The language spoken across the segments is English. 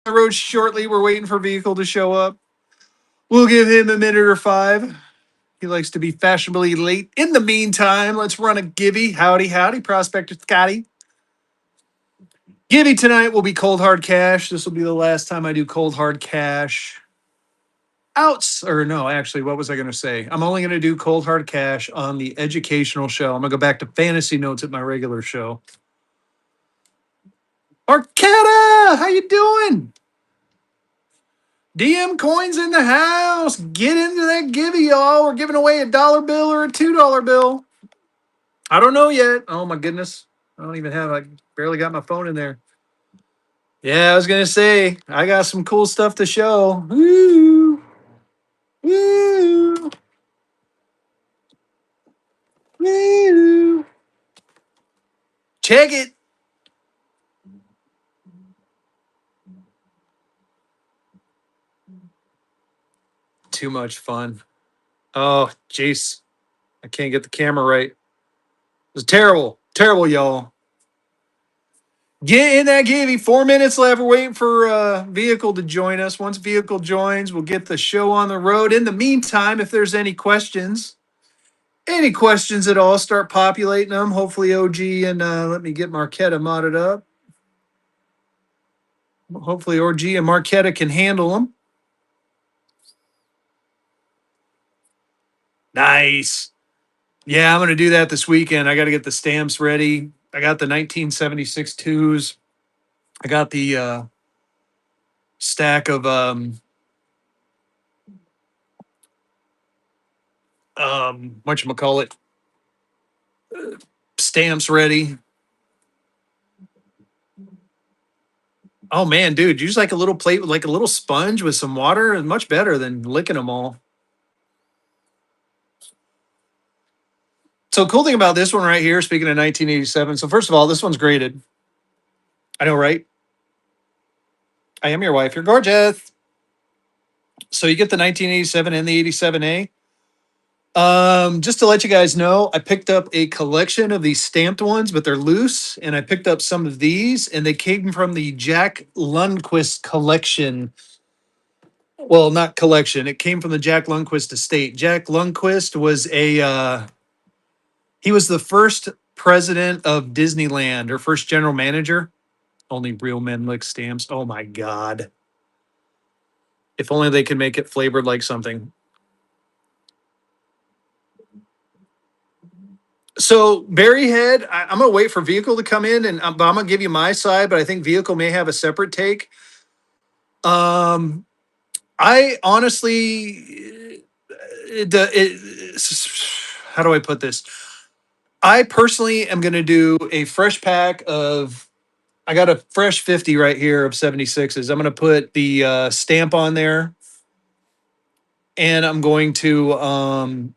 the road shortly. We're waiting for Vehicle to show up. We'll give him a minute or five. He likes to be fashionably late. In the meantime, let's run a Gibby. Howdy, howdy, Prospector Scotty. Gibby tonight will be cold hard cash. This will be the last time I do cold hard cash. Outs, or no, actually, what was I going to say? I'm only going to do cold hard cash on the educational show. I'm going to go back to fantasy notes at my regular show. Arcata, how you doing? DM coins in the house. Get into that Gibby, y'all. We're giving away $1 bill or a $2 bill. I don't know yet. Oh my goodness. I don't even have, I barely got my phone in there. Yeah, I was gonna say, I got some cool stuff to show. Woo! Woo! Woo! Check it. Too much fun. Oh, jeez. I can't get the camera right. It's terrible. Terrible, y'all. Get in that Gibby. 4 minutes left. We're waiting for Vehicle to join us. Once Vehicle joins, we'll get the show on the road. In the meantime, if there's any questions at all, start populating them. Hopefully, OG and let me get Marquetta modded up. Hopefully, OG and Marquetta can handle them. Nice. Yeah, I'm going to do that this weekend. I got to get the stamps ready. I got the 1976 twos. I got the stack of whatchamacallit, stamps ready. Oh man, dude, use like a little plate with like a little sponge with some water is much better than licking them all. So cool thing about this one right here, speaking of 1987. So first of all, this one's graded. I know, right? I am your wife. You're gorgeous. So you get the 1987 and the 87A. Just to let you guys know, I picked up a collection of these stamped ones, but they're loose, and I picked up some of these, and they came from the Jack Lundquist collection. Well, not collection. It came from the Jack Lundquist estate. Jack Lundquist was he was the first president of Disneyland or first general manager. Only real men lick stamps. Oh my God. If only they could make it flavored like something. So Berryhead, I'm gonna wait for Vehicle to come in, and but I'm gonna give you my side. But I think Vehicle may have a separate take. Um, I honestly, how do I put this? I personally am gonna do a fresh pack of. I got a fresh 50 right here of 76s. I'm gonna put the stamp on there, and I'm going to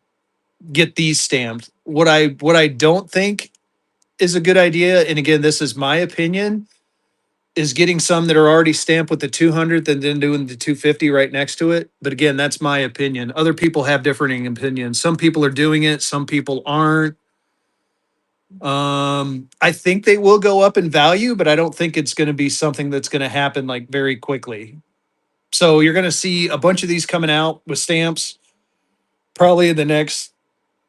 get these stamped. What I don't think is a good idea, and again, this is my opinion, is getting some that are already stamped with the 200 and then doing the 250 right next to it. But again, that's my opinion. Other people have differing opinions. Some people are doing it, some people aren't. I think they will go up in value, but I don't think it's going to be something that's going to happen like very quickly. So you're going to see a bunch of these coming out with stamps probably in the next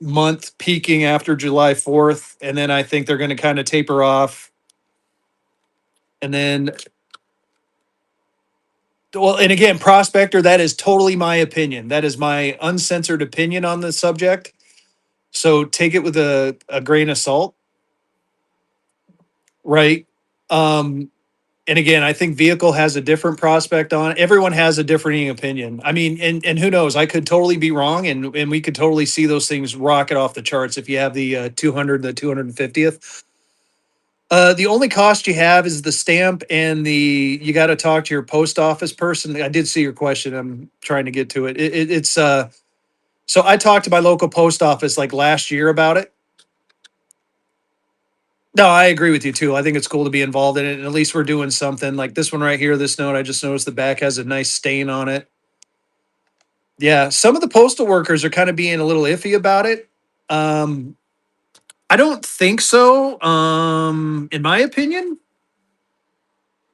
month, peaking after July 4th. And then I think they're going to kind of taper off. And then, well, and again, Prospector, that is totally my opinion. That is my uncensored opinion on the subject. So take it with a grain of salt, right? Um, and again, I think Vehicle has a different prospect on it. Everyone has a differing opinion. I mean, and who knows? I could totally be wrong, and we could totally see those things rocket off the charts if you have the 200, the 250th. The only cost you have is the stamp and you got to talk to your post office person. I did see your question. I'm trying to get to it. It's so I talked to my local post office like last year about it. No, I agree with you too. I think it's cool to be involved in it. And at least we're doing something like this one right here. This note, I just noticed the back has a nice stain on it. Yeah, some of the postal workers are kind of being a little iffy about it. Um, I don't think so. In my opinion,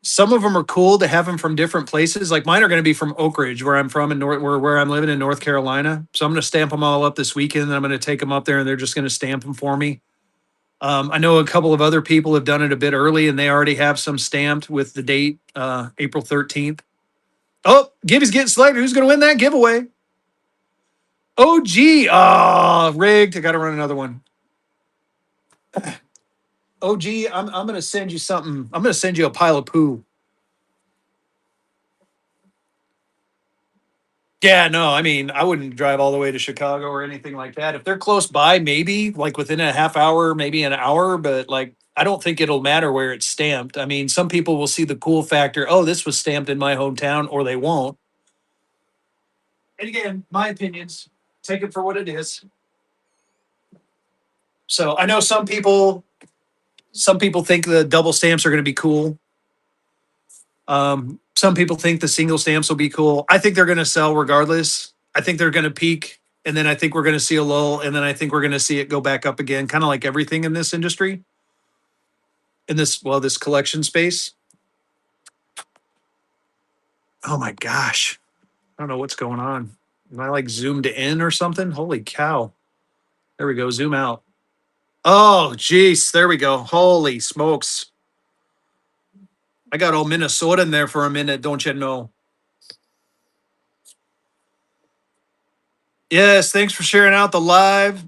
Some of them are cool to have them from different places. Like mine are going to be from Oak Ridge, where I'm from in where I'm living in North Carolina. So I'm going to stamp them all up this weekend. And I'm going to take them up there, and they're just going to stamp them for me. I know a couple of other people have done it a bit early, and they already have some stamped with the date April 13th. Oh, Gibby's getting selected. Who's going to win that giveaway? OG. Ah, rigged. I got to run another one. OG, I'm going to send you something. I'm going to send you a pile of poo. Yeah, no, I mean, I wouldn't drive all the way to Chicago or anything like that. If they're close by, maybe like within a half hour, maybe an hour, but like I don't think it'll matter where it's stamped. I mean, some people will see the cool factor, oh, this was stamped in my hometown, or they won't. And again, my opinions, take it for what it is. So I know some people think the double stamps are going to be cool. Some people think the single stamps will be cool. I think they're going to sell regardless. I think they're going to peak, and then I think we're going to see a lull, and then I think we're going to see it go back up again, kind of like everything in this industry, in this collection space. Oh my gosh, I don't know what's going on. Am I like zoomed in or something? Holy cow! There we go. Zoom out. Oh geez, there we go. Holy smokes! I got all Minnesota in there for a minute. Don't you know? Yes, thanks for sharing out the live.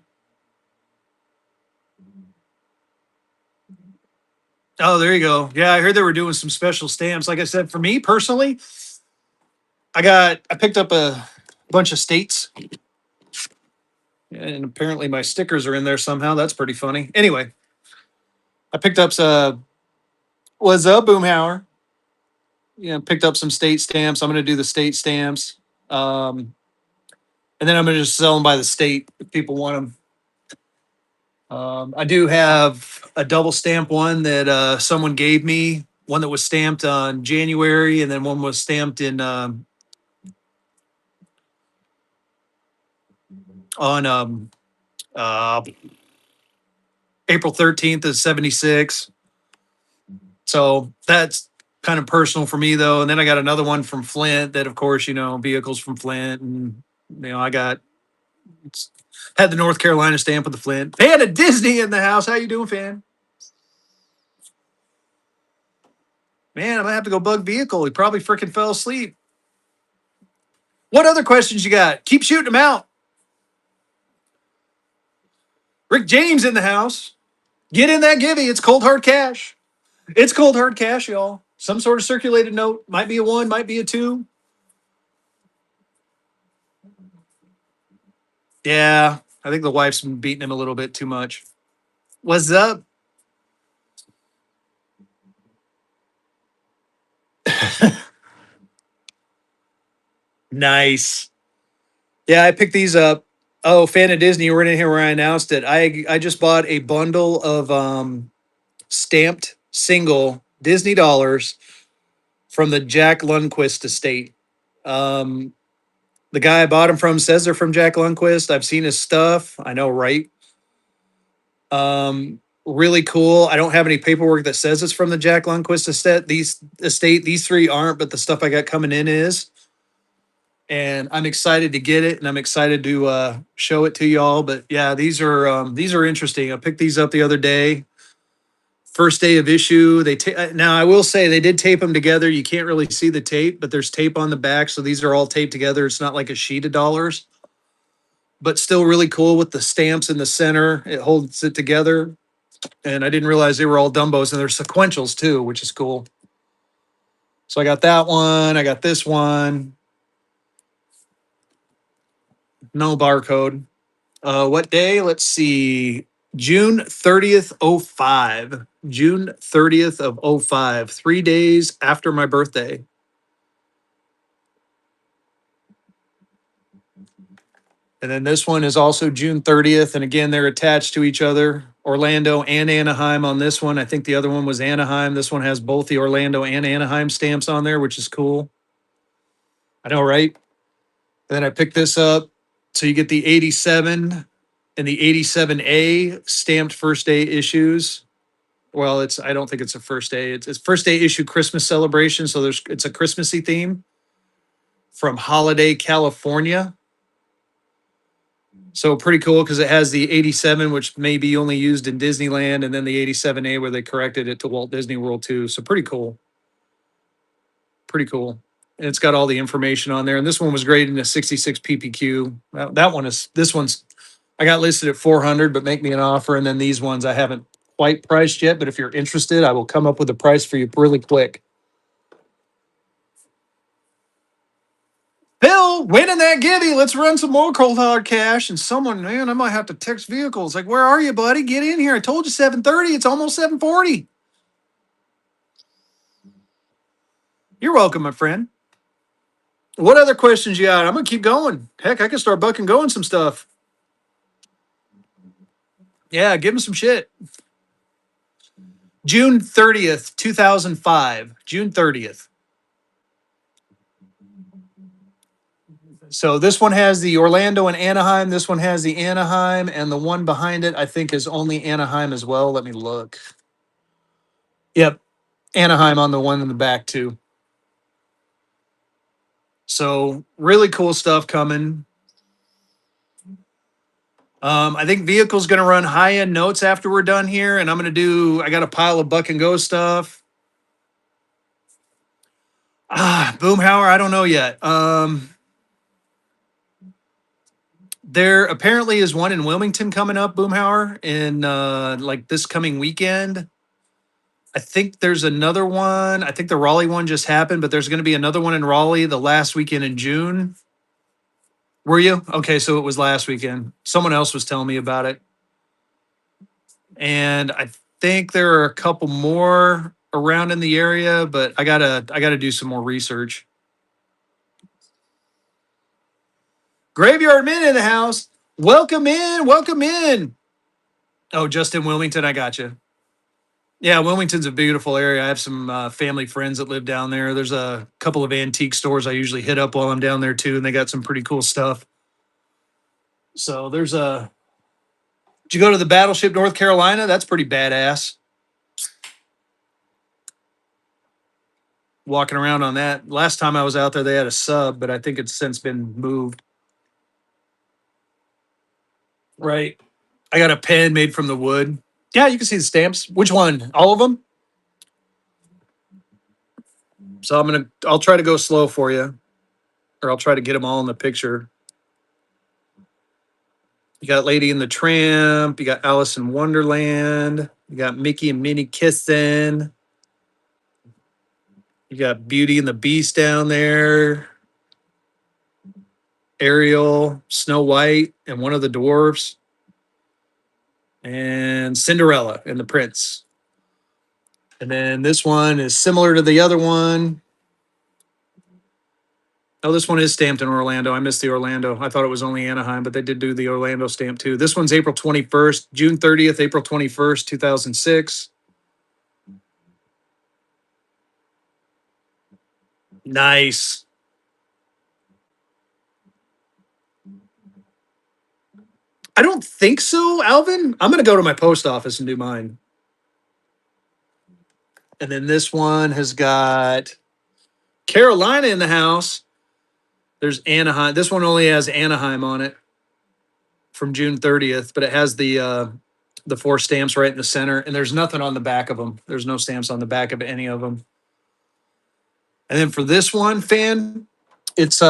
Oh, there you go. Yeah, I heard they were doing some special stamps. Like I said, for me personally, I picked up a bunch of states, and apparently my stickers are in there somehow. That's pretty funny. Anyway, I picked up what's up, Boomhauer? Yeah, picked up some state stamps. I'm gonna do the state stamps. And then I'm gonna just sell them by the state if people want them. I do have a double stamp one that someone gave me, one that was stamped on January, and then one was stamped in on uh, April 13th of 76. So that's kind of personal for me though. And then I got another one from Flint that of course, vehicles from Flint. And I got had the North Carolina stamp with the Flint. Fan of Disney in the house. How you doing, fan? Man, I'm gonna have to go bug vehicle. He probably freaking fell asleep. What other questions you got? Keep shooting them out. Rick James in the house. Get in that givey. It's cold hard cash. It's cold hard cash, y'all. Some sort of circulated note. Might be a one, might be a two. Yeah, I think the wife's been beating him a little bit too much. What's up? Nice. Yeah, I picked these up. Oh, fan of Disney, you were in here where I announced it. I just bought a bundle of stamped single Disney dollars from the Jack Lundquist estate. Um, the guy I bought them from says they're from Jack Lundquist. I've seen his stuff. I know, right? Really cool. I don't have any paperwork that says it's from the Jack Lundquist estate. These three aren't, but the stuff I got coming in is. And I'm excited to get it, and I'm excited to show it to y'all. But yeah, these are interesting. I picked these up the other day. First day of issue. Now I will say they did tape them together. You can't really see the tape, but there's tape on the back, so these are all taped together. It's not like a sheet of dollars, but still really cool with the stamps in the center. It holds it together. And I didn't realize they were all Dumbos, and they're sequentials too, which is cool. So I got that one. I got this one. No barcode. What day? Let's see. June 30th, 05. June 30th of 05. 3 days after my birthday. And then this one is also June 30th. And again, they're attached to each other. Orlando and Anaheim on this one. I think the other one was Anaheim. This one has both the Orlando and Anaheim stamps on there, which is cool. I know, right? And then I picked this up. So you get the 87 and the 87A stamped first day issues. Well, it's I don't think it's a first day. It's first day issue Christmas celebration. So it's a Christmassy theme from Holiday, California. So pretty cool because it has the 87, which may be only used in Disneyland, and then the 87A where they corrected it to Walt Disney World too. So pretty cool. Pretty cool. And it's got all the information on there. And this one was graded in a 66 PPQ. That one is this one's I got listed at 400, but make me an offer. And then these ones I haven't quite priced yet, but if you're interested, I will come up with a price for you really quick. Bill, winning that giddy. Let's run some more cold hard cash. And someone, man, I might have to text vehicles. Like, where are you, buddy? Get in here. I told you 7:30. It's almost 7:40. You're welcome, my friend. What other questions you got? I'm gonna keep going. Heck, I can start bucking going some stuff. Yeah, give him some shit. June 30th, 2005. June 30th. So this one has the Orlando and Anaheim. This one has the Anaheim, and the one behind it, I think, is only Anaheim as well. Let me look. Yep, Anaheim on the one in the back too. So really cool stuff coming. I think vehicle's going to run high end notes after we're done here, and I'm going to do. I got a pile of buck and go stuff. Boomhauer, I don't know yet. There apparently is one in Wilmington coming up, Boomhauer, in like this coming weekend. I think there's another one. I think the Raleigh one just happened, but there's going to be another one in Raleigh the last weekend in June. Were you? Okay, so it was last weekend. Someone else was telling me about it. And I think there are a couple more around in the area, but I gotta do some more research. Graveyard Men in the house. Welcome in, welcome in. Oh, just in Wilmington, I got you. Yeah, Wilmington's a beautiful area. I have some family friends that live down there. There's a couple of antique stores I usually hit up while I'm down there too, and they got some pretty cool stuff. So there's a. Did you go to the Battleship North Carolina? That's pretty badass. Walking around on that. Last time I was out there, they had a sub, but I think it's since been moved. Right. I got a pen made from the wood. Yeah, you can see the stamps. Which one? All of them? So I'll try to go slow for you, or I'll try to get them all in the picture. You got Lady and the Tramp. You got Alice in Wonderland. You got Mickey and Minnie kissing. You got Beauty and the Beast down there. Ariel, Snow White, and one of the dwarves. And Cinderella and the Prince. And then this one is similar to the other one. Oh, this one is stamped in Orlando. I missed the Orlando. I thought it was only Anaheim, but they did do the Orlando stamp too. This one's April 21st, June 30th, April 21st, 2006. Nice. I don't think so, Alvin. I'm going to go to my post office and do mine. And then this one has got Carolina in the house. There's Anaheim. This one only has Anaheim on it from June 30th, but it has the four stamps right in the center, and there's nothing on the back of them. There's no stamps on the back of any of them. And then for this one, fan, it's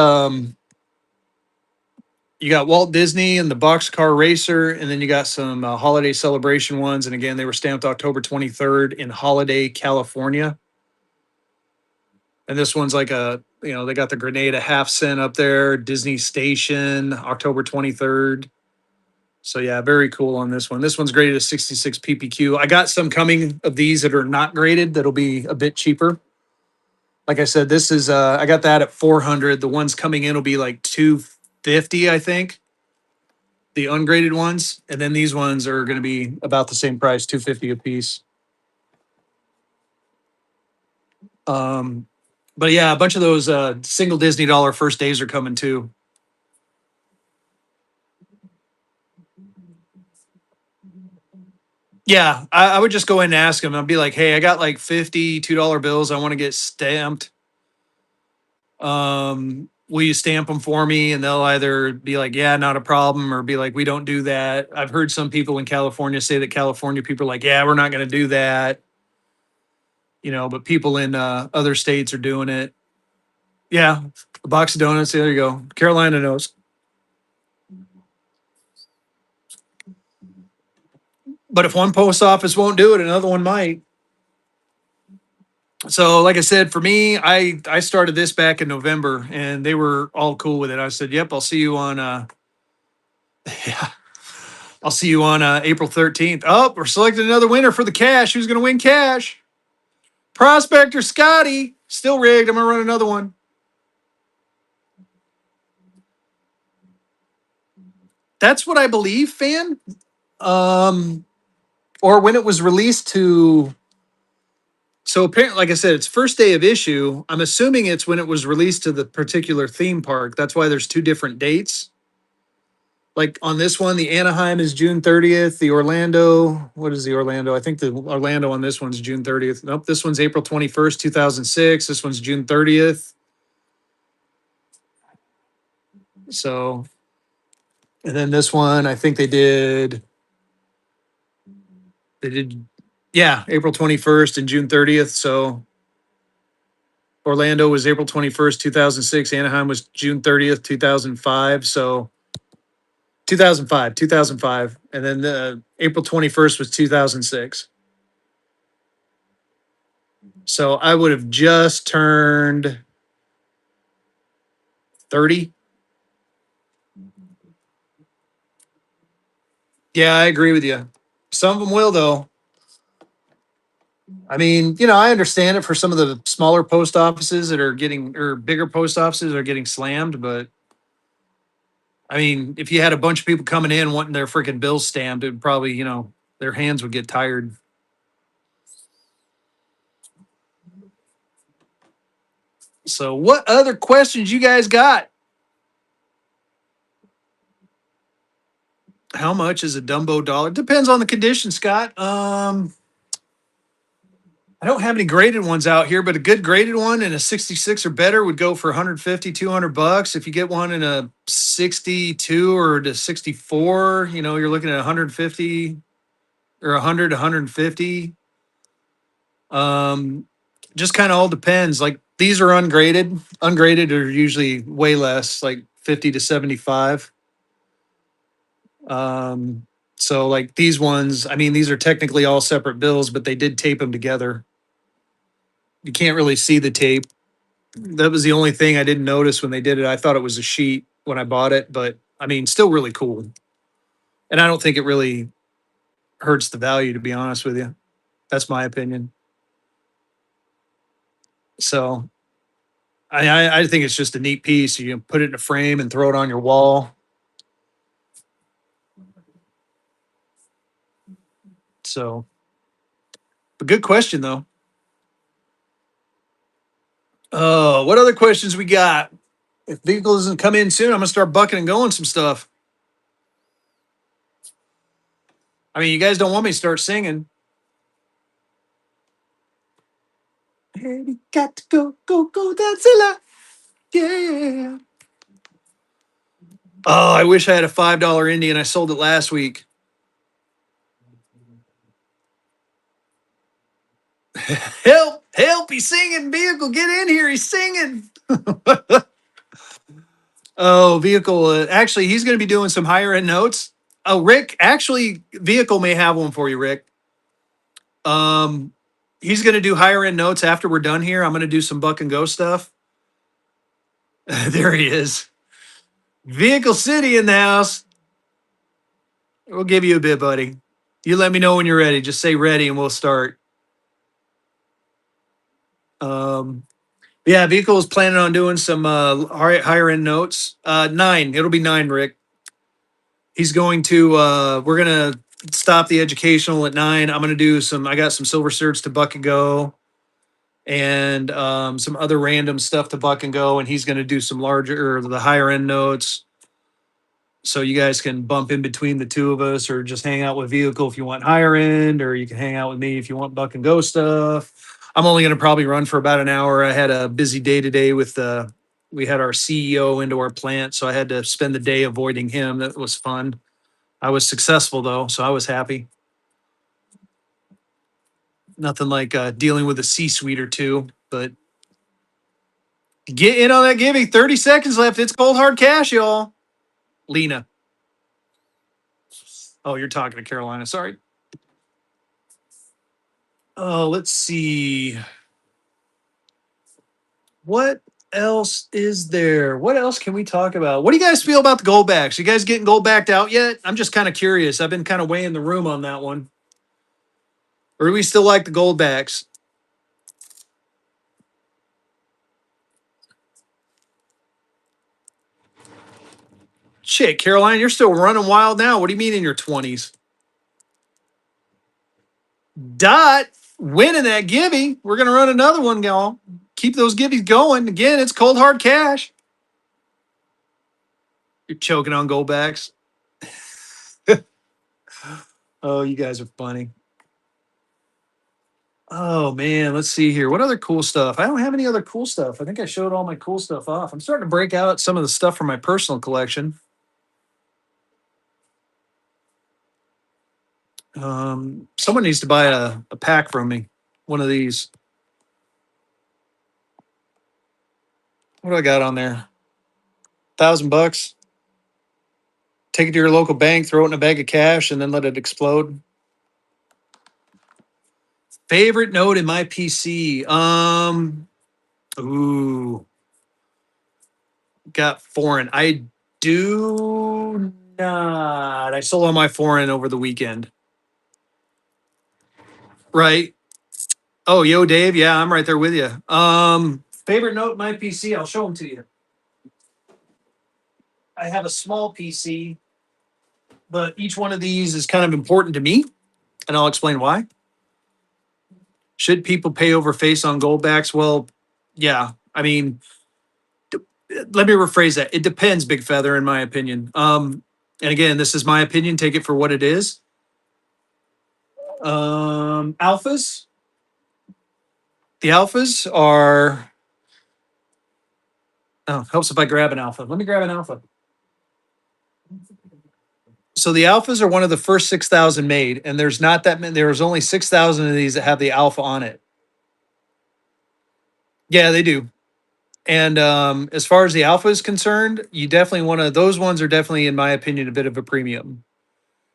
you got Walt Disney and the Boxcar Racer, and then you got some holiday celebration ones. And again, they were stamped October 23rd in Holiday, California. And this one's like they got the Grenada half cent up there, Disney Station, October 23rd. So yeah, very cool on this one. This one's graded at 66 PPQ. I got some coming of these that are not graded that'll be a bit cheaper. Like I said, this is I got that at 400. The ones coming in will be like 250, I think. The ungraded ones, and then these ones are going to be about the same price, 250 a piece. Um, but yeah, a bunch of those single Disney dollar first days are coming too. Yeah, I would just go in and ask them. I'd be like, "Hey, I got like $52 bills. I want to get stamped. Will you stamp them for me?" And they'll either be like, "Yeah, not a problem," or be like, "We don't do that." I've heard some people in California say that California people are like, "Yeah, we're not going to do that," but people in other states are doing it. Yeah, a box of donuts. There you go. Carolina knows. But if one post office won't do it, another one might. So, like I said, for me, I started this back in November, and they were all cool with it. I said, "Yep, I'll see you on yeah, I'll see you on April 13th." Oh, we're selecting another winner for the cash. Who's going to win cash? Prospector Scotty. Still rigged. I'm going to run another one. That's what I believe, fan. Um, or when it was released to. So apparently, like I said, it's first day of issue. I'm assuming it's when it was released to the particular theme park. That's why there's two different dates. Like on this one, the Anaheim is June 30th. The Orlando, what is the Orlando? I think the Orlando on this one's June 30th. Nope, this one's April 21st, 2006. This one's June 30th. So, and then this one, I think they did, yeah, April 21st and June 30th. So Orlando was April 21st, 2006. Anaheim was June 30th, 2005. So 2005. And then the April 21st was 2006. So I would have just turned 30. Yeah, I agree with you. Some of them will, though. I mean, I understand it for some of the smaller post offices that are getting, or bigger post offices are getting slammed. But I mean, if you had a bunch of people coming in wanting their freaking bills stamped, it would probably, their hands would get tired. So, what other questions you guys got? How much is a Dumbo dollar? Depends on the condition, Scott. I don't have any graded ones out here, but a good graded one in a 66 or better would go for 150, $200. If you get one in a 62 or to 64, you're looking at 150 or 100, 150. Um, just kind of all depends. Like these are ungraded. Ungraded are usually way less, like 50 to 75. Um, so like these ones, I mean, these are technically all separate bills, but they did tape them together. You can't really see the tape. That was the only thing I didn't notice when they did it. I thought it was a sheet when I bought it, but I mean, still really cool. And I don't think it really hurts the value, to be honest with you. That's my opinion. So I think it's just a neat piece. You can put it in a frame and throw it on your wall. So, but good question though. What other questions we got? If vehicle doesn't come in soon, I'm gonna start bucking and going some stuff. I mean, you guys don't want me to start singing. Hey, we got to go, go, go, Godzilla. Yeah. Oh, I wish I had a $5 Indian. I sold it last week. Help, help, he's singing. Vehicle, get in here. He's singing. Oh, vehicle. Actually, he's going to be doing some higher end notes. Oh, Rick, actually, vehicle may have one for you, Rick. Um, he's going to do higher end notes after we're done here. I'm going to do some buck and go stuff. There he is. Vehicle City in the house. We'll give you a bit, buddy. You let me know when you're ready. Just say ready and we'll start. Um, yeah, Vehicle is planning on doing some higher end notes. Nine. It'll be nine, Rick. He's going to, we're going to stop the educational at 9. I'm going to do I got some silver certs to buck and go and some other random stuff to buck and go. And he's going to do some larger, or the higher end notes. So you guys can bump in between the two of us, or just hang out with Vehicle if you want higher end, or you can hang out with me if you want buck and go stuff. I'm only going to probably run for about an hour. I had a busy day today with we had our CEO into our plant, so I had to spend the day avoiding him. That was fun. I was successful though, so I was happy. Nothing like dealing with a C-suite or two, but get in on that giving. 30 seconds left. It's cold hard cash, y'all. Lena. Oh, you're talking to Carolina. Sorry. Oh, let's see. What else is there? What else can we talk about? What do you guys feel about the goldbacks? You guys getting gold backed out yet? I'm just kind of curious. I've been kind of weighing the room on that one. Or do we still like the goldbacks? Shit, Caroline, you're still running wild now. What do you mean in your 20s? Dot winning that givey. We're gonna run another one, y'all. Keep those givvies going. Again, it's cold hard cash. You're choking on goldbacks. Oh, you guys are funny. Oh man, let's see here. What other cool stuff? I don't have any other cool stuff. I think I showed all my cool stuff off. I'm starting to break out some of the stuff from my personal collection. Someone needs to buy a pack from me. One of these. What do I got on there? $1,000. Take it to your local bank, throw it in a bag of cash, and then let it explode. Favorite note in my PC. Ooh, got foreign. I do not. I sold all my foreign over the weekend. Right. Oh, yo, Dave. Yeah, I'm right there with you. Favorite note in my PC. I'll show them to you. I have a small PC, but each one of these is kind of important to me, and I'll explain why. Should people pay over face on goldbacks? Well, yeah. I mean, let me rephrase that. It depends, Big Feather, in my opinion. And again, this is my opinion. Take it for what it is. Alphas. The alphas are. Oh, helps if I grab an alpha. Let me grab an alpha. So the alphas are one of the first 6,000 made, and there's not that many. There's only 6,000 of these that have the alpha on it. Yeah, they do. And as far as the alpha is concerned, you definitely want to. Those ones are definitely, in my opinion, a bit of a premium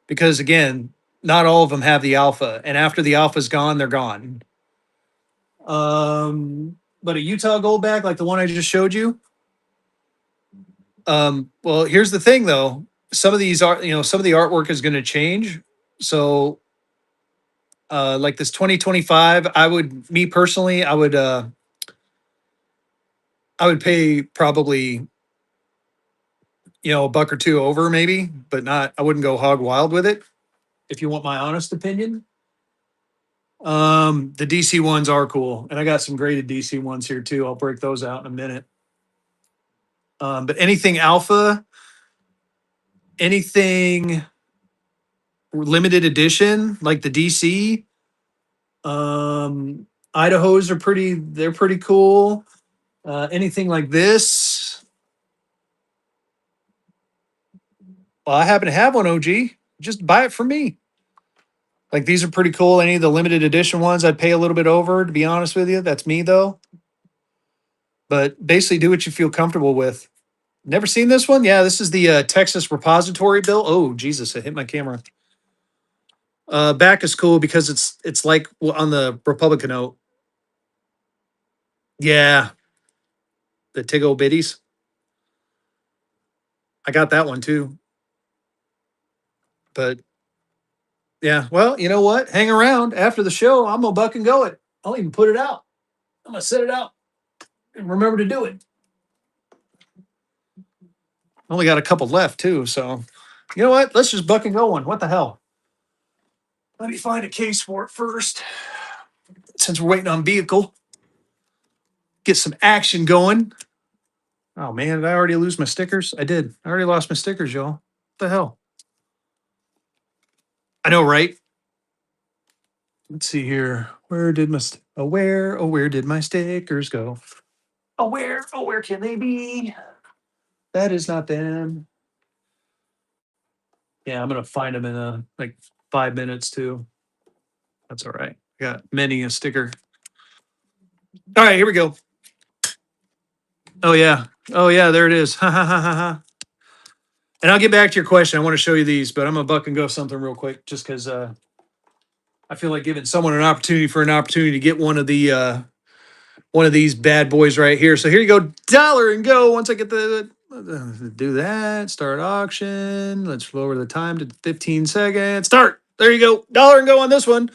because again, not all of them have the alpha, and after the alpha's gone, they're gone. But a Utah Goldback like the one I just showed you. Well, here's the thing though. Some of these are, some of the artwork is going to change. So, like this 2025, me personally, I would pay probably, a buck or two over maybe, but not, I wouldn't go hog wild with it. If you want my honest opinion, the DC ones are cool. And I got some graded DC ones here too. I'll break those out in a minute. But anything alpha, anything limited edition like the DC, Idaho's they're pretty cool. Anything like this, well, I happen to have one, OG. Just buy it from me. Like these are pretty cool. Any of the limited edition ones, I'd pay a little bit over, to be honest with you. That's me though. But basically, do what you feel comfortable with. Never seen this one? Yeah, this is the Texas Repository Bill. Oh, Jesus, I hit my camera. Back is cool because it's like on the Republican note. Yeah, the Tiggo Bitties. I got that one too. But yeah, well, you know what? Hang around after the show. I'm gonna buck and go it. I'll even put it out. I'm gonna set it out and remember to do it. Only got a couple left too, so you know what? Let's just buck and go one. What the hell? Let me find a case for it first, since we're waiting on vehicle. Get some action going. Oh man, did I already lose my stickers? I did. I already lost my stickers, y'all. The hell? I know, right? Let's see here. Where did my where did my stickers go? Where can they be? That is not them. Yeah, I'm gonna find them in like 5 minutes too. That's all right. Got many a sticker. All right, here we go. Oh yeah. Oh yeah, there it is. Ha ha ha ha ha. And I'll get back to your question. I want to show you these, but I'm gonna buck and go something real quick, just because I feel like giving someone an opportunity to get one of these bad boys right here. So here you go, dollar and go. Once I get the do that, start auction. Let's lower the time to 15 seconds. Start. There you go, dollar and go on this one.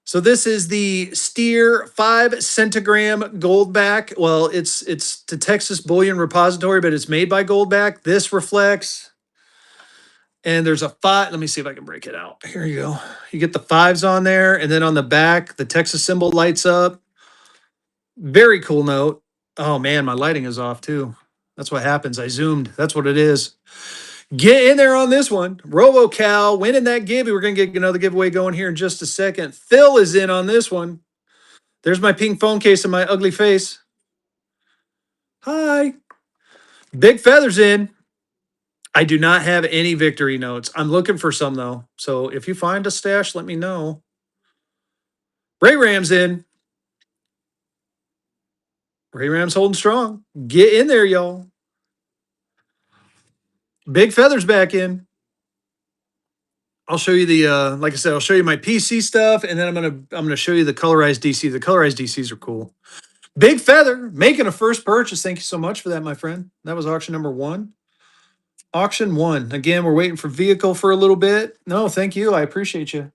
So this is the Steer 5 centigram Goldback. Well, it's the Texas Bullion Repository, but it's made by Goldback. This reflects, and there's a five. Let me see if I can break it out. Here you go. You get the fives on there, and then on the back, the Texas symbol lights up. Very cool note. Oh man, my lighting is off too. That's what happens. I zoomed. That's what it is. Get in there on this one. RoboCal winning that giveaway. We're going to get another giveaway going here in just a second. Phil is in on this one. There's my pink phone case and my ugly face. Hi. Big Feather's in. I do not have any victory notes. I'm looking for some though. So if you find a stash, let me know. Ray Ram's in. Ray Ram's holding strong. Get in there, y'all. Big Feather's back in. I'll show you the like I said, I'll show you my PC stuff, and then I'm gonna show you the colorized DC. The colorized DCs are cool. Big Feather making a first purchase. Thank you so much for that, my friend. That was auction number one. Auction one. Again, we're waiting for vehicle for a little bit. No, thank you. I appreciate you.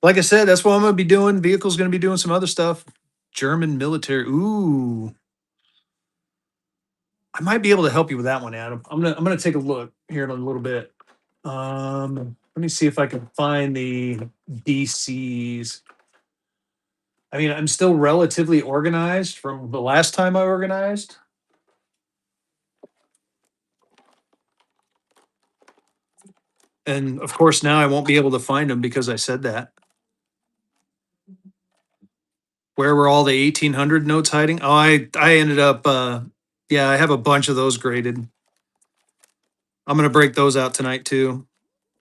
Like I said, that's what I'm gonna be doing. Vehicle's gonna be doing some other stuff. German military. Ooh. I might be able to help you with that one, Adam. I'm gonna take a look here in a little bit. Let me see if I can find the DCs. I mean, I'm still relatively organized from the last time I organized. And of course, now I won't be able to find them because I said that. Where were all the 1800 notes hiding? Oh, I ended up, yeah, I have a bunch of those graded. I'm going to break those out tonight too.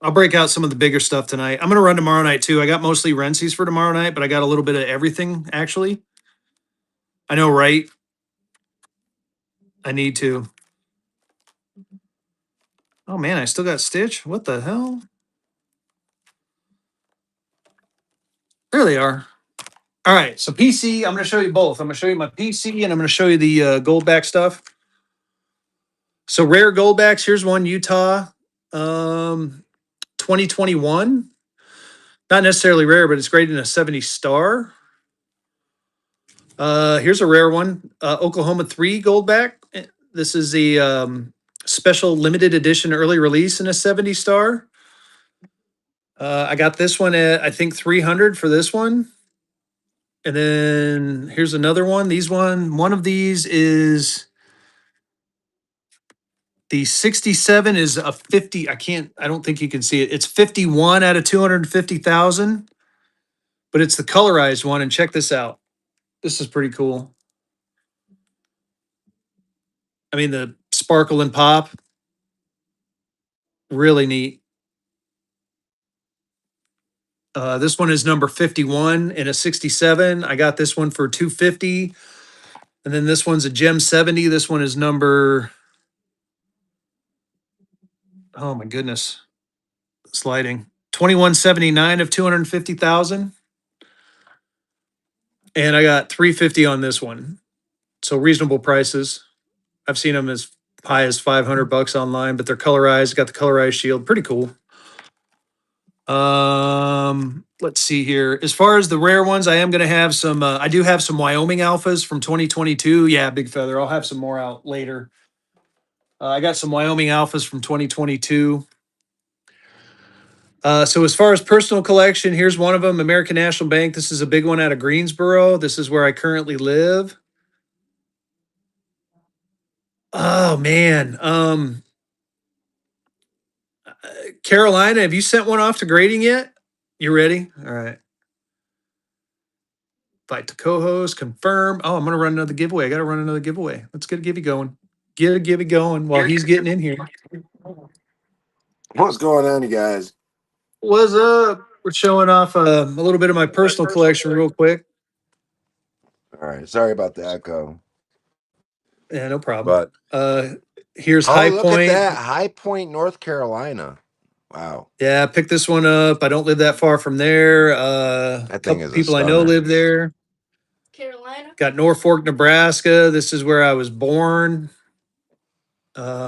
I'll break out some of the bigger stuff tonight. I'm going to run tomorrow night too. I got mostly Rensies for tomorrow night, but I got a little bit of everything actually. I know, right? I need to. Oh man, I still got Stitch. What the hell? There they are. All right, so PC, I'm going to show you both. I'm going to show you my PC and I'm going to show you the Goldback stuff. So rare Goldbacks. Here's one Utah, 2021. Not necessarily rare, but it's graded in a 70 star. Here's a rare one, Oklahoma 3 Goldback. This is the special limited edition early release in a 70 star. I got this one at I think 300 for this one. And then here's another one. One of these is the 67 is a 50. I don't think you can see it. It's 51 out of 250,000, but it's the colorized one. And check this out. This is pretty cool. I mean, the sparkle and pop, really neat. This one is number 51 in a 67. I got this one for 250. And then this one's a Gem 70. This one is number, oh my goodness, sliding 2179 of 250,000. And I got 350 on this one. So reasonable prices. I've seen them as high as 500 bucks online, but they're colorized, got the colorized shield. Pretty cool. Let's see here. As far as the rare ones, I am going to have some, I do have some Wyoming alphas from 2022. Yeah, Big Feather. I'll have some more out later. I got some Wyoming alphas from 2022. So as far as personal collection, here's one of them, American National Bank. This is a big one out of Greensboro. This is where I currently live. Oh man. Carolina, have you sent one off to grading yet? You ready? All right. Invite to co-host, confirm. Oh, I'm gonna run another giveaway. I gotta run another giveaway. Let's get a givey going. Get a givey going while he's getting in here. What's going on, you guys? What's up? We're showing off a little bit of my personal collection real quick. All right, sorry about the echo, Yeah, no problem. but Uh Here's oh, High look at Point. that, High Point, North Carolina. Wow, Yeah, I picked this one up. I don't live that far from there. A that thing couple is a people I know stunner. live there. Got Norfolk, Nebraska. This is where I was born.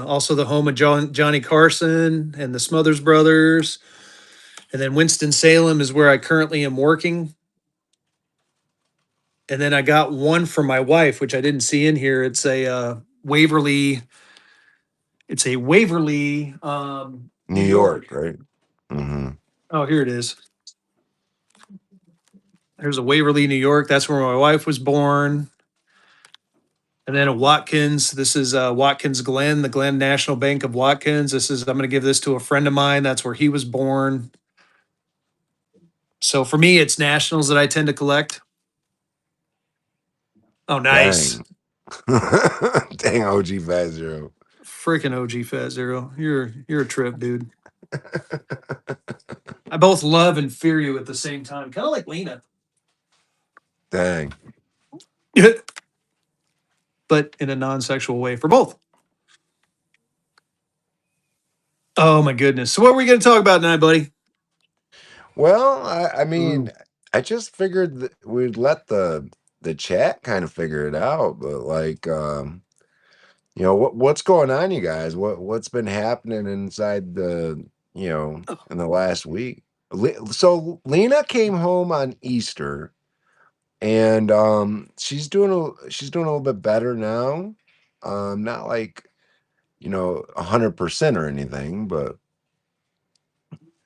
Also the home of Johnny Carson and the Smothers Brothers. And then Winston-Salem is where I currently am working. And then I got one for my wife, which I didn't see in here. It's a Waverly. It's a Waverly, New New York, York. right? Mm-hmm. Oh, here it is. There's a Waverly, New York. That's where my wife was born. And then a Watkins. This is Watkins Glen, the Glen National Bank of Watkins. This is, I'm going to give this to a friend of mine. That's where he was born. So for me, it's nationals that I tend to collect. Oh, nice. Dang, dang, OG Fat Zero. Freaking OG Fat Zero. You're a trip, dude. I both love and fear you at the same time. Kind of like Lena. Dang, But in a non-sexual way for both. Oh my goodness. So what are we going to talk about tonight, buddy? well, I mean, Ooh. I just figured that we'd let the chat kind of figure it out, but like, what's going on, you guys? What's been happening inside in the last week? So Lena came home on Easter, and she's doing a little bit better now. Not like 100% or anything, but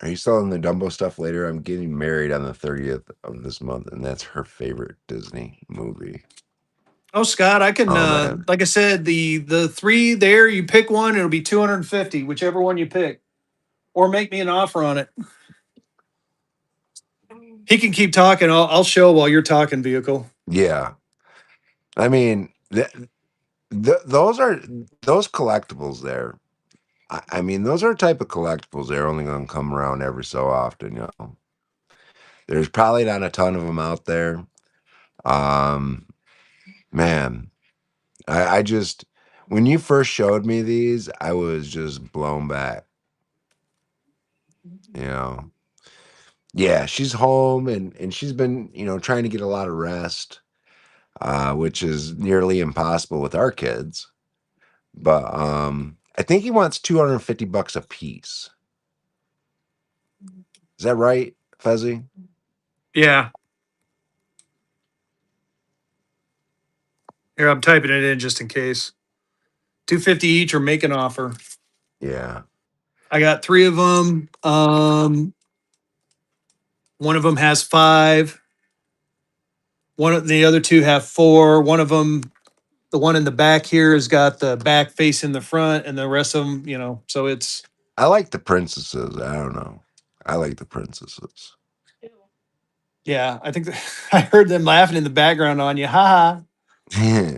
are you still in the Dumbo stuff later? I'm getting married on the 30th of this month, and that's her favorite Disney movie. Oh, Scott, I can Oh man, like I said, the three there, you pick one, it'll be 250, whichever one you pick. Or make me an offer on it. He can keep talking. I'll show while you're talking, vehicle. yeah. I mean, those are those collectibles there. I mean, those are type of collectibles. They're only going to come around every so often. There's probably not a ton of them out there. Um, Man, I just when you first showed me these, I was just blown back. You know, yeah, she's home and she's been trying to get a lot of rest, which is nearly impossible with our kids. But I think he wants $250 a piece. Is that right, Fezzy? Yeah. Here, I'm typing it in just in case. 250 each or make an offer. Yeah. I got three of them. One of them has five. One of the other two have four. One of them, the one in the back here, has got the back facing the front, and the rest of them, so it's I like the princesses. I don't know. I like the princesses. yeah. I think I heard them laughing in the background on you. Ha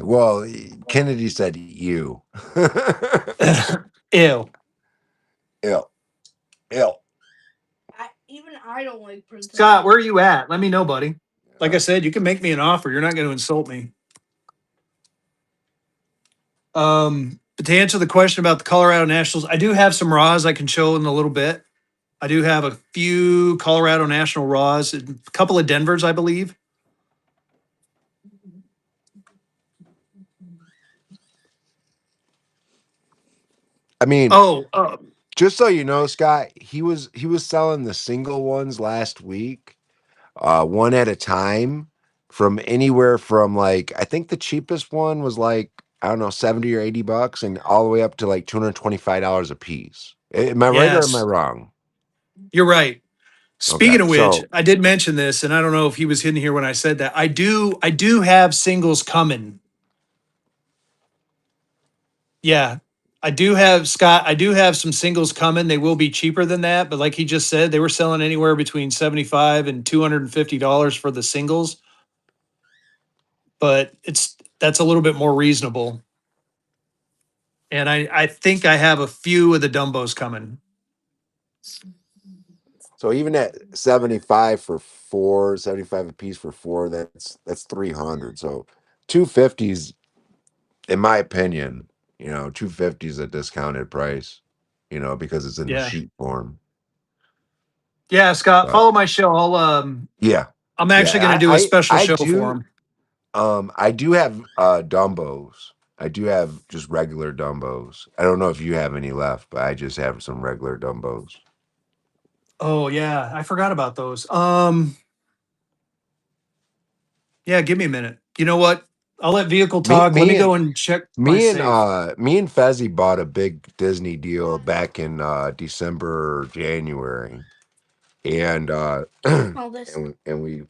Well, Kennedy said you. ha. Ew. Ill. Ill. Scott, where are you at? Let me know, buddy. Like I Uh, said, you can make me an offer. You're not going to insult me. But to answer the question about the Colorado Nationals, I do have some Raws I can show in a little bit. I do have a few Colorado National Raws, a couple of Denvers, I believe. I mean, Oh, just so you know, Scott, he was selling the single ones last week, one at a time, from anywhere from like I think the cheapest one was like I don't know 70 or $80, and all the way up to like $225 a piece. Am I right or am I yes, wrong? you're right. Okay, Speaking of which, so I did mention this, and I don't know if he was in here when I said that. I do have singles coming. Yeah, I do have Scott. I do have some singles coming. They will be cheaper than that, but like he just said, they were selling anywhere between 75 and $250 for the singles. But that's a little bit more reasonable. And I think I have a few of the Dumbos coming. So even at 75 for four, 75 a piece for four, that's 300. So 250s, in my opinion, 250 is a discounted price, because it's in the Yeah. sheet form. Yeah, Scott, But follow my show. yeah, I'm actually going to yeah, do a special I show for do. them. I do have Dumbos. I do have just regular Dumbos. I don't know if you have any left, but I just have some regular Dumbos. Oh yeah, I forgot about those. Yeah, give me a minute. You know what? I'll let vehicle Me, talk. Let me me go and and check my me and safe. me and Fezzy bought a big Disney deal back in December or January, and and we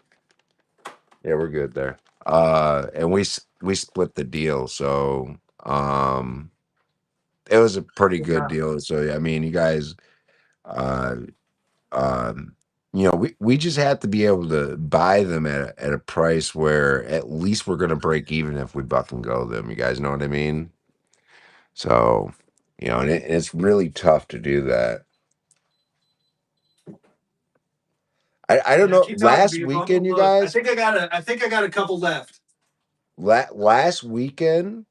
yeah, we're good there. And we split the deal, so it was a pretty good deal. So yeah, I mean, you guys, uh, um, we just have to be able to buy them at a price where at least we're gonna break even if we buck and go them. You guys know what I mean? So, and it's really tough to do that. I don't Yeah, know. keep talking, Last vehicle. I'm gonna weekend, you look. guys, I think I got a couple left. last weekend,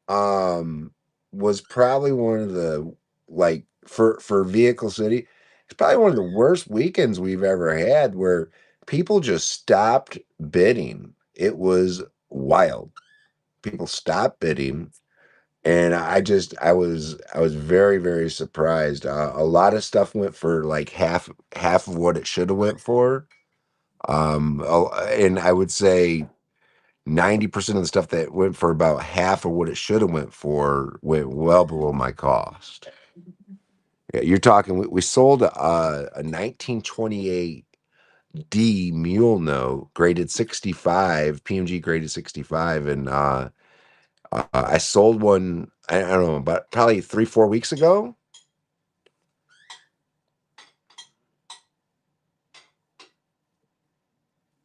um, was probably one of the, like, for Vehicle City, it's probably one of the worst weekends we've ever had where people just stopped bidding. It was wild. People stopped bidding, and I was very, very surprised. A lot of stuff went for like half of what it should have went for. And I would say 90% of the stuff that went for about half of what it should have went for went well below my cost. Yeah, you're talking. We sold a 1928 D mule note graded 65, PMG graded 65, and I sold one. I don't know, about probably 3-4 weeks ago.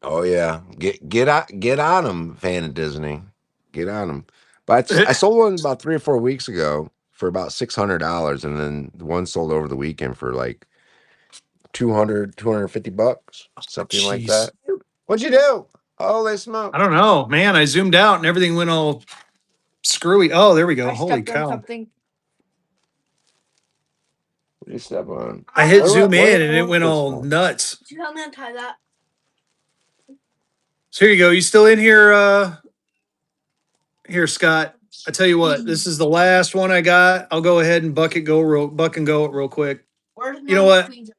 Oh yeah, get on them, fan of Disney, get on them. But I sold one about 3 or 4 weeks ago for about $600, and then the one sold over the weekend for like 200, $250, something like Jeez. that. What'd you do? Holy I smoke! don't know, man. I zoomed out and everything went all screwy. Oh, there we go. I Holy stepped on cow. something. What did you step on? I hit Ow! zoom in and it What went this all one? nuts. Did you help me untie that? So here you go. You still in here? Here, Scott. I tell you what, this is the last one I got. I'll go ahead and buck and go it real quick. Where's You know my what? tweezer?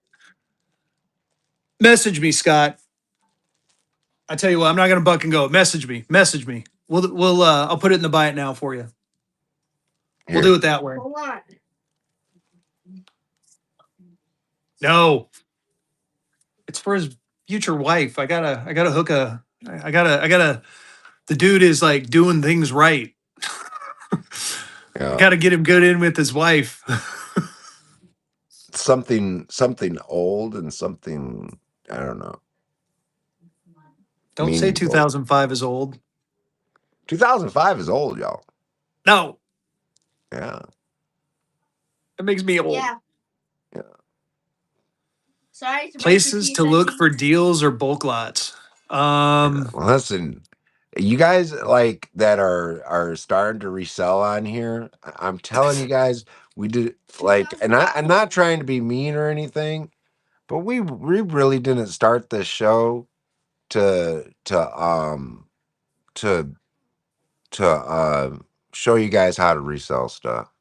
Message me, Scott. I tell you what, I'm not gonna buck and go. Message me. Message me. I'll put it in the buy it now for you. We'll do Here. it that way. Hold on. No, it's for his future wife. I gotta hook a I gotta the dude is like doing things right. I Yeah. gotta get him good in with his wife. Something old and something, I don't know, Don't say meaningful. 2005 is old. 2005 is old, y'all. No, Yeah. it makes me old. Yeah. Yeah. Sorry to break your Places teeth, to look Fezzy. for deals or bulk lots. Yeah. Well, listen, you guys like that are starting to resell on here. I'm telling you guys, we did like, and I'm not trying to be mean or anything, but we really didn't start this show to to show you guys how to resell stuff.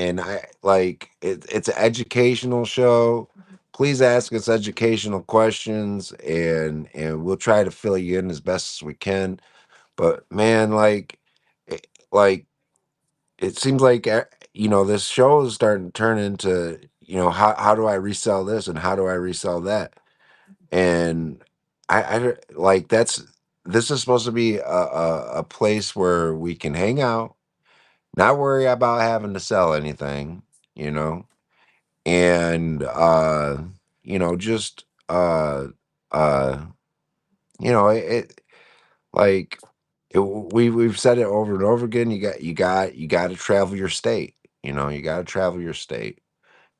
And I like it's an educational show. Please ask us educational questions, and we'll try to fill you in as best as we can. But man, it, like it seems like this show is starting to turn into, how do I resell this and how do I resell that? And like this is supposed to be a place where we can hang out not worry about having to sell anything, you know, and just uh, it like we've said it over and over again. You got to travel your state. You got to travel your state,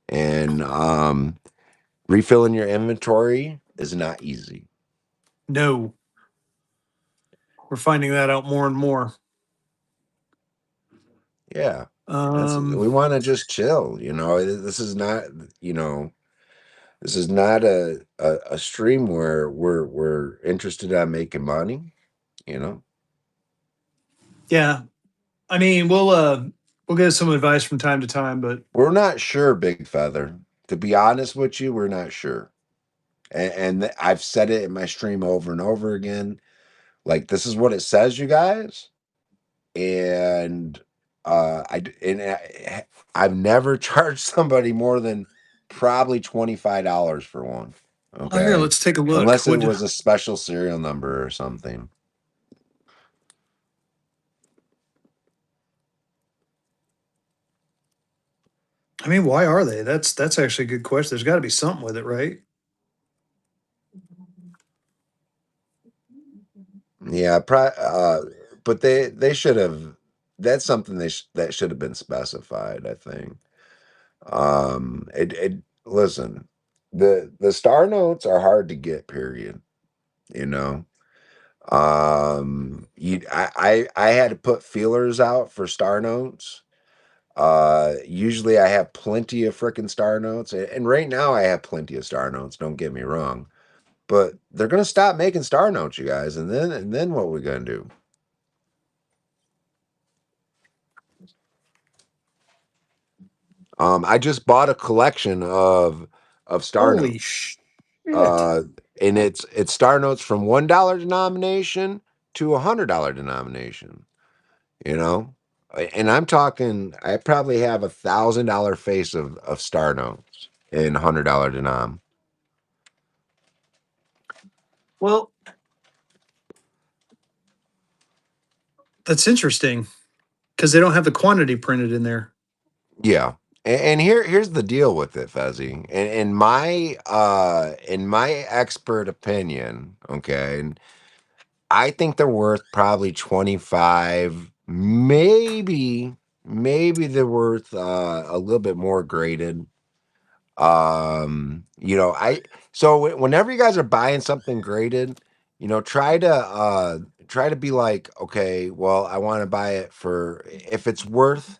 and refilling your inventory is not easy. No, we're finding that out more and more. Yeah, Um, we want to just chill. This is not you know this is not a stream where we're interested in making money. You know, yeah, I mean, we'll get some advice from time to time, but we're not sure, Big Feather. To be honest with you, we're not sure. And I've said it in my stream over and over again. Like, this is what it says, you guys. And I've never charged somebody more than probably $25 for one. oh, here, Okay, let's take a look. unless it Would was a special serial number or something. I mean, why are they? That's actually a good question. There's got to be something with it, right? Yeah, but they should have. That's something that should have been specified. I think. It listen, the star notes are hard to get. Period. You know. I had to put feelers out for star notes. Usually I have plenty of freaking star notes, and right now I have plenty of star notes. Don't get me wrong, but they're gonna stop making star notes, you guys, and then what we gonna do? I just bought a collection of star Holy notes. shit! Uh, and it's star notes from $1 denomination to $100 denomination. You know, and I'm talking. I probably have $1,000 face of star notes in $100 denom. Well, that's interesting because they don't have the quantity printed in there. Yeah. And here's the deal with it, Fezzy. In my expert opinion, okay, and I think they're worth probably 25, maybe they're worth a little bit more graded. I so whenever you guys are buying something graded, try to be like, okay, well, I want to buy it for, if it's worth,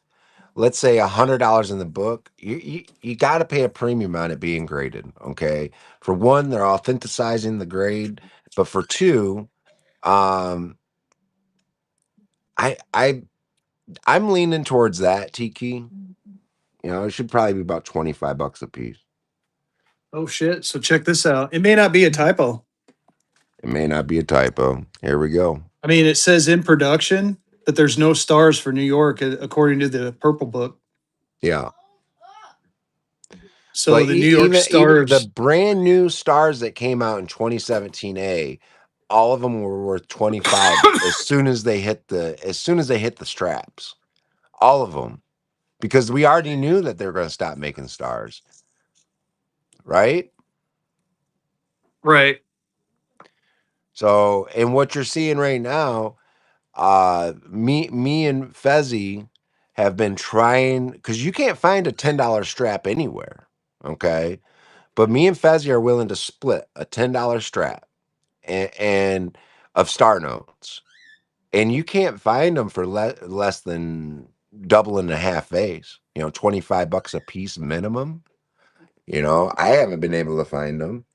let's say, $100 in the book, you got to pay a premium on it being graded. Okay, for one, they're authenticizing the grade, but for two, um, I I'm leaning towards that, Tiki. It should probably be about $25 a piece. Oh shit! So check this out. It may not be a typo. It may not be a typo. Here we go. I mean, it says in production, but there's no stars for New York according to the Purple Book. Yeah. So But the New York even the stars, brand new stars that came out in 2017A, all of them were worth 25 as soon as they hit the straps. All of them. Because we already knew that they were going to stop making stars, right? right? So, and what you're seeing right now, me and Fezzy have been trying, because you can't find a $10 strap anywhere. Okay. But me and Fezzy are willing to split a $10 strap and of star notes, and you can't find them for less than double and a half vase. $25 a piece minimum. I haven't been able to find them.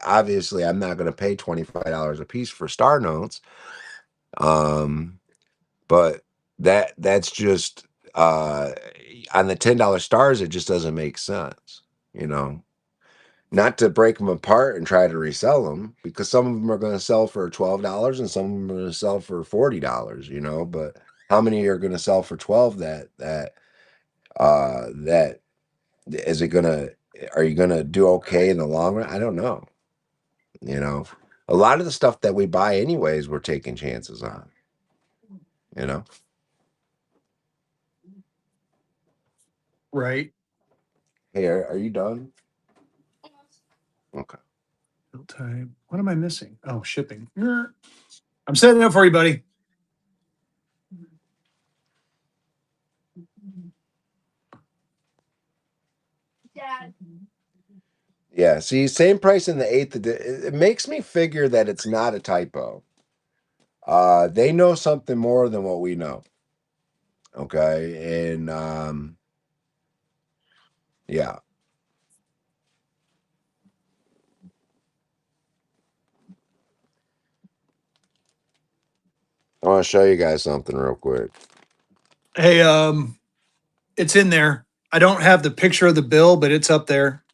Obviously, I'm not going to pay $25 a piece for star notes. Um, but that's just on the $10 stars. It just doesn't make sense. You know. Not to break them apart and try to resell them, because some of them are going to sell for $12 and some of them are going to sell for $40, but how many are going to sell for 12? That is it going to are you going to do okay in the long run? I don't know. you know a lot of the stuff that we buy anyways, we're taking chances on. You know. Right. Hey, are you done? Okay. Build time. What am I missing? Oh, shipping. I'm setting up for you, buddy. Yeah. See, same price in the eighth. It makes me figure that it's not a typo. They know something more than what we know. Okay, and yeah, I want to show you guys something real quick. Hey, it's in there. I don't have the picture of the bill, but it's up there.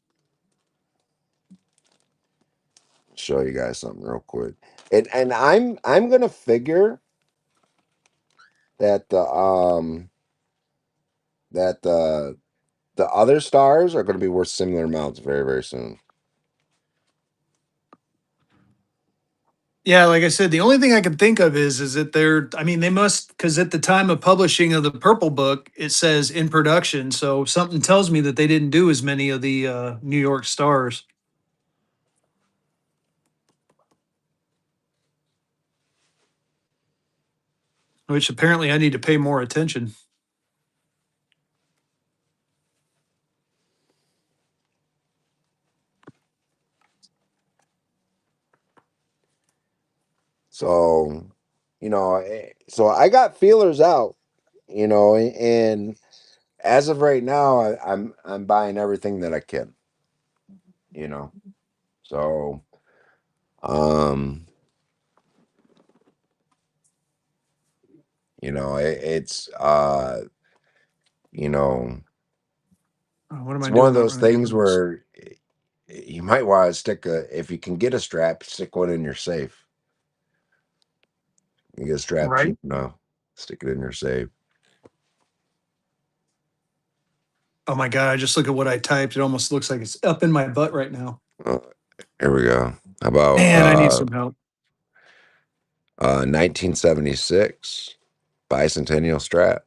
Show you guys something real quick. And I'm gonna figure that the other stars are gonna be worth similar amounts very, very soon. Yeah, like I said, the only thing I can think of is that they're. I mean, they must because at the time of publishing of the Purple Book, it says in production. So something tells me that they didn't do as many of the New York stars, which apparently I need to pay more attention. So, so I got feelers out, and as of right now, I'm buying everything that I can, you know. So, um, it's you know, What am it's I one of doing? Not those running things accounts. where you might want to if you can get a strap, stick one in your safe. You get a strap Right. cheap enough, stick it in your safe. Oh my god! I just look at what I typed. It almost looks like it's up in my butt right now. Uh, Here we go. How about Man, I need some help. 1976 bicentennial strap?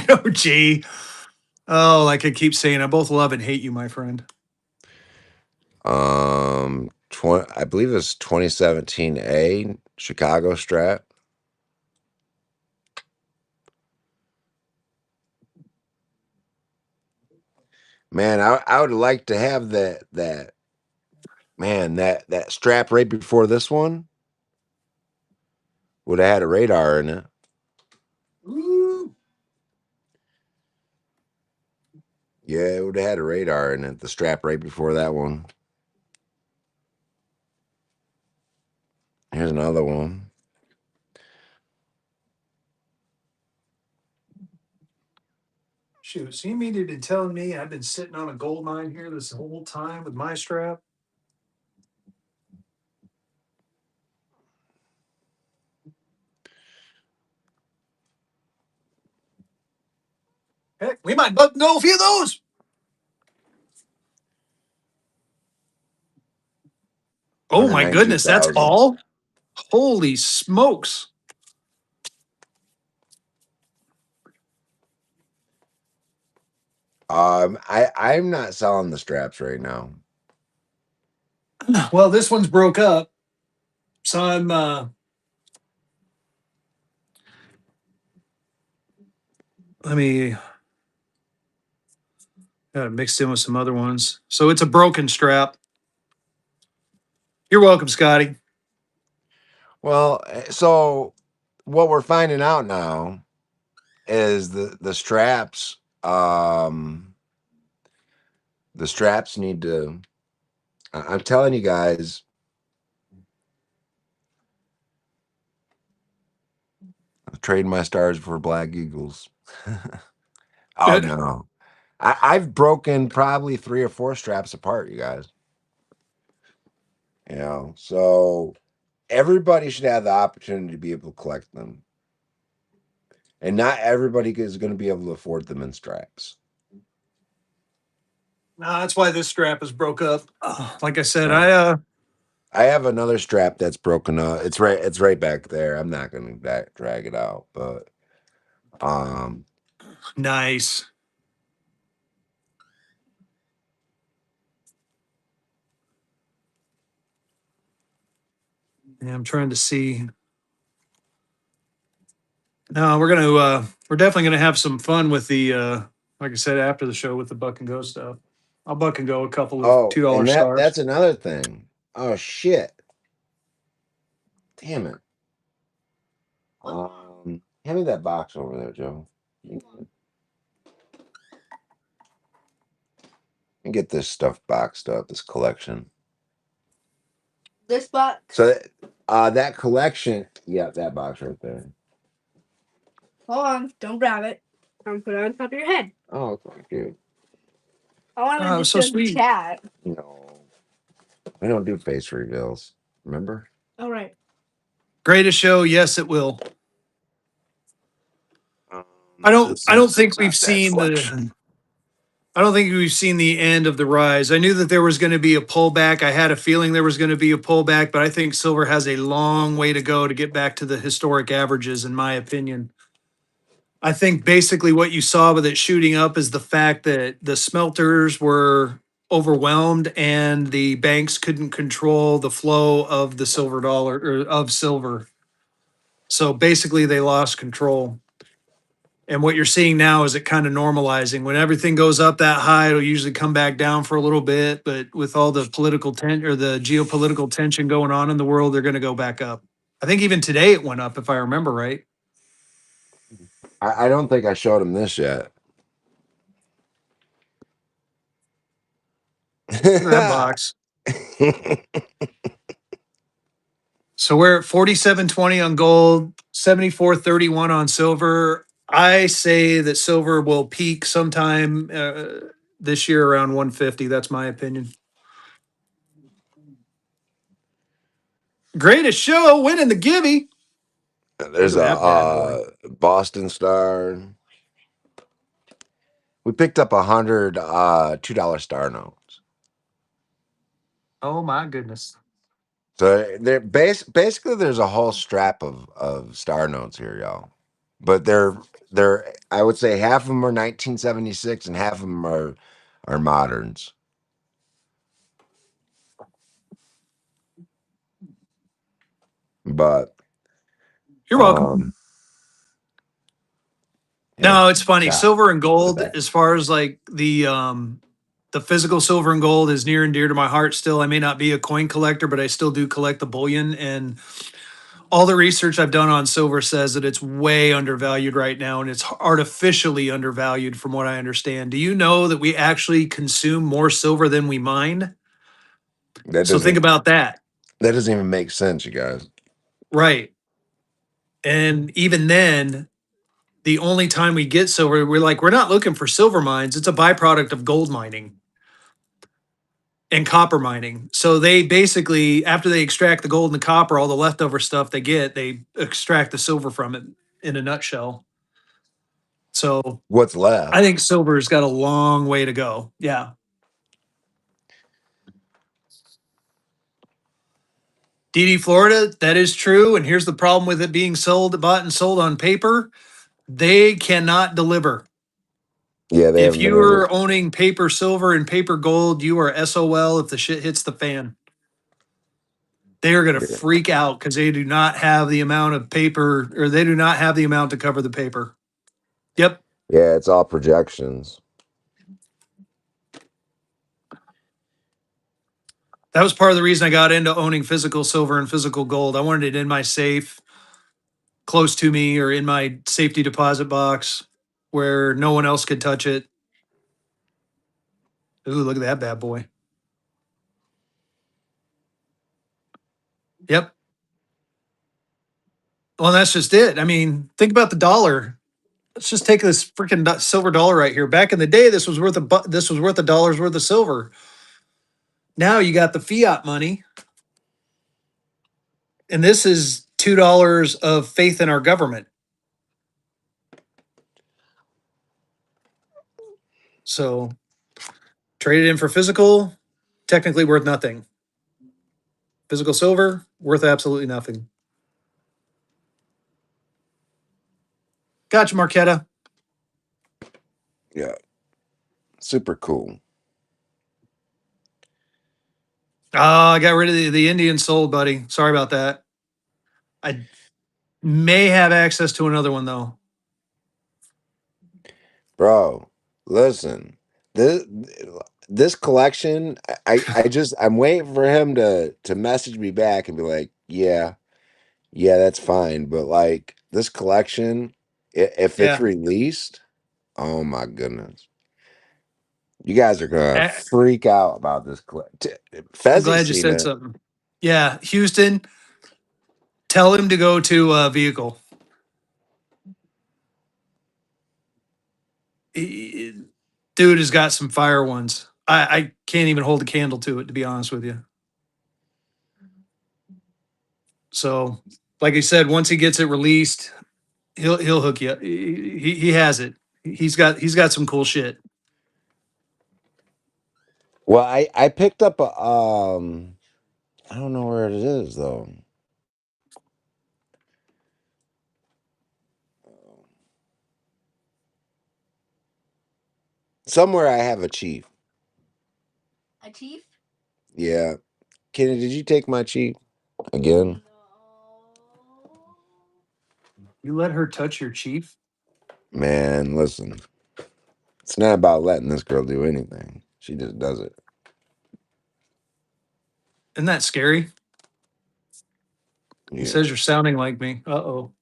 Oh, gee. Oh, like I keep saying, I both love and hate you, my friend. 20, I believe it's 2017 A Chicago strap. Man, I would like to have that man that strap right before this one would have had a radar in it. Ooh. Yeah, it would have had a radar in it. The strap right before that one. Here's another one. Shoot, see me you've been telling me I've been sitting on a gold mine here this whole time with my strap. Heck, we might both know a few of those. Oh my 109 goodness, that's 2000. all? Holy smokes. I'm not selling the straps right now. Well, this one's broke up. So I'm let me got it mixed in with some other ones. So it's a broken strap. You're welcome, Scotty. Well, so what we're finding out now is the straps. The straps need to. I'm telling you guys, I'm trading my stars for black eagles. Oh no, I've broken probably 3 or 4 straps apart, you guys. So everybody should have the opportunity to be able to collect them, and not everybody is going to be able to afford them in straps. No, that's why this strap is broke up. Like I said, Right. I have another strap that's broken up. It's right back there. I'm not gonna drag it out, but um, Nice. Yeah, I'm trying to see. No, we're definitely gonna have some fun with the like I said after the show with the Buck and Go stuff. I'll Buck and Go a couple of oh, $2 and stars. that's another thing. Oh shit! Damn it. Hand me that box over there, Joe. And get this stuff boxed up. This collection. This box. So that collection. Yeah, that box right there. Hold on, don't grab it. I'm put it on top of your head. Oh, thank you. I want to Oh, just so show the sweet. chat. No, we don't do face reveals. Remember? All right. Greatest show, yes, it will. Um, I don't think we've not that seen collection. the I don't think we've seen the end of the rise. I knew that there was going to be a pullback. I had a feeling there was going to be a pullback, but I think silver has a long way to go to get back to the historic averages, in my opinion. I think basically what you saw with it shooting up is the fact that the smelters were overwhelmed and the banks couldn't control the flow of the silver dollar or of silver. So basically they lost control. And what you're seeing now is it kind of normalizing. When everything goes up that high, it'll usually come back down for a little bit. But with all the political or the geopolitical tension going on in the world, they're going to go back up. I think even today it went up, if I remember right. I don't think I showed him this yet. Look at that box. So we're at 47.20 on gold, 74.31 on silver. I say that silver will peak sometime this year around 150. That's my opinion. Greatest show, winning the Gibby. Look There's at a that bad boy. Boston Star. We picked up 100 $2 star notes. Oh my goodness. So basically there's a whole strap of star notes here, y'all. But they're I would say half of them are 1976 and half of them are moderns. But You're welcome. um here, No, it's funny. chop. Silver and Put it gold, back. as far as like the physical silver and gold is near and dear to my heart still. I may not be a coin collector, but I still do collect the bullion. And all the research I've done on silver says that it's way undervalued right now and it's artificially undervalued from what I understand. Do you know that we actually consume more silver than we mine? That So think doesn't about that. that doesn't even make sense, you guys. Right. And even then, the only time we get silver, we're like, we're not looking for silver mines. It's a byproduct of gold mining and copper mining. So they basically, after they extract the gold and the copper, all the leftover stuff they get, they extract the silver from it in a nutshell. So What's I left? think silver's got a long way to go. Yeah. DD Florida, that is true. And here's the problem with it being sold, bought and sold on paper. They cannot deliver. Yeah, they If haven't been you able. are owning paper silver and paper gold, you are SOL if the shit hits the fan. They are going to Yeah, freak out because they do not have the amount of paper or they do not have the amount to cover the paper. Yep. yeah, it's all projections. That was part of the reason I got into owning physical silver and physical gold. I wanted it in my safe, close to me, or in my safety deposit box where no one else could touch it. Ooh, look at that bad boy. Yep. Well, that's just it. I mean, think about the dollar. Let's just take this freaking silver dollar right here. Back in the day, this was worth this was worth $1 worth of silver. Now you got the fiat money, and this is $2 of faith in our government. So trade it in for physical, technically worth nothing. Physical silver, worth absolutely nothing. Gotcha, Marquetta. Yeah, super cool. Oh, I got rid of the Indian sold, buddy. Sorry about that. I may have access to another one though. Bro, listen. This collection, I'm waiting for him to message me back and be like, yeah, yeah, that's fine. But like this collection, if it's Yeah. released, oh my goodness. You guys are gonna I- freak out about this collection. I'm Fezzy's glad you seen said it. something. Yeah, Houston, tell him to go to vehicle. Dude has got some fire ones. I can't even hold a candle to it, to be honest with you. So, like I said, once he gets it released, he'll hook you up. He has it. He's got some cool shit. Well, I picked up a I don't know where it is though. Somewhere I have a Chief. A chief? Yeah. Kenny, did you take my Chief again? No. You let her touch your chief? Man, listen. It's not about letting this girl do anything. She just does it. Isn't that scary? He Yeah. says you're sounding like me. Uh-oh.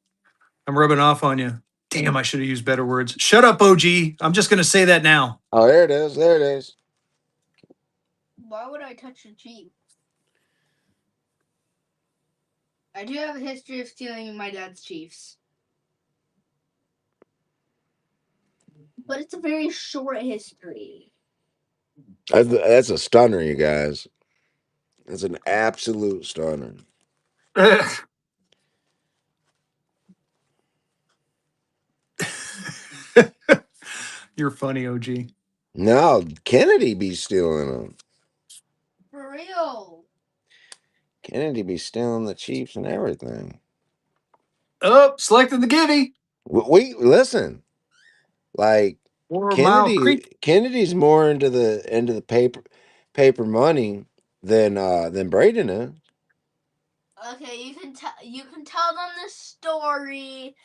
I'm rubbing off on you. Damn, I should have used better words. Shut up, OG. I'm just gonna say that now. Oh, there it is. There it is. Why would I touch a chief? I do have a history of stealing my dad's chiefs. But it's a very short history. That's a stunner, you guys. That's an absolute stunner. You're funny, OG. No, Kennedy be stealing them. For real. Kennedy be stealing the Chiefs and everything. Oh, selected the givey. We listen. Like 4 Mile Creek. Kennedy's more into the paper money than Braden is. Okay, you can tell them the story.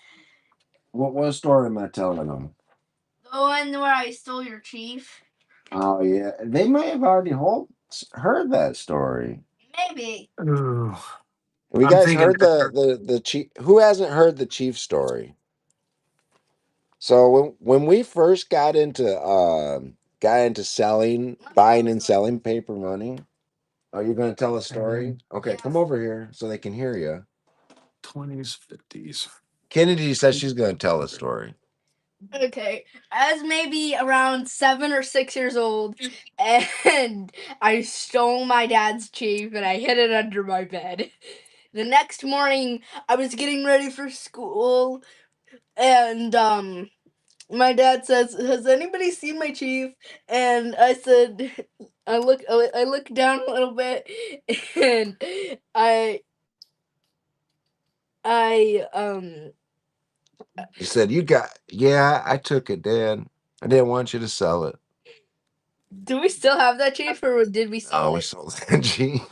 What story am I telling them? The one where I stole your chief. Oh yeah, they may have already heard that story. Maybe. Ooh, Have you I'm guys thinking heard the chief? Who hasn't heard the chief story? So when we first got into buying and selling paper money. Oh, you're gonna tell a story? Okay, come Yes. over here so they can hear you. 20s, 50s. Kennedy says she's gonna tell a story. Okay, I was maybe around 7 or 6 years old, and I stole my dad's chief and I hid it under my bed. The next morning, I was getting ready for school, and my dad says, "Has anybody seen my chief?" And I said, I look down a little bit, and I He said, yeah, I took it, Dad. I didn't want you to sell it. do we still have that chief, or did we sell Oh, we it? sold that G.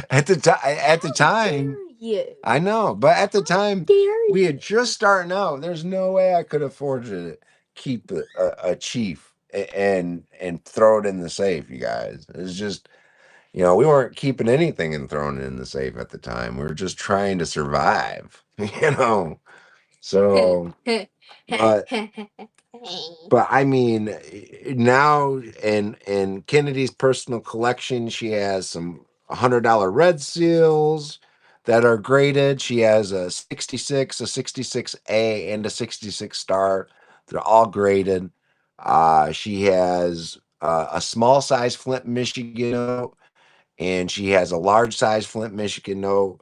At the time, Yeah. I know, but at the How time, dare we you? had just starting out. There's no way I could afford to keep a chief and throw it in the safe, you guys. It's just, we weren't keeping anything and throwing it in the safe at the time. We were just trying to survive, you know. So, but But I mean, now in Kennedy's personal collection, she has some $100 red seals that are graded. She has a 66, a 66A, and a 66 star. They're all graded. She has a small size Flint, Michigan note, and she has a large size Flint, Michigan note.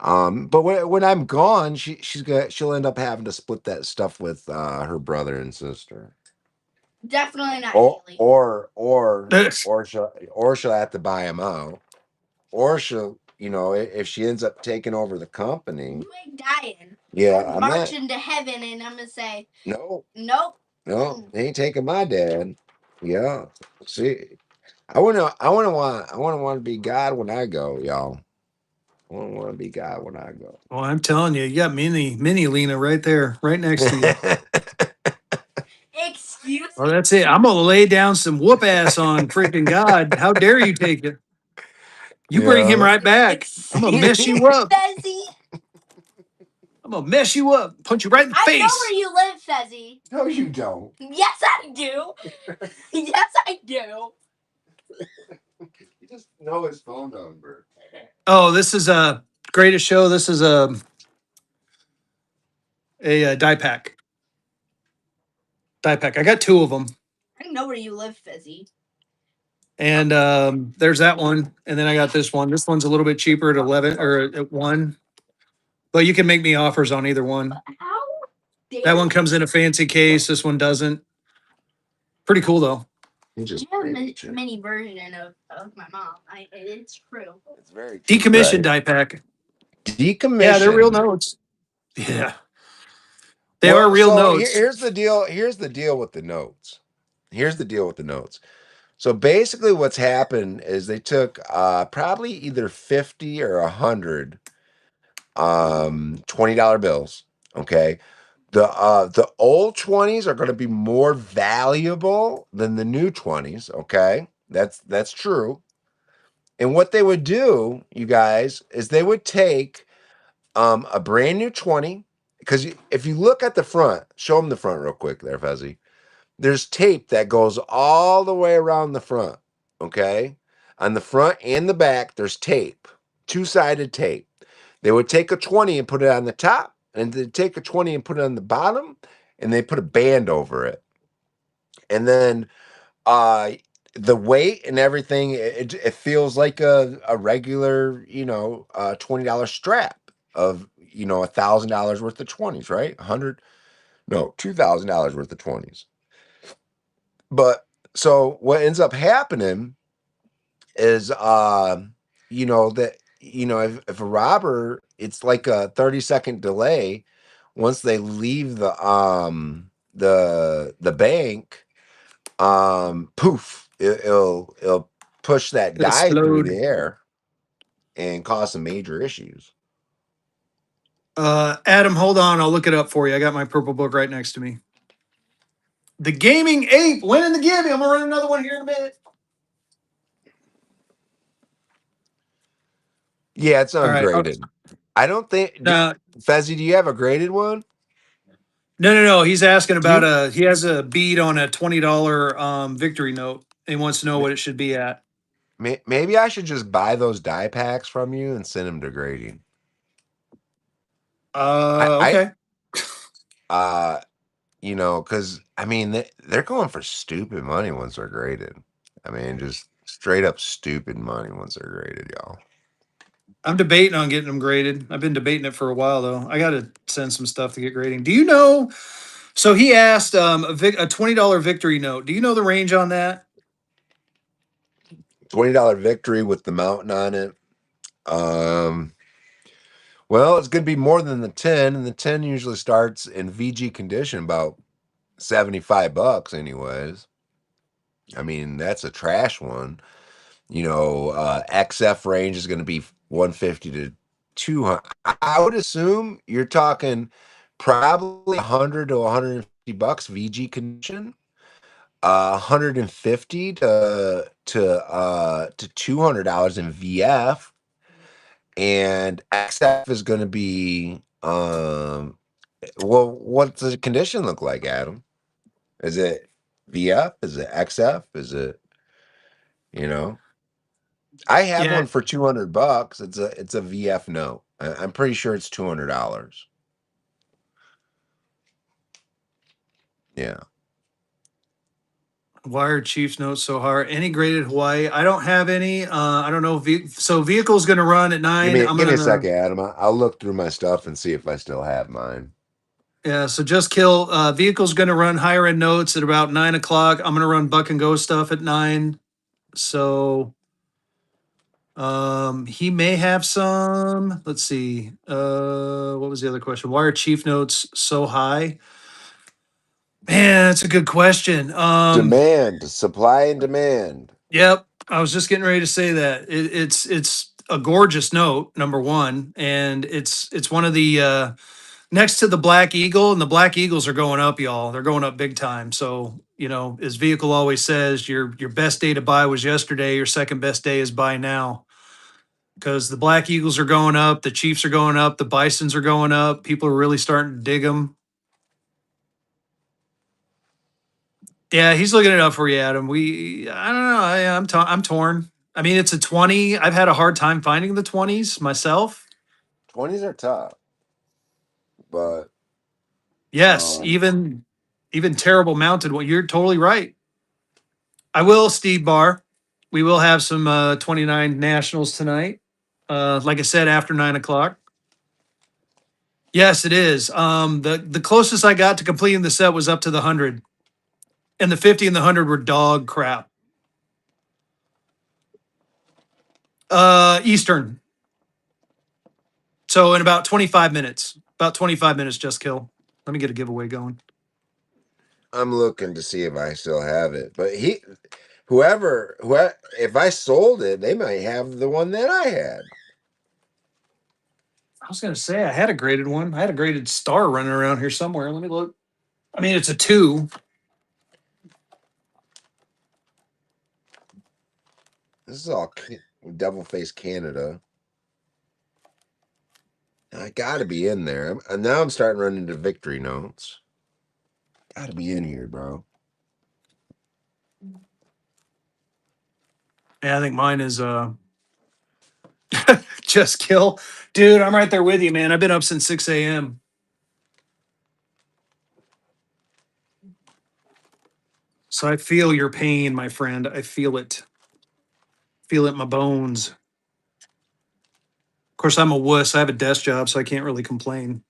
But when I'm gone, she'll end up having to split that stuff with her brother and sister. Definitely not Or Haley. or or or she'll have to buy them out, or she'll if she ends up taking over the company, You ain't dying. yeah, I'm I'm not. marching to heaven, and I'm gonna say, No, nope. no, they ain't taking my dad. Yeah, see, I want to be God when I go, y'all. I want to be God when I go. Oh, I'm telling you, you got mini Lena right there, right next to you. Excuse Well, me. that's it. I'm gonna lay down some whoop ass on freaking God. How dare you take it? You bring him Yeah. right back. I'm gonna mess you up. Fezzy. I'm gonna mess you up. Punch you right in the I know face. where you live, Fezzy. No, you don't. Yes, I do. Yes, I do. You just know his phone number. Oh, this is a greatest show. This is a die pack. Die pack. I got two of them, I know where you live, Fezzy. and there's that one, and then I got this one. This one's a little bit cheaper at 11 or at one, but you can make me offers on either one. How dare That one comes in a fancy case. This one doesn't. Pretty cool though. You you just have a made mini, it, Jim. mini version of my mom. It's true. It's very true. Decommissioned Right. die pack. Yeah, they're real Decommission. notes. Yeah, they are Well, real so notes. here's the deal. Here's the deal with the notes. Here's the deal with the notes. So basically, what's happened is they took probably either 50 or 100 $20 bills. Okay. The old 20s are going to be more valuable than the new 20s. Okay. That's true. And what they would do, you guys, is they would take a brand new 20, because if you look at the front, show them the front real quick there, Fezzy. There's tape that goes all the way around the front. Okay. On the front and the back, there's tape, two-sided tape. They would take a 20 and put it on the top, and they'd take a 20 and put it on the bottom, and they put a band over it. And then uh the weight and everything, it feels like a regular, $20 strap of, $1,000 worth of 20s, right? 100, no, $2,000 worth of 20s. But so what ends up happening is that if a robber, it's like a 30-second delay once they leave the bank. Poof, it'll push that die through the Explode. air and cause some major issues. Adam, hold on. I'll look it up for you. I got my purple book right next to me. The Gaming Ape winning the Gibby. I'm gonna run another one here in a minute. Yeah, it's All right. ungraded. I don't think No, Fezzy, do you have a graded one? no. He's asking Do about you he has a bead on a $20 victory note. And he wants to know what it should be at. maybe I should just buy those die packs from you and send them to grading. I Okay. uh because I mean they're going for stupid money once they're graded. I mean, just straight up stupid money once they're graded, y'all. I'm debating on getting them graded. I've been debating it for a while though. I got to send some stuff to get grading. Do you know? So he asked a $20 victory note. Do you know the range on that? $20 victory with the mountain on it. Um, well, it's going to be more than the 10, and the 10 usually starts in VG condition about $75, anyways. I mean, that's a trash one. XF range is going to be 150 to 200. I would assume you're talking probably 100 to 150 bucks VG condition. 150 to $200 in VF, and XF is going to be well, what's the condition look like, Adam? Is it VF? Is it XF? Is it, you know? I have Yeah. one for $200. It's a VF note. I'm pretty sure it's $200. Yeah. Why are Chiefs notes so hard? Any graded Hawaii? I don't have any. I don't know. So vehicle's going to run at Give 9. me I'm give me a going to, second, Adam. I'll look through my stuff and see if I still have mine. yeah. So just kill. Vehicle's going to run higher end notes at about 9 o'clock. I'm going to run buck and go stuff at 9. So He may have some. Let's see. What was the other question? Why are chief notes so high? Man, that's a good question. Demand, supply and demand. Yep, I was just getting ready to say that. It's a gorgeous note, number one, and it's one of the next to the Black Eagle, and the Black Eagles are going up, y'all. They're going up big time. So, as Vehicle always says, your best day to buy was yesterday. Your second best day is buy now. Because the Black Eagles are going up, the Chiefs are going up, the Bisons are going up. People are really starting to dig them. Yeah, he's looking it up for you, Adam. I don't know. I'm torn. I mean, it's a 20. I've had a hard time finding the 20s myself. 20s are tough, but Yes, um, even terrible mounted one. You're totally right. I will, Steve Barr. We will have some 29 nationals tonight. Like I said, after 9 o'clock. Yes, it is. The closest I got to completing the set was up to the 100, and the 50 and the 100 were dog crap. Eastern. So in about 25 minutes. About 25 minutes, just kill. Let me get a giveaway going. I'm looking to see if I still have it. But whoever, if I sold it, they might have the one that I had. I was gonna say I had a graded one. I had a graded star running around here somewhere. Let me look. I mean, it's a 2. This is all Devil Face Canada. I got to be in there. And now I'm starting running into victory notes. Got to be in here, bro. Yeah, I think mine is just kill. Dude, I'm right there with you, man. I've been up since 6 a.m. So I feel your pain, my friend. I feel it. Feel it in my bones. Of course, I'm a wuss. I have a desk job, so I can't really complain.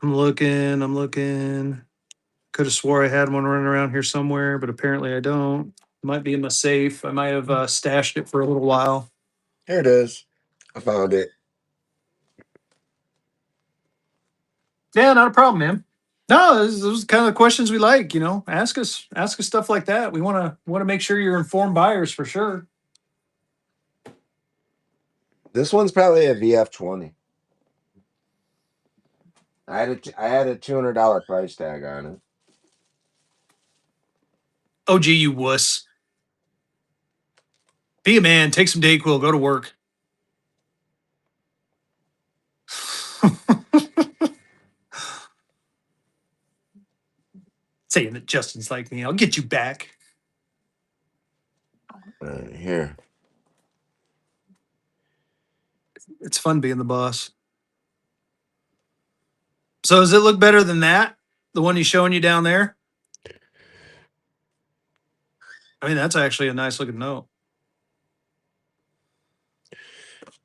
I'm looking. I'm looking. Could have swore I had one running around here somewhere, but apparently I don't. Might be in my safe. I might have stashed it for a little while. Here it is. I found it. Yeah, not a problem, man. No, those are kind of the questions we like. Ask us stuff like that. We want to make sure you're informed buyers for sure. This one's probably a VF20. I had a $200 price tag on it. Oh, gee, you wuss. Be a man. Take some Dayquil. Go to work. Saying that Justin's like me. I'll get you back. Here. It's fun being the boss. So does it look better than that? The one he's showing you down there? I mean, that's actually a nice looking note.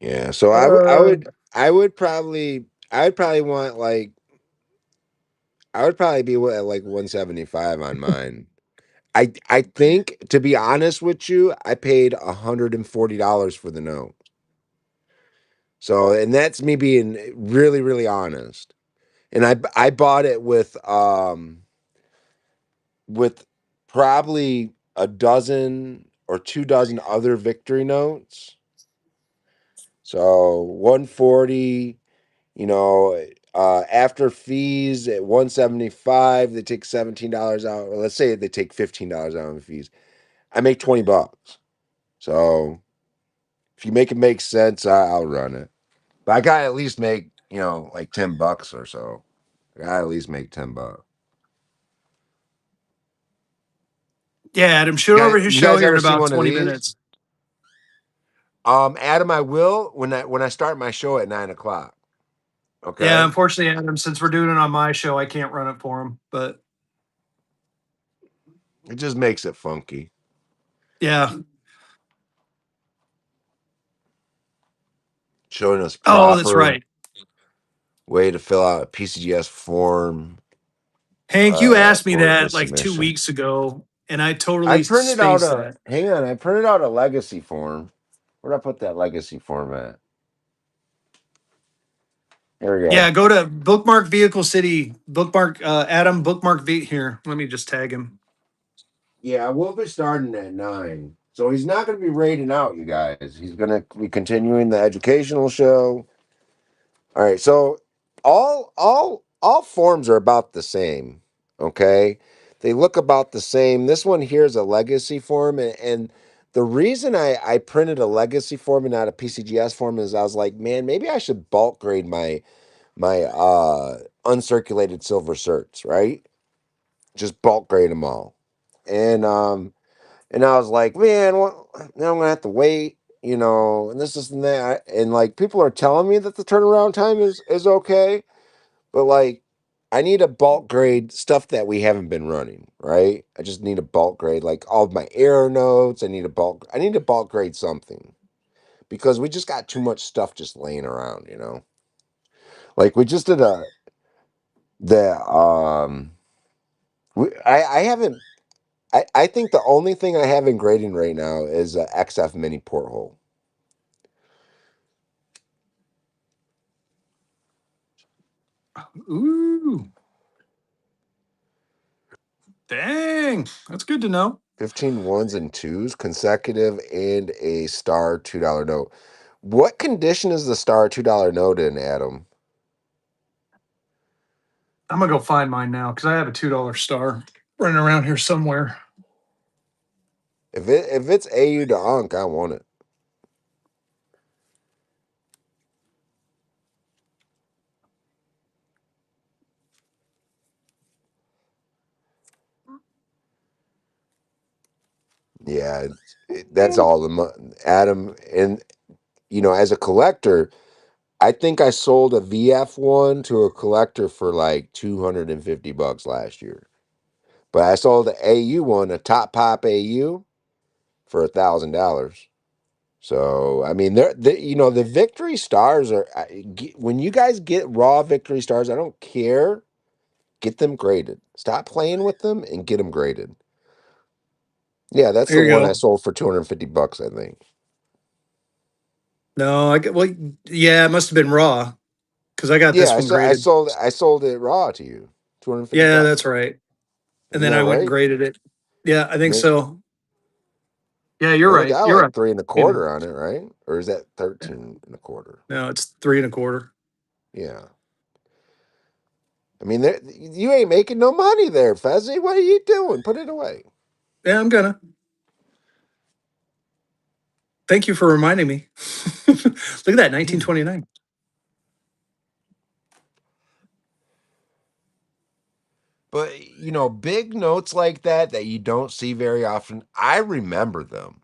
Yeah. So Uh, I would probably want like I would probably be at like 175 on mine. I think, to be honest with you, I paid $140 for the note. So, and that's me being really, really honest. And I bought it with probably a dozen or 2 dozen other victory notes. So 140, after fees at 175, they take $17 out. Let's say they take $15 out on fees. I make $20. So if you make it make sense, I'll run it. But I gotta at least make, like $10 or so. I gotta at least make $10. yeah, Adam, shoot over his You show guys here in ever see about one of 20 these? minutes. Adam, I will when I start my show at 9 o'clock. Yeah, Okay. unfortunately, Adam, since we're doing it on my show, I can't run it for him. But It just makes it funky. yeah. Showing us Oh, that's proper right. way to fill out a PCGS form Hank, you asked me for the that like two submission. weeks ago. and I I totally printed out spaced a that. hang on. I printed out a legacy form. Where'd I put that legacy form at? Here we Yeah, go. go to bookmark Vehicle City, bookmark Adam, bookmark here. Let me just tag him. Yeah, we'll be starting at 9. So he's not going to be raiding out, you guys. He's going to be continuing the educational show. All right, so all forms are about the same. Okay, they look about the same. This one here is a legacy form, and the reason I printed a legacy form and not a PCGS form is I was like, man, maybe I should bulk grade my uncirculated silver certs, right? Just bulk grade them all, and I was like, man, well, now I'm gonna have to wait, and this and that, and like people are telling me that the turnaround time is okay, but like I need a bulk grade stuff that we haven't been running, right? I just need a bulk grade, like all of my error notes. I need to bulk grade something because we just got too much stuff just laying around. Like we just did the I haven't. I think the only thing I have in grading right now is a XF mini porthole. Ooh, dang, that's good to know. 15 ones and twos consecutive and a star $2 note. What condition is the star $2 note in, Adam? I'm gonna go find mine now because I have a $2 star running around here somewhere. If it's AU to Unk, I want it. Yeah, that's all Adam. And as a collector, I think I sold a VF one to a collector for like $250 last year. But I sold the AU one, a top pop AU, for $1,000. So I mean, the victory stars are when you guys get raw victory stars. I don't care. Get them graded. Stop playing with them and get them graded. Yeah, that's the Here you one I go. sold for $250. I think. No, I get well. Yeah, it must have been raw because I got Yeah, this one graded. I sold it raw to you. 250 Yeah, bucks. that's right. And Isn't then that I went and right? graded it. Yeah, I And think it, so. Yeah, it you're only right. got You're like right. three and a You know, quarter on it, right? Or is that 13 and a quarter? no, it's 3 1/4. Yeah. I mean, you ain't making no money there, Fezzy. What are you doing? Put it away. Yeah, I'm gonna. Thank you for reminding me. Look at that, 1929. But big notes like that you don't see very often. I remember them.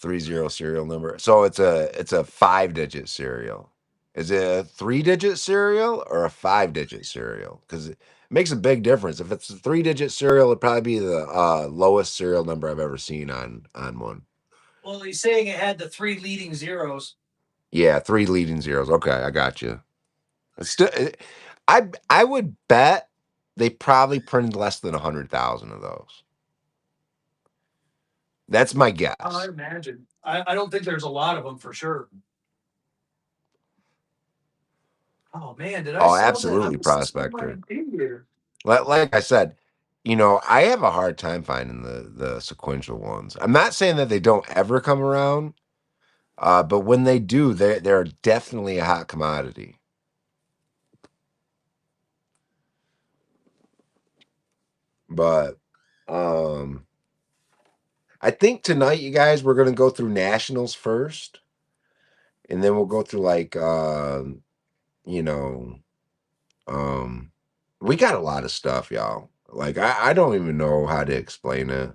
30 serial number. So it's a 5-digit serial. Is it a 3-digit serial or a 5-digit serial? Because it makes a big difference. If it's a 3-digit serial, it'd probably be the lowest serial number I've ever seen on one. Well, he's saying it had the 3 leading zeros. Yeah, 3 leading zeros. Okay, I got you. It's still, I would bet they probably printed less than 100,000 of those. That's my I guess. imagine. I don't think there's a lot of them for sure. Oh man, did I Oh, sell that? I absolutely, must have sold prospector. my aviator. Like I said, I have a hard time finding the sequential ones. I'm not saying that they don't ever come around, but when they do, they're definitely a hot commodity. But I think tonight, you guys, we're gonna go through nationals first, and then we'll go through like you know um we got a lot of stuff, y'all. Like I don't even know how to explain it.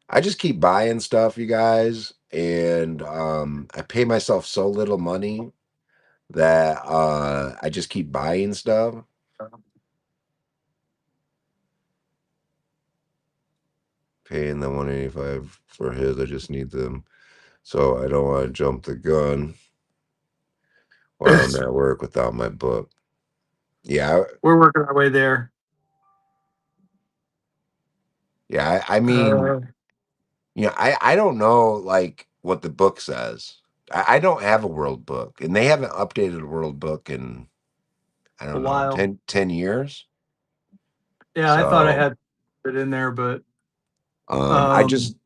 I just keep buying stuff, you guys, and I pay myself so little money that I just keep buying stuff. Paying the 185 for his, I just need them, so I don't want to jump the gun while I'm at work without my book. Yeah, We're working our way there. Yeah, I mean, Uh, I don't know like what the book says. I don't have a world book, and they haven't updated a world book in I a don't know while. 10 years. Yeah, I thought I So had it in there, but I um, just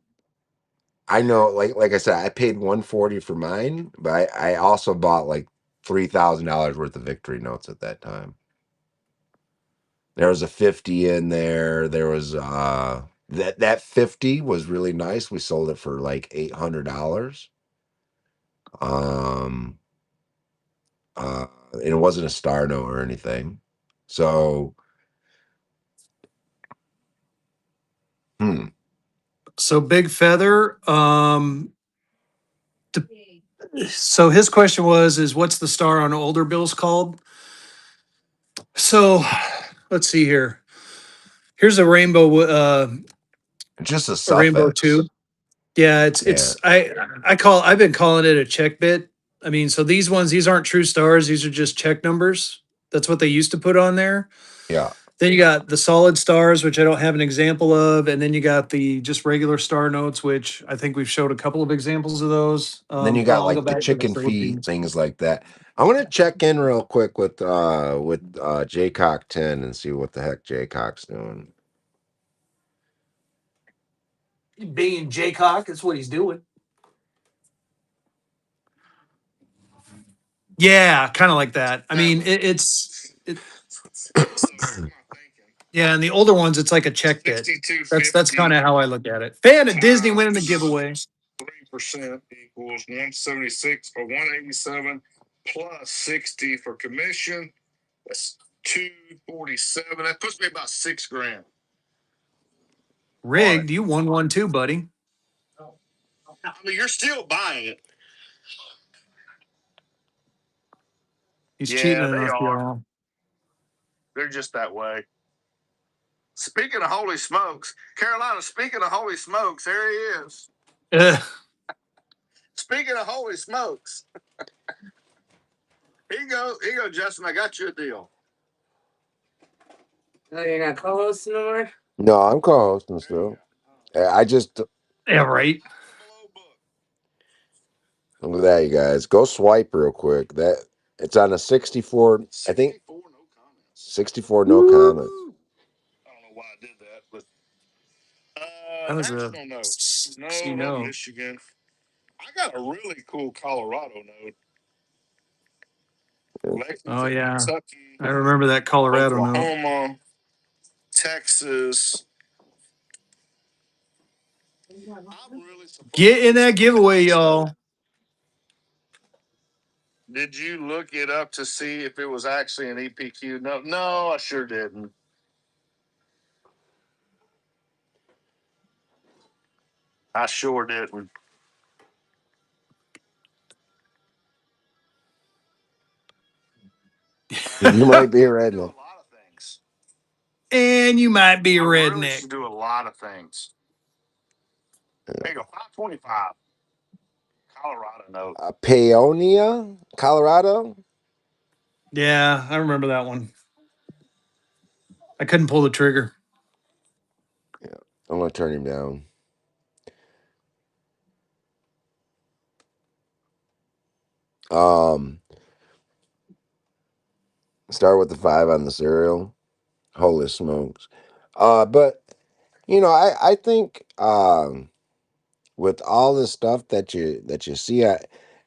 I know like I said, I paid 140 for mine, but I also bought like $3,000 worth of victory notes at that time. There was a 50 in there. There was that 50 was really nice. We sold it for like $800. Um and it wasn't a star note or anything. So, hmm. so Big Feather. So his question is what's the star on older bills called? So let's see here. Here's Just a a rainbow suffix. two. Yeah, Yeah. I've been calling it a check bit. I mean, so these aren't true stars. These are just check numbers. That's what they used to put on there. Yeah. Then you got the solid stars, which I don't have an example of, and then you got the just regular star notes, which I think we've showed a couple of examples of those. And then you Well, got I'll go like the back to the chicken feet, Philippines. things like that. I'm gonna check in real quick with Jaycock 10 and see what the heck Jaycock's doing. Being Jaycock, that's what he's doing. Yeah, kind of like that. I mean, yeah, and the older ones, it's like a check bit. That's kind of how I look at it. Fan of Disney winning the giveaway. 3% equals 176 or 187 plus 60 for commission. That's 247. That puts me about $6,000. Rigged, you won one too, buddy. I mean, you're still buying it. He's cheating Yeah, they enough, are. y'all. They're just that way. Speaking of holy smokes, Carolina, speaking of holy smokes, there he is. Speaking of holy smokes, here you go, Justin. I got you a deal. Oh, you're not co-hosting no more? No, I'm co-hosting still. I just Yeah, right. look at that, you guys. Go swipe real quick. That it's on a 64. I think 64 no comments. 64 no Woo! comments. I don't know why I did that, but That was a national note. you No, know. Michigan. I got a really cool Colorado note. Oh Lexington, yeah, Kentucky, I remember that Colorado note. Oklahoma, Texas. I'm really Get in surprised. that giveaway, y'all. Did you look it up to see if it was actually an EPQ? No, I sure didn't. I sure didn't. You might be a Do a redneck. lot of things. And you might be a I really redneck. should do a lot of things. There you go, 525. Colorado note. Paonia, Colorado. Yeah, I remember that one. I couldn't pull the trigger. Yeah, I'm gonna turn him down. Um, start with the 5 on the cereal. Holy smokes! But I think with all the stuff that you see,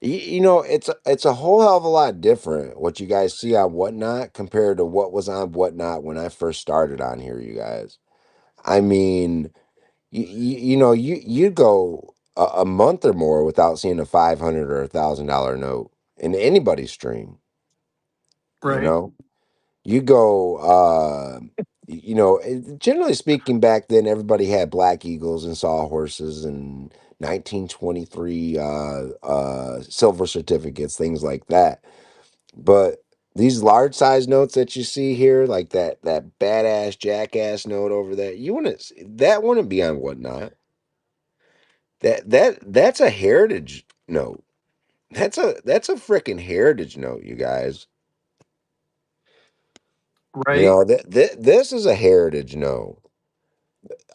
it's a whole hell of a lot different what you guys see on Whatnot compared to what was on Whatnot when I first started on here. You guys, I mean, you go a month or more without seeing a $500 or $1,000 note in anybody's stream. You Right. know, you go. Generally speaking, back then everybody had Black Eagles and sawhorses and 1923 silver certificates, things like that. But these large size notes that you see here, like that badass jackass note over there, that wouldn't be on Whatnot. That's a heritage note. That's a freaking heritage note, you guys. Right. This is a heritage note.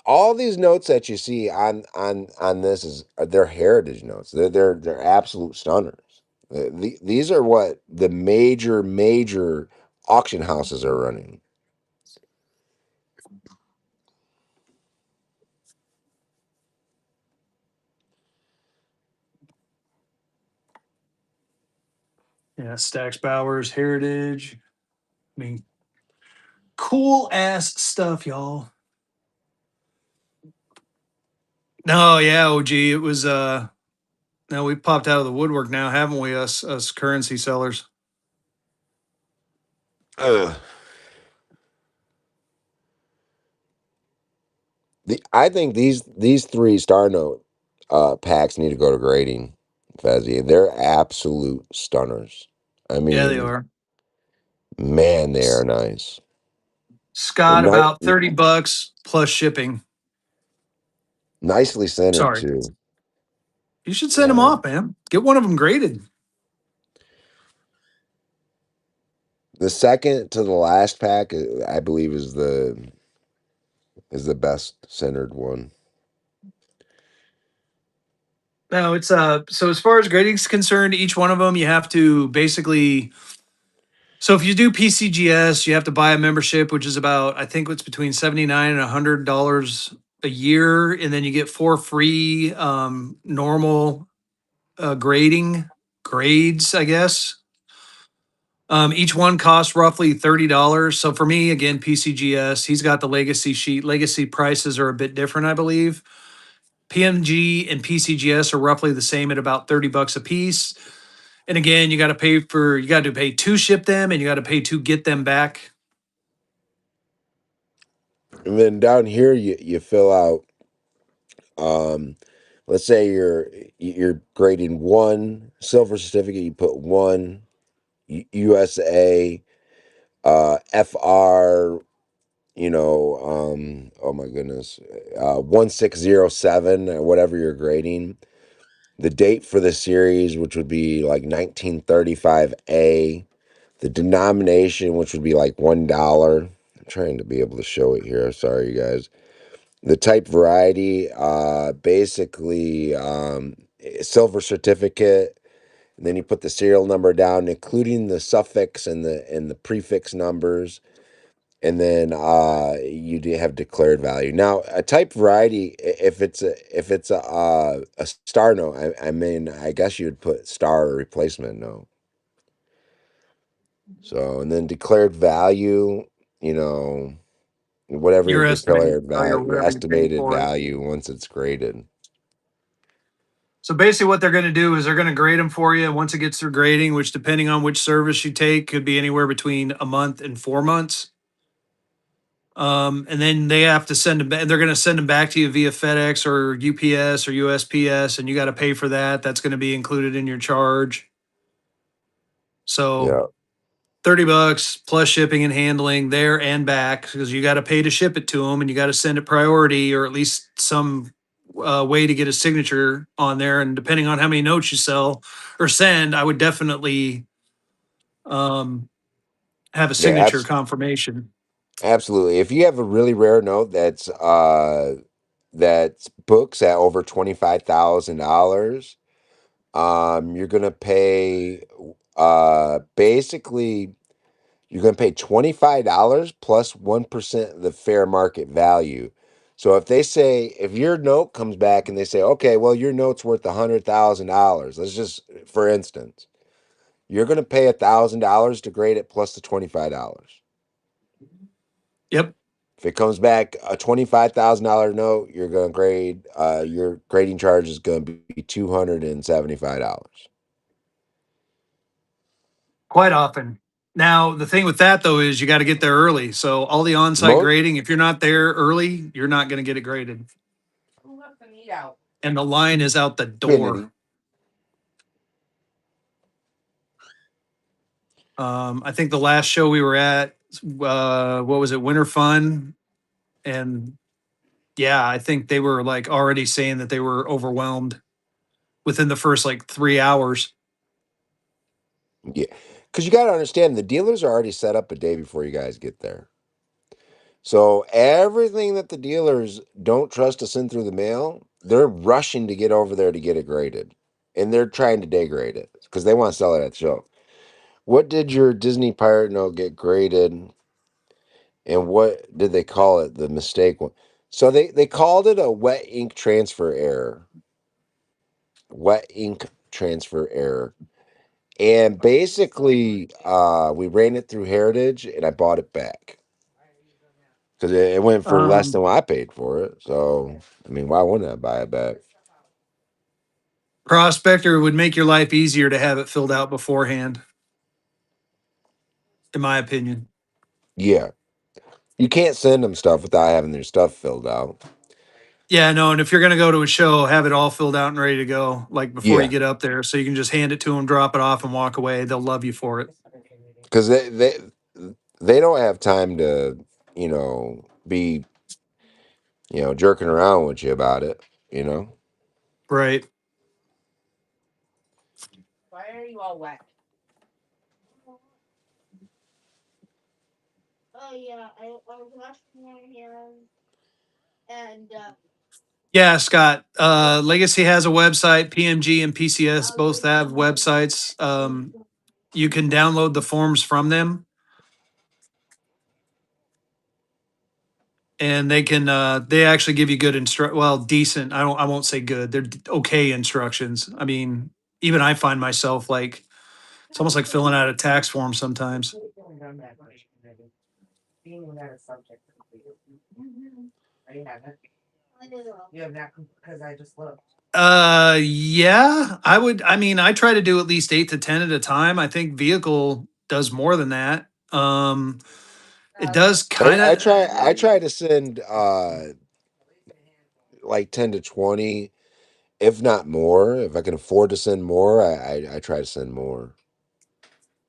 all these notes that you see on this they're heritage notes. They're absolute stunners. These are what the major auction houses are running. Yeah, Stax Bowers, Heritage. I mean, cool ass stuff, y'all. No, yeah, OG. It was no, we popped out of the woodwork now, haven't we? Us currency sellers. Ugh. I think these three star note packs need to go to grading, Fezzy. They're absolute stunners. I Yeah, they mean, are. man, they are nice. Scott, Ni- about $30 plus shipping. nicely centered Sorry. too. You should send them Yeah. off, man. Get one of them graded. The second to the last pack, I believe, is the best centered one. No, it's so as far as grading is concerned, each one of them you have to basically, so if you do PCGS, you have to buy a membership, which is about, I think it's between 79 and $100 a year, and then you get 4 free normal grading grades, I guess. Each one costs roughly $30. So for me, again, PCGS, he's got the legacy sheet. Legacy prices are a bit different, I believe. PMG and PCGS are roughly the same at about $30 a piece. And again, you got to pay to ship them and you got to pay to get them back. And then down here, you fill out. Um, let's say you're grading one silver certificate. You put one USA, FR. Oh my goodness, 1607 or whatever you're grading. The date for the series, which would be like 1935A. The denomination, which would be like $1. I'm trying to be able to show it here. Sorry, you guys. The type variety, basically silver certificate. And then you put the serial number down, including the suffix and the prefix numbers. And then you do have declared value. Now, a type variety, if it's a star note, I mean, I guess you'd put star or replacement note. So, and then declared value, you know, whatever your Your estimated declared value or value, your whatever you paid estimated for it. value once it's graded. So basically, what they're going to do is they're going to grade them for you. Once it gets through grading, which depending on which service you take, could be anywhere between a month and 4 months. And then they have to send them. They're going to send them back to you via FedEx or UPS or USPS, and you got to pay for that. That's going to be included in your charge. So Yeah. $30 plus shipping and handling there and back because you got to pay to ship it to them, and you got to send it priority or at least some way to get a signature on there. And depending on how many notes you sell or send, I would definitely um, have a Yeah, signature confirmation. absolutely. If you have a really rare note that's books at over $25,000, you're gonna pay basically you're gonna pay $25 plus 1% of the fair market value. So if your note comes back and they say, okay, well, your note's worth $100,000, let's just for instance, you're gonna pay $1,000 to grade it plus the $25. Yep. If it comes back a $25,000 note, you're going to grade. Your grading charge is going to be $275. Quite often. Now, the thing with that though is you got to get there early. So all the on-site Mo grading, if you're not there early, you're not going to get it graded. Who left the meat out? And the line is out the door. Infinity. I think the last show we were at, what was it, Winter Fun, and yeah, I think they were like already saying that they were overwhelmed within the first like 3 hours. Yeah, because you got to understand the dealers are already set up a day before you guys get there. So everything that the dealers don't trust to send through the mail, they're rushing to get over there to get it graded, and they're trying to degrade it because they want to sell it at the show. What did your Disney Pirate note get graded, and what did they call it? The mistake one. So they called it a wet ink transfer error. Wet ink transfer error. And basically, we ran it through Heritage, and I bought it back because it went for less than what I paid for it. So, I mean, why wouldn't I buy it back? Prospector would make your life easier to have it filled out beforehand, in my opinion. Yeah, you can't send them stuff without having their stuff filled out. Yeah, no, and if you're gonna go to a show, have it all filled out and ready to go, like before you Yeah, get up there, so you can just hand it to them, drop it off, and walk away. They'll love you for it. because they don't have time to be jerking around with you about it. You know. Right. Why are you all wet? Oh yeah, I was washing my hands and Yeah, Scott. Legacy has a website. PMG and PCS both have websites. You can download the forms from them, and they actually give you good decent. I won't say good. They're okay instructions. I mean, even I find myself like it's almost like filling out a tax form sometimes. Being without a subject. You haven't. You have not because I just looked. Yeah, I would. I mean, I try to do at least 8 to 10 at a time. I think vehicle does more than that. It does kind I of. try. I try to send like 10 to 20, if not more. If I can afford to send more, I try to send more.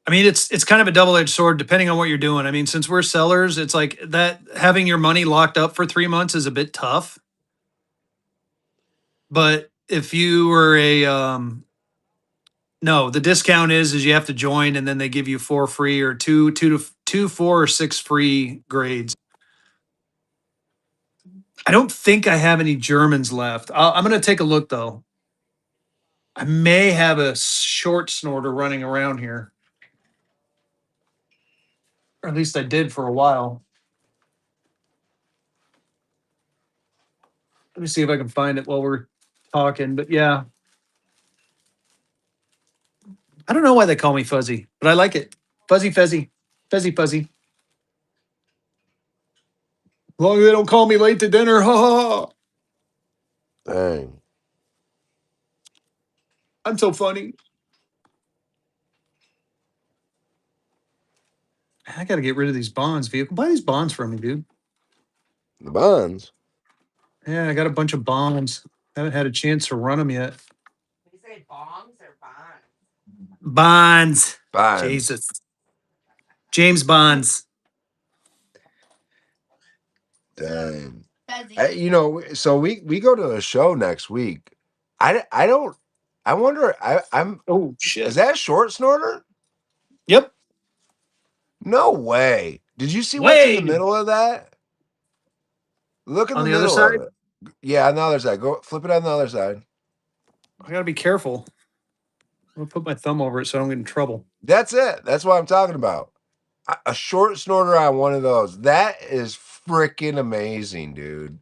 I mean, it's kind of a double edged sword depending on what you're doing. I mean, since we're sellers, it's like that having your money locked up for 3 months is a bit tough. But if you were a no, the discount is you have to join, and then they give you 4 free or two, 4 or 6 free grades. I don't think I have any Germans left. I'm going to take a look though. I may have a short snorter running around here, or at least I did for a while. Let me see if I can find it while we're talking. But yeah, I don't know why they call me Fuzzy, but I like it. Fuzzy Fezzy. Fezzy Fuzzy. As long as they don't call me late to dinner. Ha ha. Dang. I'm so funny. I got to get rid of these bonds, vehicle. Buy these bonds for me, dude. The buns. Yeah, I got a bunch of bonds. Haven't had a chance to run them yet. You say bongs or bonds? Bonds. Buns. Jesus. James Bonds. Dang. Fezzy. So we go to a show next week. I don't. I wonder. I'm. Oh, Is shit. that a short snorter? Yep. No way. Did you see what's in the Way. middle of that? Look in On the the other middle of side, it. Yeah, on the other side. Go flip it on the other side. I got to be careful. I'm going to put my thumb over it so I don't get in trouble. That's it. That's what I'm talking about. A short snorter on one of those. That is freaking amazing, dude.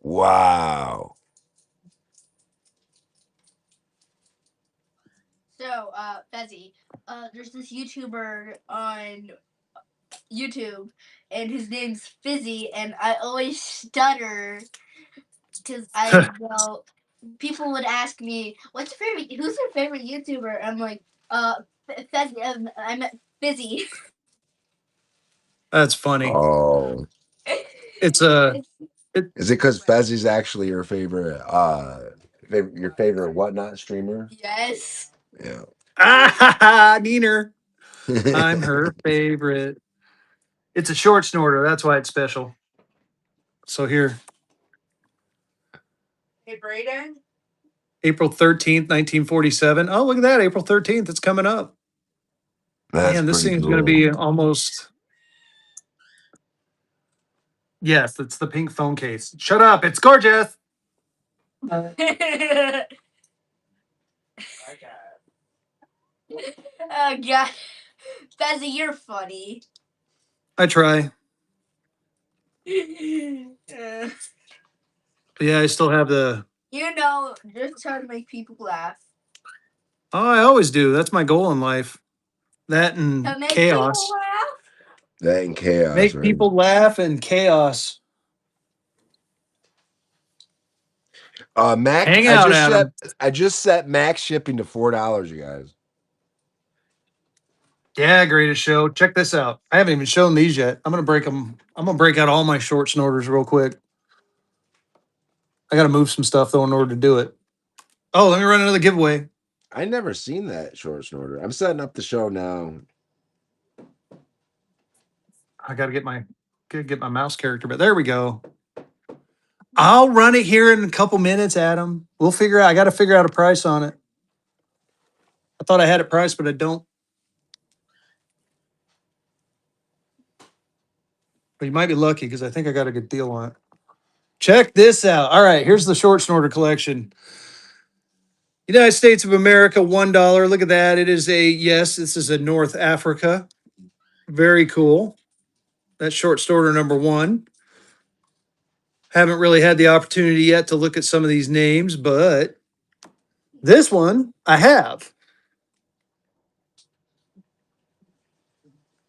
Wow. So, Fezzy, there's this YouTuber on YouTube, and his name's Fizzy, and I always stutter because I go. People would ask me, "What's your favorite? Who's your favorite YouTuber?" I'm like, Fezzy. I'm Fizzy. That's funny. Oh. It's a. It, Is it because Fezzy's actually your favorite your favorite whatnot streamer? Yes. Yeah. Neener. I'm her favorite. It's a short snorter. That's why it's special. So here, Hey, Brayden. April 13th, 1947. Oh, look at that. April 13th. It's coming up. That's Man, this pretty thing's going to cool. be almost Yes, it's the pink phone case. Shut up. It's gorgeous. Oh god, Fezzy, you're funny. I try. But yeah, I still have the. Just try to make people laugh. Oh, I always do. That's my goal in life. That and To make chaos. people laugh. That and chaos, Make right? people laugh and chaos. Mac, Hang out, Adam. I just set max shipping to $4, you guys. Yeah, greatest show. Check this out. I haven't even shown these yet. I'm gonna break them. I'm gonna break out all my short snorters real quick. I gotta move some stuff though in order to do it. Oh, let me run another giveaway. I never seen that short snorter. I'm setting up the show now. I gotta get my mouse character, but there we go. I'll run it here in a couple minutes, Adam. We'll figure out. I got to figure out a price on it. I thought I had it priced, but I don't. But you might be lucky because I think I got a good deal on it. Check this out. All right, here's the short snorter collection. United States of America, $1. Look at that. It is yes, this is a North Africa. Very cool. That's short snorter number one. Haven't really had the opportunity yet to look at some of these names, but this one I have.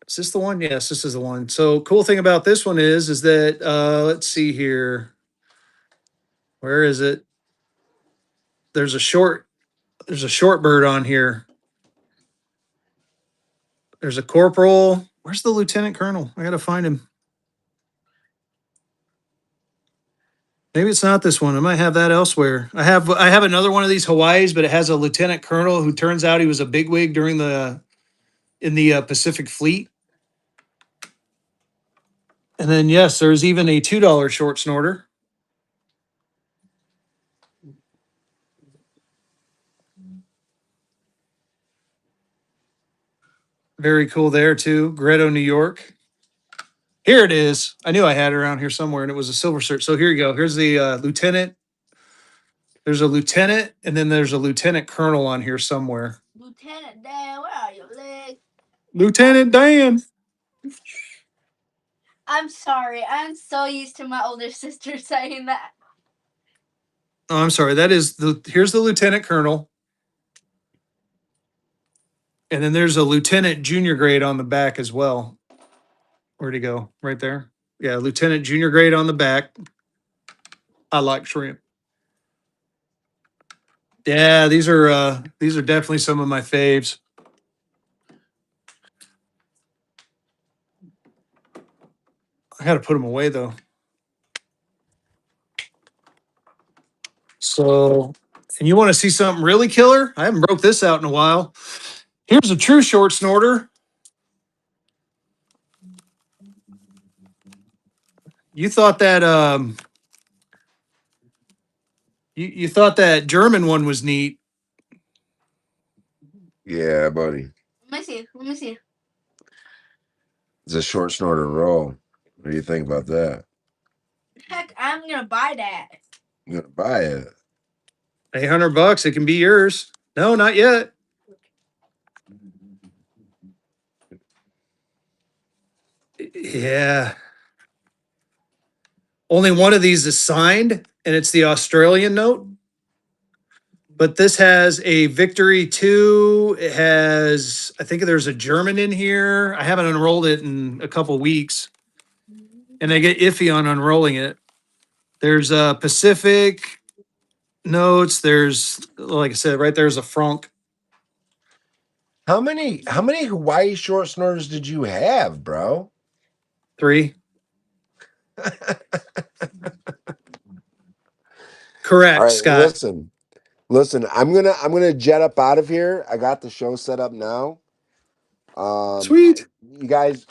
Is this the one? Yes, this is the one. So cool thing about this one is that let's see here. Where is it? There's a short bird on here. There's a corporal. Where's the lieutenant colonel? I gotta find him. Maybe it's not this one. I might have that elsewhere. I have another one of these Hawaii's, but it has a lieutenant colonel who turns out he was a bigwig during the in the Pacific Fleet. And then yes, there's even a $2 short snorter. Very cool there too. Greto, New York. Here it is. I knew I had it around here somewhere, and it was a silver cert. So here you go. Here's the lieutenant. There's a lieutenant, and then there's a lieutenant colonel on here somewhere. Lieutenant Dan, where are your legs? Lieutenant Dan. I'm sorry. I'm so used to my older sister saying that. Oh, I'm sorry. Here's the lieutenant colonel. And then there's a lieutenant junior grade on the back as well. Where'd he go? Right there. Yeah, lieutenant junior grade on the back. I like shrimp. Yeah, these are definitely some of my faves. I got to put them away though. So, and you want to see something really killer? I haven't broke this out in a while. Here's a true short snorter. You thought that you thought that German one was neat. Yeah, buddy. Let me see. Let me see. It's a short snorter roll. What do you think about that? Heck, I'm gonna buy that. I'm gonna buy it. $800. It can be yours. No, not yet. Yeah. Only one of these is signed, and it's the Australian note. But this has a Victory 2. It has, I think there's a German in here. I haven't unrolled it in a couple weeks. And I get iffy on unrolling it. There's a Pacific notes. There's, like I said, right there's a Franc. How many Hawaii short snorters did you have, bro? 3. Correct, All right, Scott. listen. I'm gonna jet up out of here. I got the show set up now. Sweet. You guys,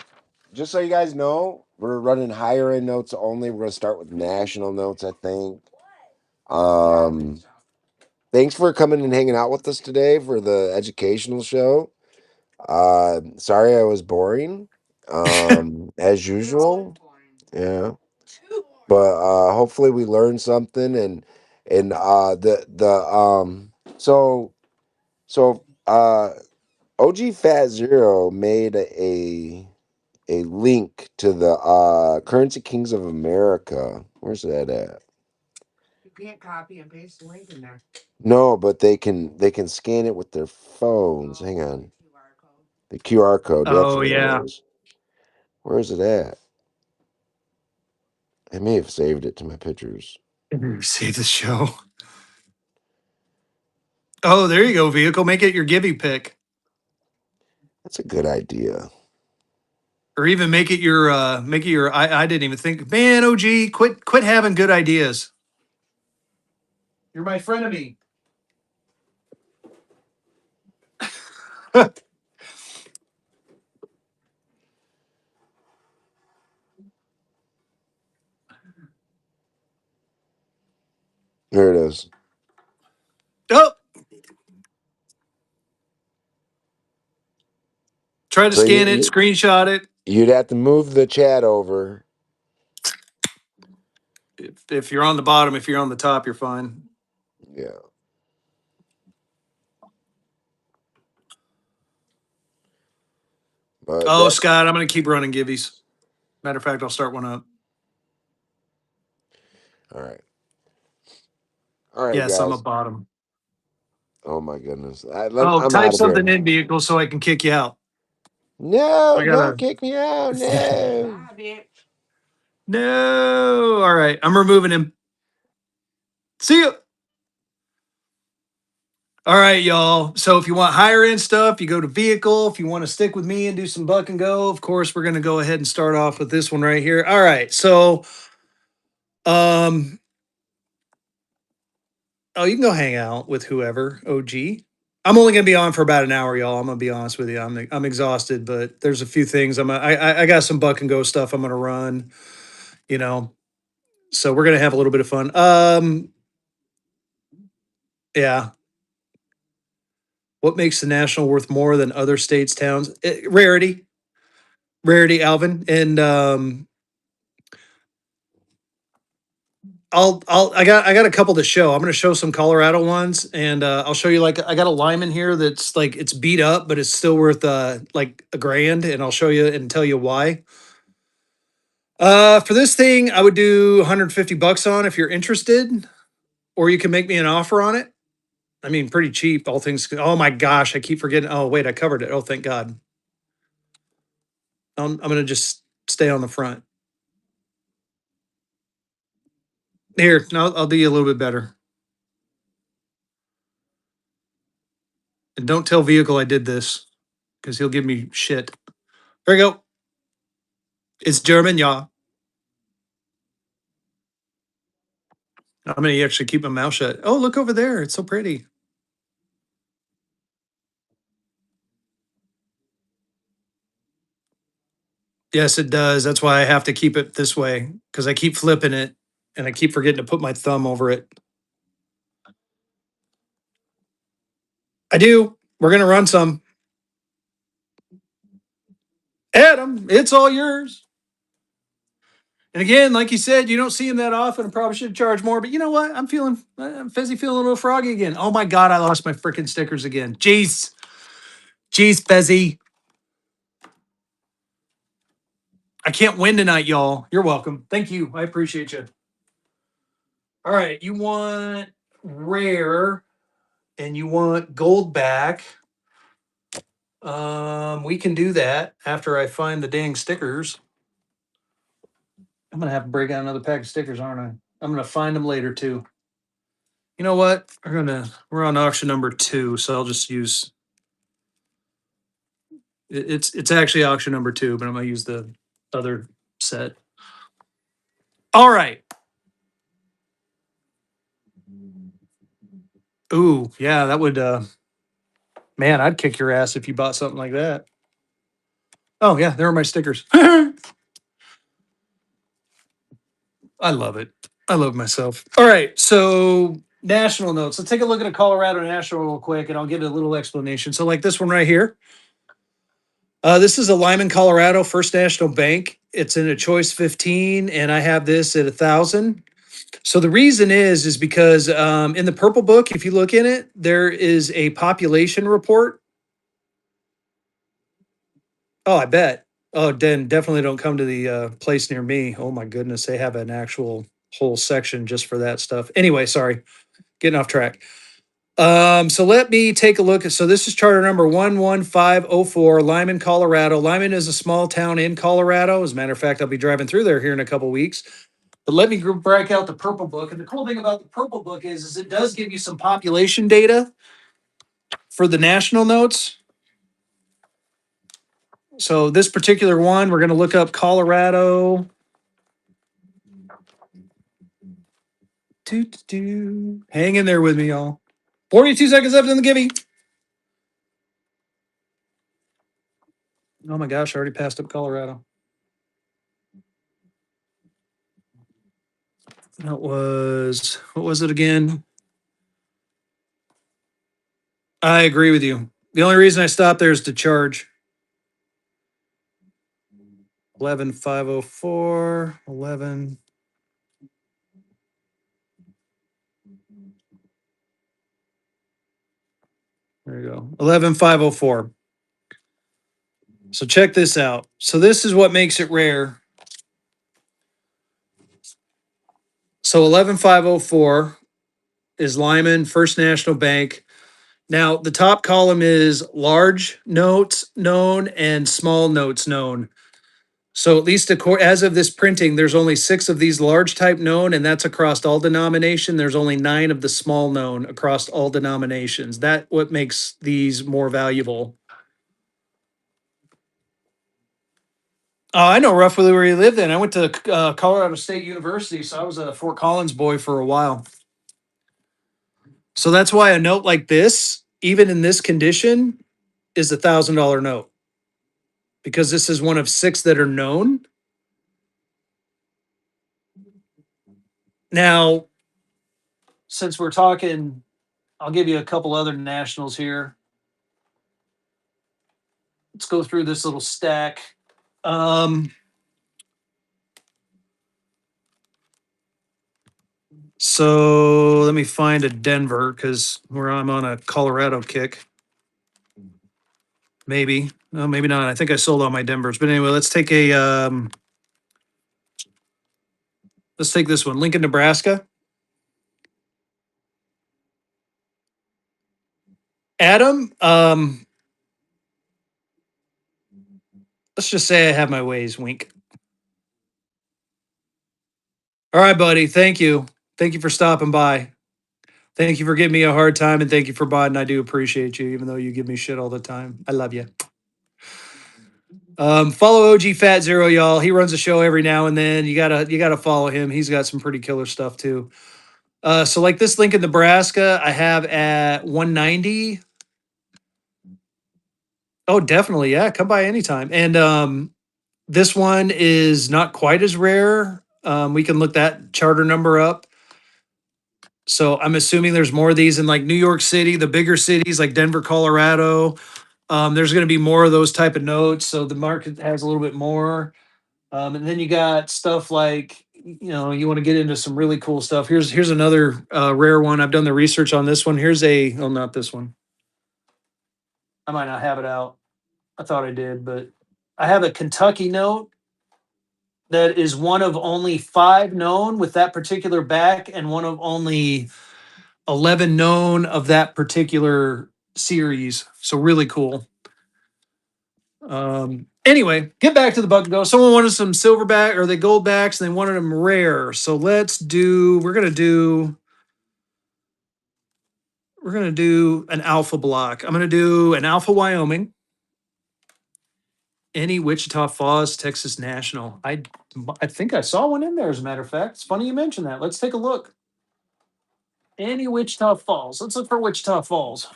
just so you guys know, we're running higher end notes only. We're gonna start with national notes, I think. Thanks for coming and hanging out with us today for the educational show. Sorry I was boring. As usual. Yeah. but hopefully we learned something. And so OG Fat Zero made a link to the Currency Kings of America. Where's that at? You can't copy and paste the link in there. No, but they can scan it with their phones. Hang on. QR code. The QR code. That's Oh what it yeah. was. Where is it at? I may have saved it to my pictures. Save the show. Oh, there you go, vehicle. Make it your Gibby pick. That's a good idea. Or even make it your I didn't even think, man, OG, quit having good ideas. You're my frenemy. There it is. Oh, try to So scan it, screenshot it. you'd have to move the chat over. If you're on the bottom, if you're on the top, you're fine. Yeah. But Oh, that's Scott, I'm gonna keep running Gibbies. Matter of fact, I'll start one up. all right. All right, Yes, I'm a guys. bottom. Oh my goodness. Oh, I'm type out of something here. in vehicle so I can kick you out. No, I don't gotta. kick me out. No. Bye, bitch. No. All right, I'm removing him. See you. All right, y'all. So if you want higher end stuff, you go to vehicle. If you want to stick with me and do some buck and go, of course, we're going to go ahead and start off with this one right here. All right. So, um, oh, you can go hang out with whoever, OG. I'm only going to be on for about an hour, y'all. I'm going to be honest with you. I'm exhausted, but there's a few things I got some buck and go stuff I'm going to run, you know. So we're going to have a little bit of fun. Yeah. What makes the national worth more than other states, towns? Rarity. Rarity, Alvin. And I got a couple to show. I'm going to show some Colorado ones, and I'll show you like I got a Lyman here that's like it's beat up, but it's still worth like $1,000, and I'll show you and tell you why. For this thing, I would do 150 bucks on if you're interested, or you can make me an offer on it. I mean, pretty cheap, all things. Oh my gosh, I keep forgetting. Oh wait, I covered it. Oh thank God. I'm going to just stay on the front here. No, I'll do you a little bit better. And don't tell vehicle I did this because he'll give me shit. There you go. It's German, yeah. I'm gonna actually keep my mouth shut. Oh, look over there. It's so pretty. Yes, it does. That's why I have to keep it this way because I keep flipping it and I keep forgetting to put my thumb over it. I do. We're gonna run some. Adam, it's all yours. And again, like you said, you don't see him that often. I probably should charge more, but you know what? I'm Fezzy feeling a little froggy again. Oh my God, I lost my freaking stickers again. Jeez. Jeez, Fezzy. I can't win tonight, y'all. You're welcome. Thank you. I appreciate you. All right. You want rare and you want gold back. We can do that after I find the dang stickers. I'm gonna have to break out another pack of stickers, aren't I? I'm gonna find them later too. You know what? We're on auction number 2, so I'll just use it's actually auction number 2, but I'm gonna use the other set. All right. Ooh, yeah, that would man, I'd kick your ass if you bought something like that. Oh yeah, there are my stickers. I love it. I love myself. All right, so national notes. Let's take a look at a Colorado national real quick, and I'll give it a little explanation. So, like this one right here, This is a Lyman, Colorado, First National Bank. It's in a choice 15, and I have this at 1,000. So the reason is because in the purple book, if you look in it, there is a population report. Oh, I bet. Oh, then definitely don't come to the place near me. Oh my goodness, they have an actual whole section just for that stuff. Anyway, sorry, getting off track. So let me take a look. So this is charter number 11504, Lyman, Colorado. Lyman is a small town in Colorado. As a matter of fact, I'll be driving through there here in a couple weeks. But let me break out the purple book. And the cool thing about the purple book is it does give you some population data for the national notes. So this particular one, we're going to look up Colorado. Hang in there with me, y'all. 42 seconds left in the gimme. Oh my gosh, I already passed up Colorado. That was, what was it again? I agree with you. The only reason I stopped there is to charge. 11,504, 11. There you go. 11,504. So check this out. So this is what makes it rare. So 11,504 is Lyman First National Bank. Now the top column is large notes known and small notes known. So at least as of this printing, there's only 6 of these large type known, and that's across all denomination. There's only 9 of the small known across all denominations. That what makes these more valuable. I know roughly where you lived. Then I went to Colorado State University, so I was a Fort Collins boy for a while. So that's why a note like this, even in this condition, is $1,000 note because this is one of 6 that are known. Now, since we're talking, I'll give you a couple other nationals here. Let's go through this little stack. So let me find a Denver because where I'm on a Colorado kick. Maybe. No, maybe not. I think I sold all my Denvers. But anyway, let's take this one. Lincoln, Nebraska. Adam, let's just say I have my ways, wink. All right, buddy. Thank you. Thank you for stopping by. Thank you for giving me a hard time, and thank you for buying. I do appreciate you, even though you give me shit all the time. I love you. Follow OG Fat Zero, y'all. He runs a show every now and then. You gotta follow him. He's got some pretty killer stuff too. So like this Lincoln, Nebraska, I have at 190. Oh, definitely, yeah. Come by anytime. And this one is not quite as rare. We can look that charter number up. So I'm assuming there's more of these in like New York City, the bigger cities like Denver, Colorado. There's going to be more of those type of notes. So the market has a little bit more. And then you got stuff like, you want to get into some really cool stuff. Here's another rare one. I've done the research on this one. Not this one. I might not have it out. I thought I did, but I have a Kentucky note that is one of only 5 known with that particular back and one of only 11 known of that particular series. So really cool. Anyway, get back to the buck and go. Someone wanted some silverback or the goldbacks and they wanted them rare. So we're gonna do an alpha block. I'm gonna do an alpha Wyoming. Any Wichita Falls, Texas National. I think I saw one in there, as a matter of fact. It's funny you mentioned that. Let's take a look. Any Wichita Falls. Let's look for Wichita Falls.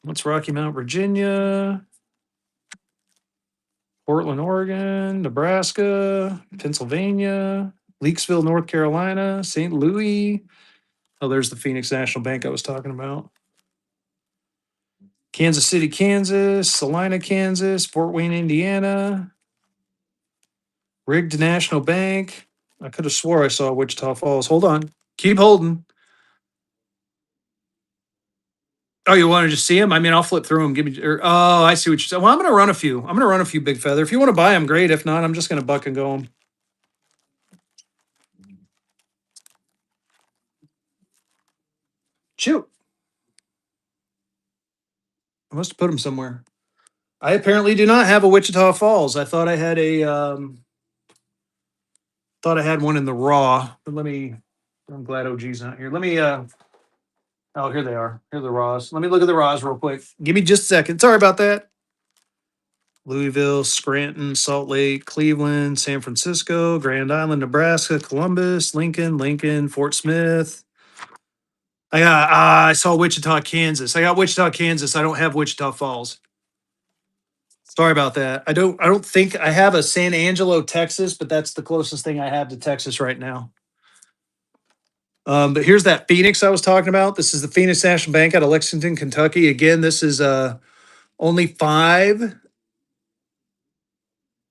What's Rocky Mount, Virginia? Portland, Oregon, Nebraska, Pennsylvania, Leakesville, North Carolina, St. Louis. Oh, there's the Phoenix National Bank I was talking about. Kansas City, Kansas, Salina, Kansas, Fort Wayne, Indiana, Rigged National Bank. I could have swore I saw Wichita Falls. Hold on. Keep holding. Oh, you want to just see them? I mean, I'll flip through them. Give me. Oh, I see what you said. Well, I'm going to run a few. I'm going to run a few Big Feather. If you want to buy them, great. If not, I'm just going to buck and go them. Shoot. I must have put them somewhere. I apparently do not have a Wichita Falls. I thought I had a. Thought I had one in the raw. But let me. I'm glad OG's not here. Let me. Oh, here they are. Here are the raws. Let me look at the raws real quick. Give me just a second. Sorry about that. Louisville, Scranton, Salt Lake, Cleveland, San Francisco, Grand Island, Nebraska, Columbus, Lincoln, Fort Smith. I saw Wichita, Kansas. I got Wichita, Kansas. I don't have Wichita Falls. Sorry about that. I don't think I have a San Angelo, Texas, but that's the closest thing I have to Texas right now. But here's that Phoenix I was talking about. This is the Phoenix National Bank out of Lexington, Kentucky. Again, this is only 5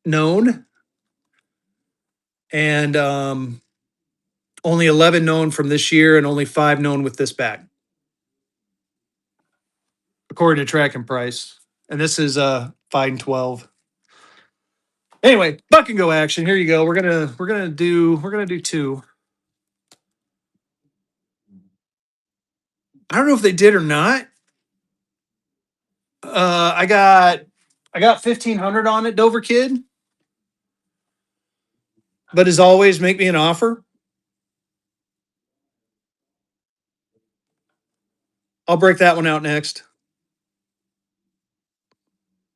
known and only 11 known from this year and only 5 known with this back, according to track and price. And this is 5 and 12. Anyway, buck and go action. Here you go. We're gonna do 2. I don't know if they did or not. I got 1,500 on it, Dover Kid. But as always, make me an offer. I'll break that one out next.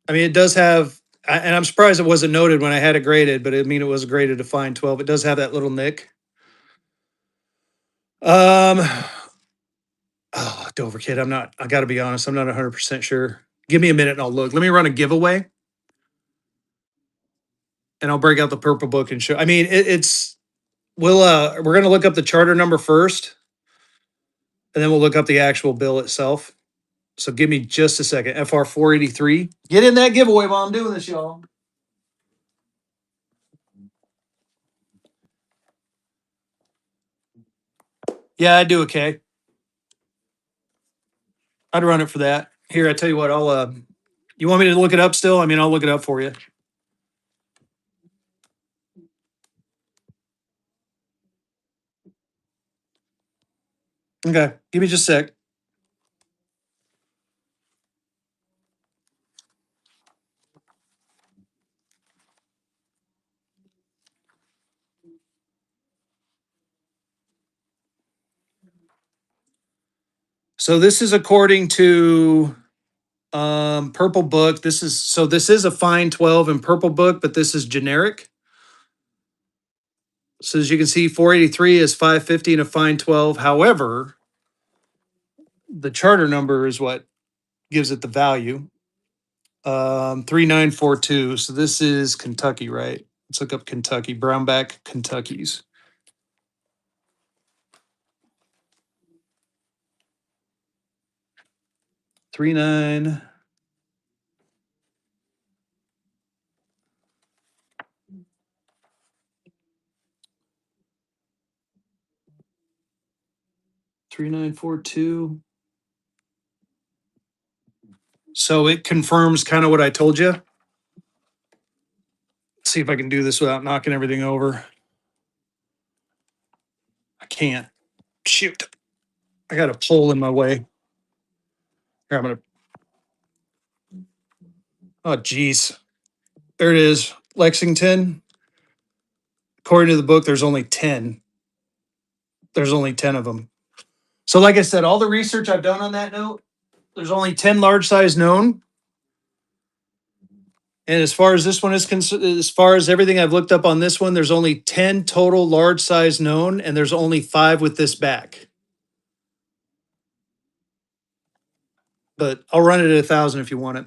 I mean, it does have, and I'm surprised it wasn't noted when I had it graded, but I mean, it was graded to fine 12. It does have that little nick. Oh, Dover Kid, I got to be honest, I'm not 100% sure. Give me a minute and I'll look. Let me run a giveaway and I'll break out the purple book and show. I mean, we're going to look up the charter number first and then we'll look up the actual bill itself. So give me just a second. FR 483. Get in that giveaway while I'm doing this, y'all. Yeah, I do. Okay. I'd run it for that. Here, I tell you what, you want me to look it up still? I mean, I'll look it up for you. Okay. Give me just a sec. So this is according to Purple Book. This is a fine 12 in Purple Book, but this is generic. So as you can see, 483 is 550 and a fine 12. However, the charter number is what gives it the value. 3942. So this is Kentucky, right? Let's look up Kentucky. Brownback Kentuckies. 39. Three nine four two. So it confirms kind of what I told you. Let's see if I can do this without knocking everything over. I can't. Shoot. I got a pole in my way. Here, I'm gonna. Oh, geez. There it is. Lexington. According to the book, there's only 10. There's only 10 of them. So, like I said, all the research I've done on that note, there's only 10 large size known. And as far as this one is concerned, as far as everything I've looked up on this one, there's only 10 total large size known, and there's only 5 with this back. But I'll run it at 1,000 if you want it.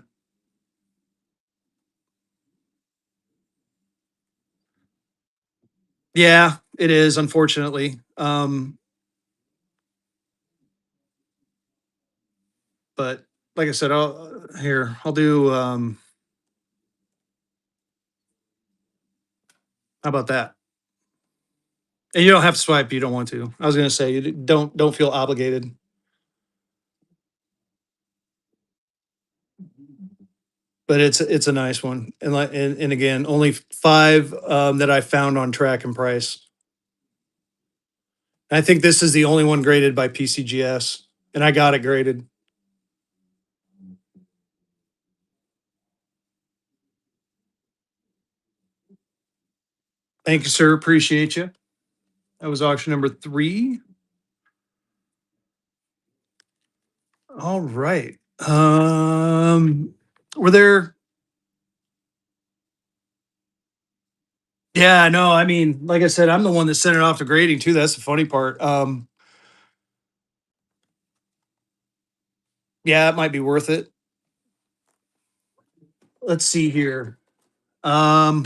Yeah, it is, unfortunately. But like I said, I'll do, how about that? And you don't have to swipe if you don't want to. I was going to say, you don't feel obligated. But it's a nice one. And again, only 5 that I found on Track and Price. I think this is the only one graded by PCGS, and I got it graded. Thank you, sir. Appreciate you. That was auction number 3. All right. Were there? Yeah, no. I mean, like I said, I'm the one that sent it off to grading too. That's the funny part. Yeah, it might be worth it. Let's see here. There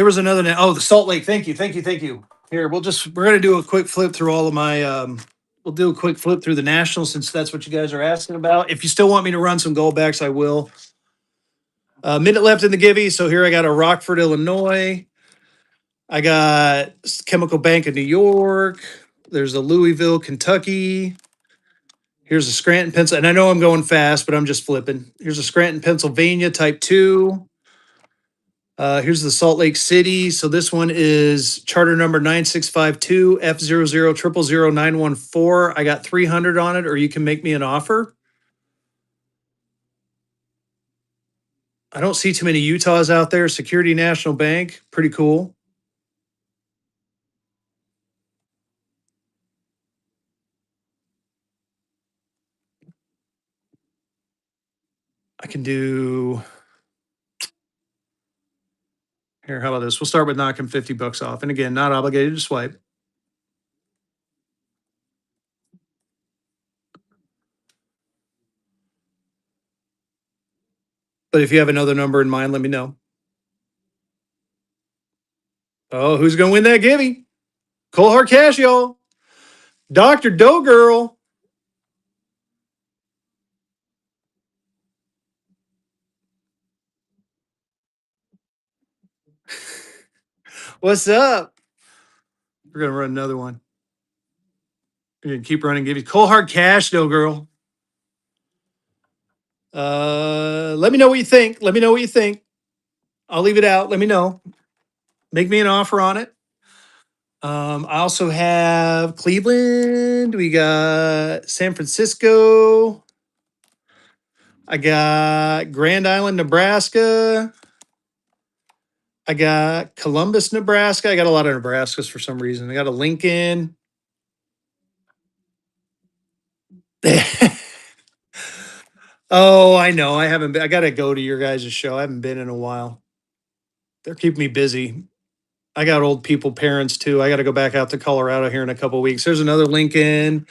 was another oh, the Salt Lake. Thank you. Here, we're gonna do a quick flip through all of my we'll do a quick flip through the nationals since that's what you guys are asking about. If you still want me to run some goldbacks, I will. Minute left in the Givey. So here I got a Rockford, Illinois. I got Chemical Bank of New York. There's a Louisville, Kentucky. Here's a Scranton, Pennsylvania. And I know I'm going fast, but I'm just flipping. Here's a Scranton, Pennsylvania, Type 2. Here's the Salt Lake City. So this one is charter number 9652 F00000914. I got 300 on it, or you can make me an offer. I don't see too many Utahs out there. Security National Bank, pretty cool. I can do here. How about this? We'll start with knocking $50 off. And again, not obligated to swipe. But if you have another number in mind, let me know. Oh, who's going to win that Gibby? Cole Hart Cash, y'all. Dr. Doe Girl. What's up? We're going to run another one. We're going to keep running Gibby. Cole Hart Cash, Doe Girl. Let me know what you think. I'll leave it out. Let me know. Make me an offer on it. I also have Cleveland. We got San Francisco. I got Grand Island, Nebraska. I got Columbus, Nebraska. I got a lot of Nebraskas for some reason. I got a Lincoln. Oh, I know. I haven't been. I got to go to your guys' show. I haven't been in a while. They're keeping me busy. I got old people, parents too. I got to go back out to Colorado here in a couple of weeks. There's another Lincoln.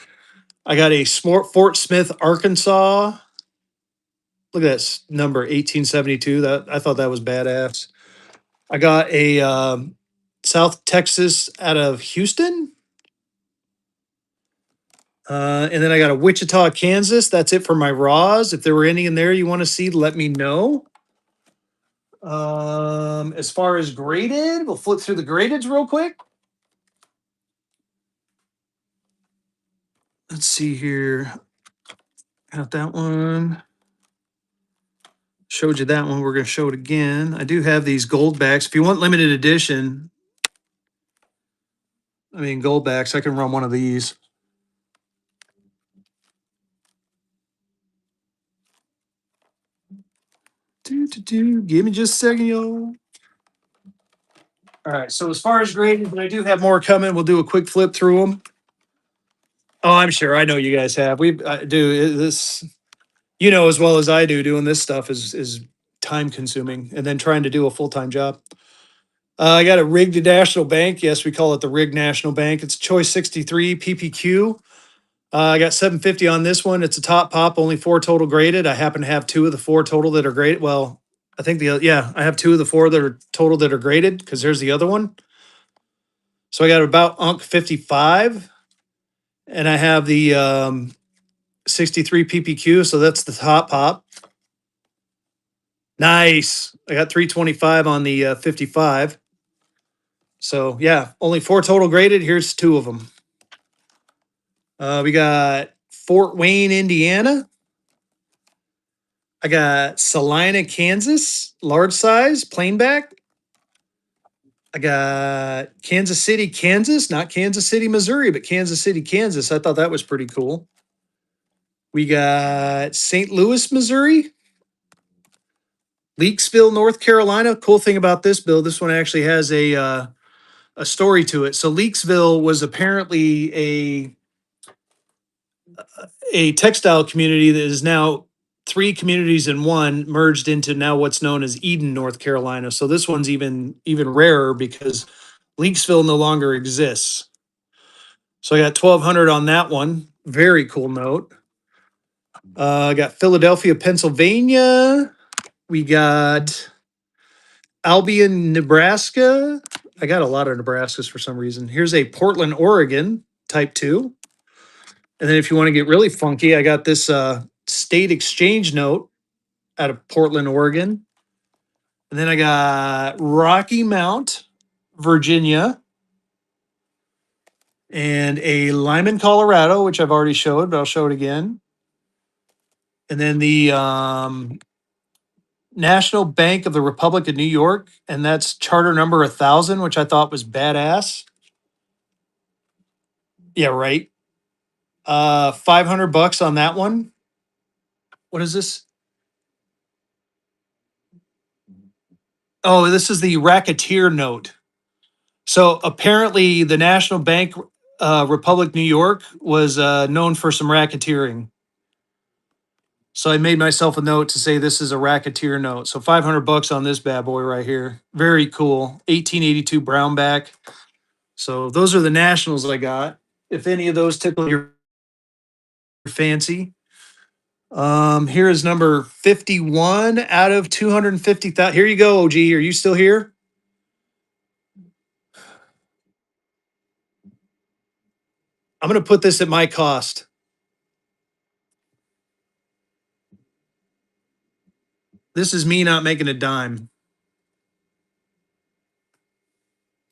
I got a Fort Smith, Arkansas. Look at that number, 1872. That I thought that was badass. I got a South Texas out of Houston. And then I got a Wichita, Kansas. That's it for my raws. If there were any in there you want to see, let me know. As far as graded, we'll flip through the gradeds real quick. Let's see here. Got that one. Showed you that one. We're going to show it again. I do have these gold backs. If you want limited edition, gold backs, I can run one of these. Give me just a second, y'all. All right. So as far as grading, but I do have more coming. We'll do a quick flip through them. Oh, I'm sure. I know you guys have. I do this. You know as well as I do. Doing this stuff is time consuming, and then trying to do a full time job. I got a rigged National Bank. Yes, we call it the rigged National Bank. It's Choice 63 PPQ. I got 750 on this one. It's a top pop, only 4 total graded. I happen to have 2 of the 4 total that are graded. Well, I think I have 2 of the 4 that are total that are graded because there's the other one. So I got about UNC 55, and I have the 63 PPQ. So that's the top pop. Nice. I got 325 on the 55. So yeah, only 4 total graded. Here's 2 of them. We got Fort Wayne, Indiana. I got Salina, Kansas, large size, plain back. I got Kansas City, Kansas, not Kansas City, Missouri, but Kansas City, Kansas. I thought that was pretty cool. We got St. Louis, Missouri, Leakesville, North Carolina. Cool thing about this, Bill, this one actually has a story to it. So Leakesville was apparently a textile community that is now 3 communities in one, merged into now what's known as Eden, North Carolina. So this one's even rarer because Leakesville no longer exists. So I got 1,200 on that one. Very cool note. I got Philadelphia, Pennsylvania. We got Albion, Nebraska. I got a lot of Nebraskas for some reason. Here's a Portland, Oregon, type 2. And then if you want to get really funky, I got this state exchange note out of Portland, Oregon. And then I got Rocky Mount, Virginia. And a Lyman, Colorado, which I've already showed, but I'll show it again. And then the National Bank of the Republic of New York, and that's charter number 1,000, which I thought was badass. Yeah, right. $500 on that one. What is this? Oh, this is the racketeer note. So apparently, the National Bank, Republic New York, was known for some racketeering. So I made myself a note to say this is a racketeer note. So $500 on this bad boy right here. Very cool. 1882 Brownback. So those are the nationals I got. If any of those tickle your fancy. Here is number 51 out of 250,000. Here you go, OG. Are you still here? I'm going to put this at my cost. This is me not making a dime.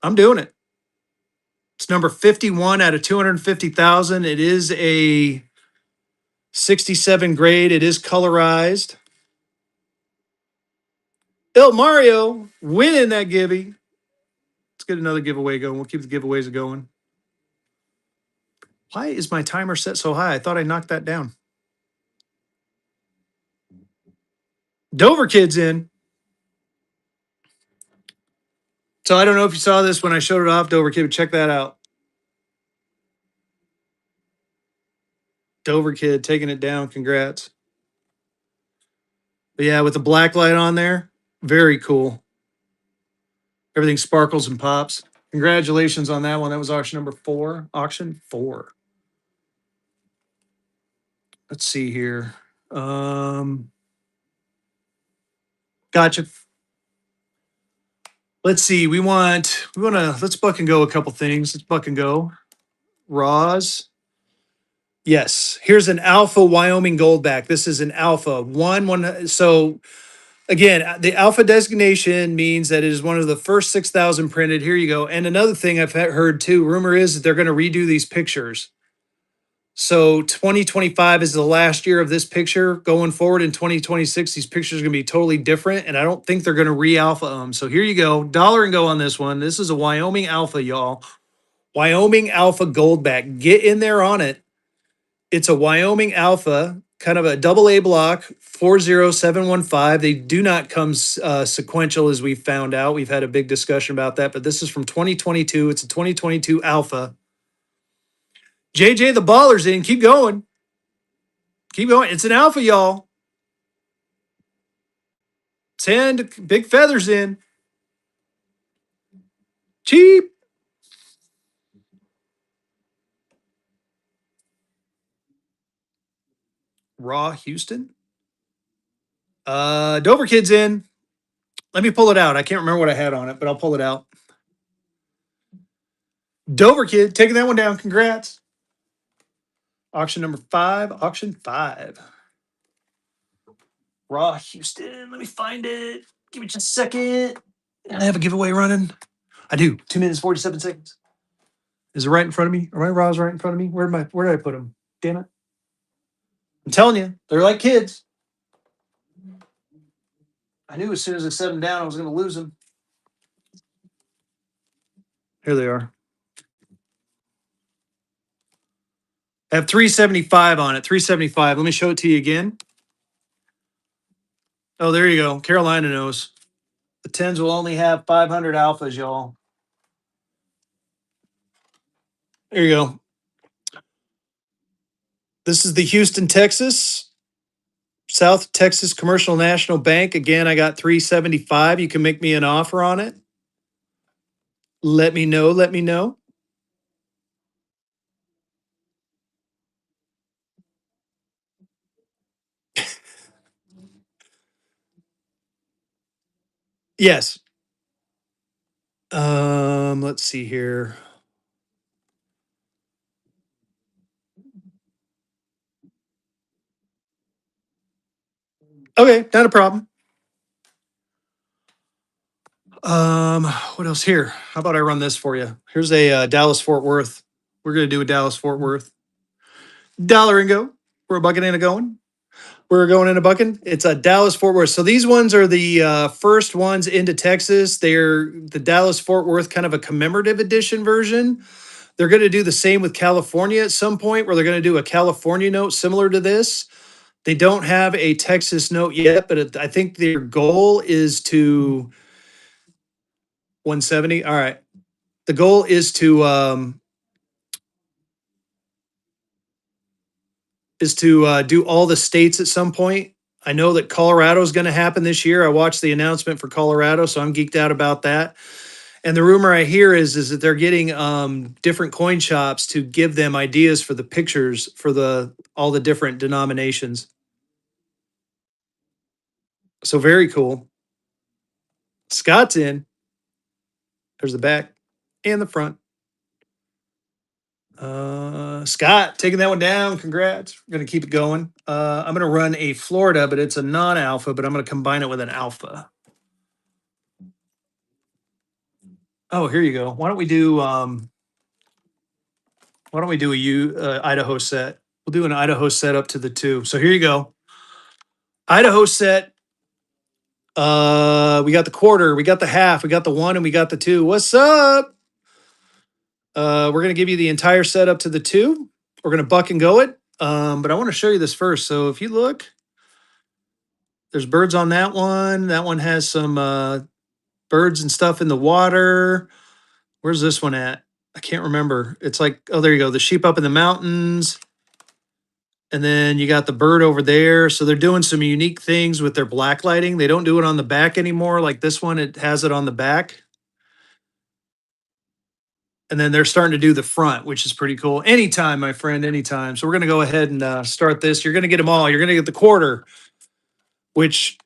I'm doing it. It's number 51 out of 250,000. It is a 67 grade. It is colorized. El Mario winning that gibby. Let's get another giveaway going. We'll keep the giveaways going. Why is my timer set so high? I thought I knocked that down. Dover Kid's in. So I don't know if you saw this when I showed it off, Dover Kid, but check that out. Dover Kid taking it down. Congrats. But yeah, with the black light on there, very cool. Everything sparkles and pops. Congratulations on that one. That was auction number 4. Auction 4. Let's see here. Gotcha. Let's see. We want to let's buck and go a couple things. Let's buck and go. Raws. Yes. Here's an alpha Wyoming Goldback. This is an alpha one. So again, the alpha designation means that it is one of the first 6,000 printed. Here you go. And another thing I've heard too, rumor is that they're going to redo these pictures. So 2025 is the last year of this picture. Going forward in 2026, these pictures are going to be totally different. And I don't think they're going to re-alpha them. So here you go. Dollar and go on this one. This is a Wyoming alpha, y'all. Wyoming alpha Goldback. Get in there on it. It's a Wyoming alpha, kind of a double A block, 40715. They do not come sequential, as we found out. We've had a big discussion about that, but this is from 2022. It's a 2022 alpha. JJ the Baller's in. Keep going. Keep going. It's an alpha, y'all. 10 big feathers in. Cheap. Raw Houston. Dover Kid's in. Let me pull it out. I can't remember what I had on it, but I'll pull it out. Dover Kid taking that one down. Congrats. Auction number 5, auction 5. Raw Houston. Let me find it. Give me just a second. I have a giveaway running. I do. 2 minutes, 47 seconds. Is it right in front of me? Are my raws right in front of me? Where did I put them? Damn it. I'm telling you, they're like kids. I knew as soon as I set them down, I was going to lose them. Here they are. I have 375 on it. 375. Let me show it to you again. Oh, there you go. Carolina knows. The 10s will only have 500 alphas, y'all. There you go. This is the Houston, Texas, South Texas Commercial National Bank. Again, I got 375. You can make me an offer on it. Let me know. Let me know. Yes. Let's see here. Okay, not a problem. What else here? How about I run this for you? Here's a Dallas Fort Worth. We're gonna do a Dallas Fort Worth. Dollar and go. We're a bucket and a going. We're going in a bucket. It's a Dallas Fort Worth. So these ones are the first ones into Texas. They're the Dallas Fort Worth kind of a commemorative edition version. They're going to do the same with California at some point, where they're going to do a California note similar to this. They don't have a Texas note yet, but I think their goal is to 170. All right. The goal is to do all the states at some point. I know that Colorado is going to happen this year. I watched the announcement for Colorado, so I'm geeked out about that. And the rumor I hear is that they're getting different coin shops to give them ideas for the pictures for the all the different denominations. So very cool. Scott's in. There's the back and the front. Scott taking that one down. Congrats. We're gonna keep it going. I'm gonna run a Florida, but it's a non-alpha, but I'm gonna combine it with an alpha. Oh, here you go. Why don't we do Idaho set? We'll do an Idaho set up to the 2. So here you go. Idaho set. We got the quarter, we got the half, we got the 1, and we got the 2. What's up? We're gonna give you the entire set up to the 2. We're gonna buck and go it. But I want to show you this first. So if you look, there's birds on that one. That one has some birds and stuff in the water. Where's this one at? I can't remember. It's like, oh, there you go. The sheep up in the mountains. And then you got the bird over there. So they're doing some unique things with their black lighting. They don't do it on the back anymore. Like this one, it has it on the back. And then they're starting to do the front, which is pretty cool. Anytime, my friend, anytime. So we're going to go ahead and start this. You're going to get them all. You're going to get the quarter, which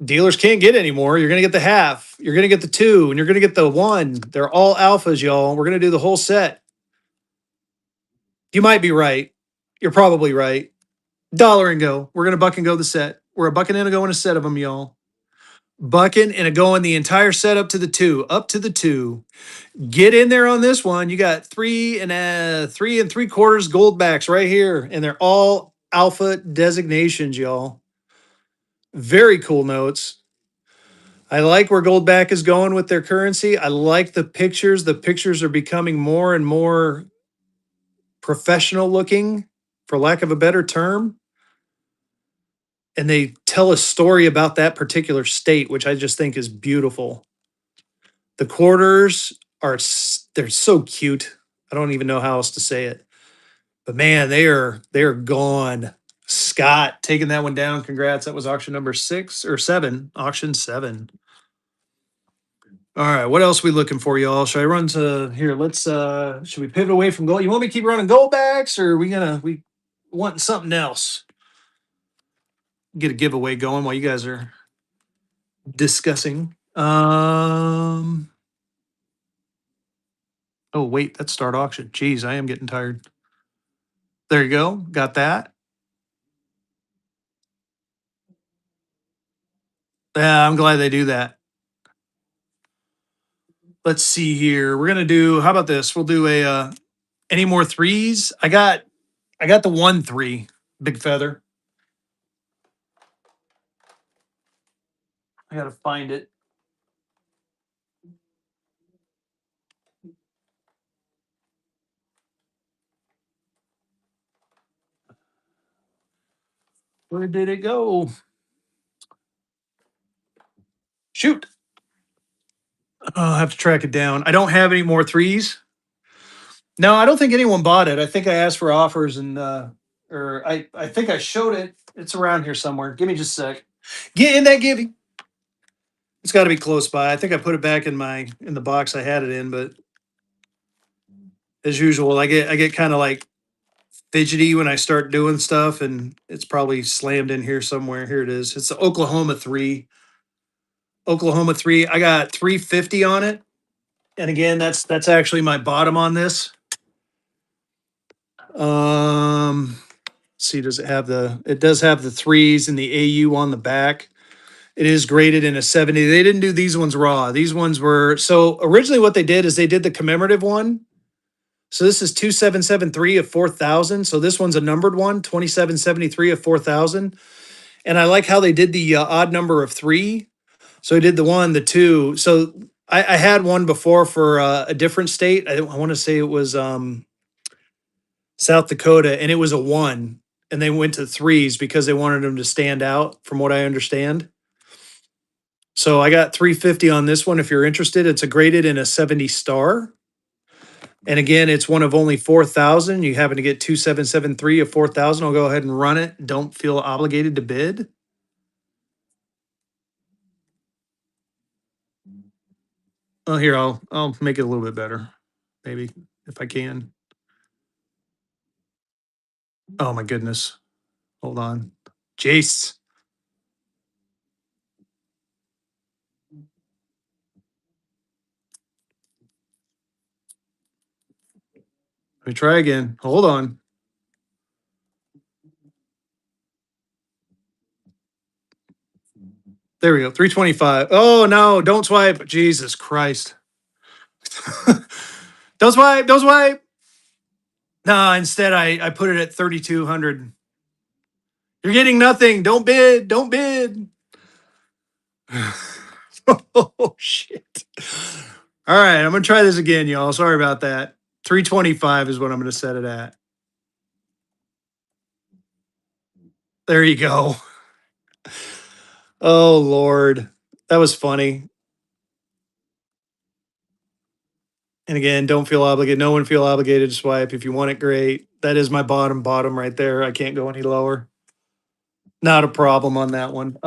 dealers can't get anymore. You're going to get the half. You're going to get the 2, and you're going to get the 1. They're all alphas, y'all. We're going to do the whole set. You might be right. You're probably right. Dollar and go. We're going to buck and go the set. We're a bucking and a go in a set of them, y'all. Bucking and a going the entire set up to the 2. Up to the 2. Get in there on this one. You got 3 3/3 gold backs right here, and they're all alpha designations, y'all. Very cool notes. I like where Goldback is going with their currency. I like the pictures. The pictures are becoming more and more professional looking, for lack of a better term. And they tell a story about that particular state, which I just think is beautiful. The quarters they're so cute. I don't even know how else to say it. But man, they are gone. Scott taking that one down. Congrats. That was auction number 6 or 7. Auction 7. All right, what else we looking for, y'all? Should I run to here? Let's should we pivot away from gold? You want me to keep running gold backs, or we wanting something else? Get a giveaway going while you guys are discussing. Oh wait, that's start auction. Jeez, I am getting tired. There you go. Got that. Yeah, I'm glad they do that. Let's see here. We're gonna do. How about this? We'll do a. Any more threes? I got the 1-3 big feather. I gotta find it. Where did it go? Shoot. I'll have to track it down. I don't have any more threes. No, I don't think anyone bought it. I think I asked for offers and or I think I showed it. It's around here somewhere. Give me just a sec. Get in that Gibby. It's got to be close by. I think I put it back in the box I had it in, but as usual, I get kind of like fidgety when I start doing stuff, and it's probably slammed in here somewhere. Here it is. It's the Oklahoma 3. Oklahoma 3. I got 350 on it. And again, that's actually my bottom on this. Let's see, does it have it does have the threes and the AU on the back. It is graded in a 70. They didn't do these ones raw. These ones were, so originally what they did is they did the commemorative one. So this is 2773 of 4,000. So this one's a numbered one, 2773 of 4,000. And I like how they did the odd number of 3. So I did the 1, the 2. So I had one before for a different state. I want to say it was South Dakota, and it was a 1. And they went to 3s because they wanted them to stand out, from what I understand. So I got 350 on this one. If you're interested, it's a graded in a 70 star. And again, it's one of only 4,000. You happen to get 2773 of 4,000. I'll go ahead and run it. Don't feel obligated to bid. Oh, here, I'll make it a little bit better. Maybe if I can. Oh my goodness. Hold on. Jace. Let me try again. Hold on. There we go. 325. Oh no, don't swipe. Jesus Christ. Don't swipe. Don't swipe. No, instead I put it at 3,200. You're getting nothing. Don't bid. Don't bid. Oh shit. All right, I'm gonna try this again, y'all. Sorry about that. 325 is what I'm gonna set it at. There you go. Oh Lord. That was funny. And again, don't feel obligated. No one feel obligated to swipe. If you want it, great. That is my bottom right there. I can't go any lower. Not a problem on that one.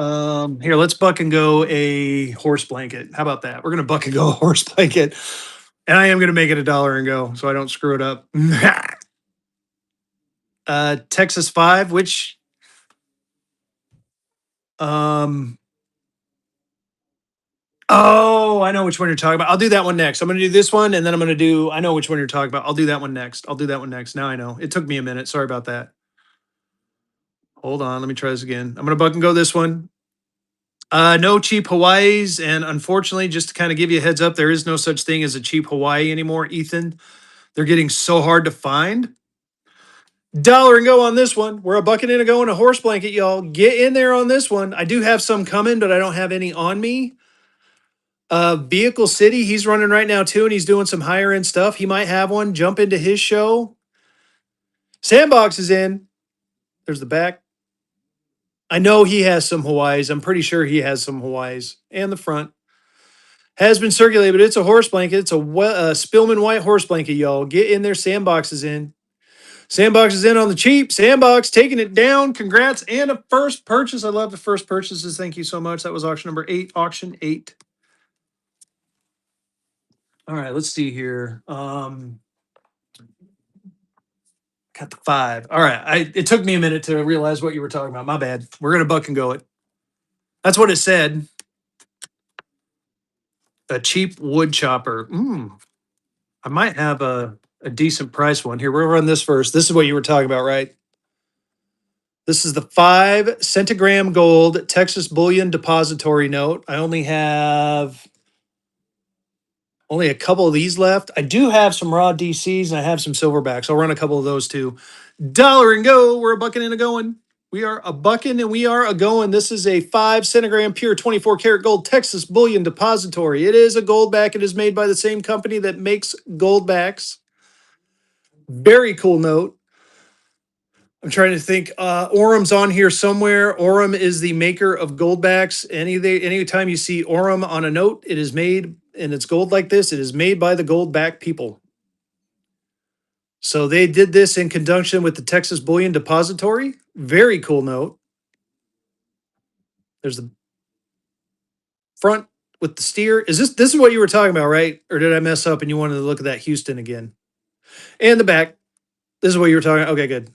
Here, let's buck and go a horse blanket. How about that? We're gonna buck and go a horse blanket. And I am gonna make it $1 and go so I don't screw it up. Texas 5, which oh, I know which one you're talking about. I'll do that one next. I'm gonna do this one, and then I'm gonna do. I know which one you're talking about. I'll do that one next. I'll do that one next. Now I know. It took me a minute. Sorry about that. Hold on. Let me try this again. I'm gonna buck and go this one. No cheap Hawaiis, and unfortunately, just to kind of give you a heads up, there is no such thing as a cheap Hawaii anymore, Ethan. They're getting so hard to find. $1 and go on this one. We're a bucket in a go in a horse blanket, y'all. Get in there on this one. I do have some coming, but I don't have any on me. Vehicle City, he's running right now too, and he's doing some higher end stuff. He might have one. Jump into his show. Sandbox is in. There's the back. I know he has some Hawaiis. I'm pretty sure he has some Hawaiis. And the front. Has been circulated, but it's a horse blanket. It's a Spillman white horse blanket, y'all. Get in there. Sandbox is in. Sandbox is in on the cheap. Sandbox taking it down. Congrats. And a first purchase. I love the first purchases. Thank you so much. That was auction number 8. Auction 8. All right, let's see here. Got the 5. All right. It took me a minute to realize what you were talking about. My bad. We're gonna buck and go it. That's what it said. A cheap wood chopper. I might have a a decent price one. Here, we'll run this first. This is what you were talking about, right? This is the 5 centigram gold Texas Bullion Depository note. I only have only a couple of these left. I do have some raw DCs and I have some silverbacks. I'll run a couple of those too. Dollar and go. We're a bucking and a going. We are a bucking and we are a going. This is a 5 centigram pure 24 karat gold Texas Bullion Depository. It is a gold back. It is made by the same company that makes gold backs. Very cool note. I'm trying to think. Orum's on here somewhere. Orum is the maker of goldbacks. Anytime you see Orum on a note, it is made and it's gold like this. It is made by the goldback people. So they did this in conjunction with the Texas Bullion Depository. Very cool note. There's the front with the steer. This is what you were talking about, right? Or did I mess up and you wanted to look at that Houston again? And the back. This is what you were talking about. Okay, good.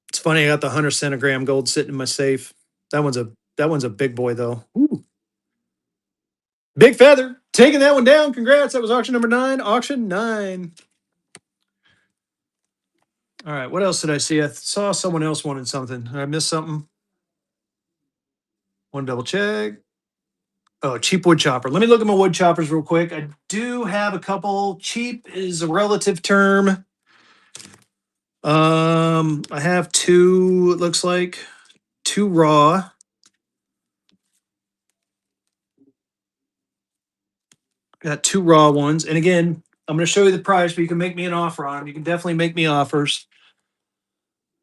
It's funny, I got the 100 centigram gold sitting in my safe. That one's a big boy though. Ooh. Big feather. Taking that one down. Congrats. That was auction number 9. Auction 9. All right. What else did I see? I saw someone else wanted something. Did I miss something? Want to double check? Oh, cheap wood chopper. Let me look at my wood choppers real quick. I do have a couple. Cheap is a relative term. I have 2, it looks like 2 raw. Got 2 raw ones. And again, I'm going to show you the price, but you can make me an offer on them. You can definitely make me offers.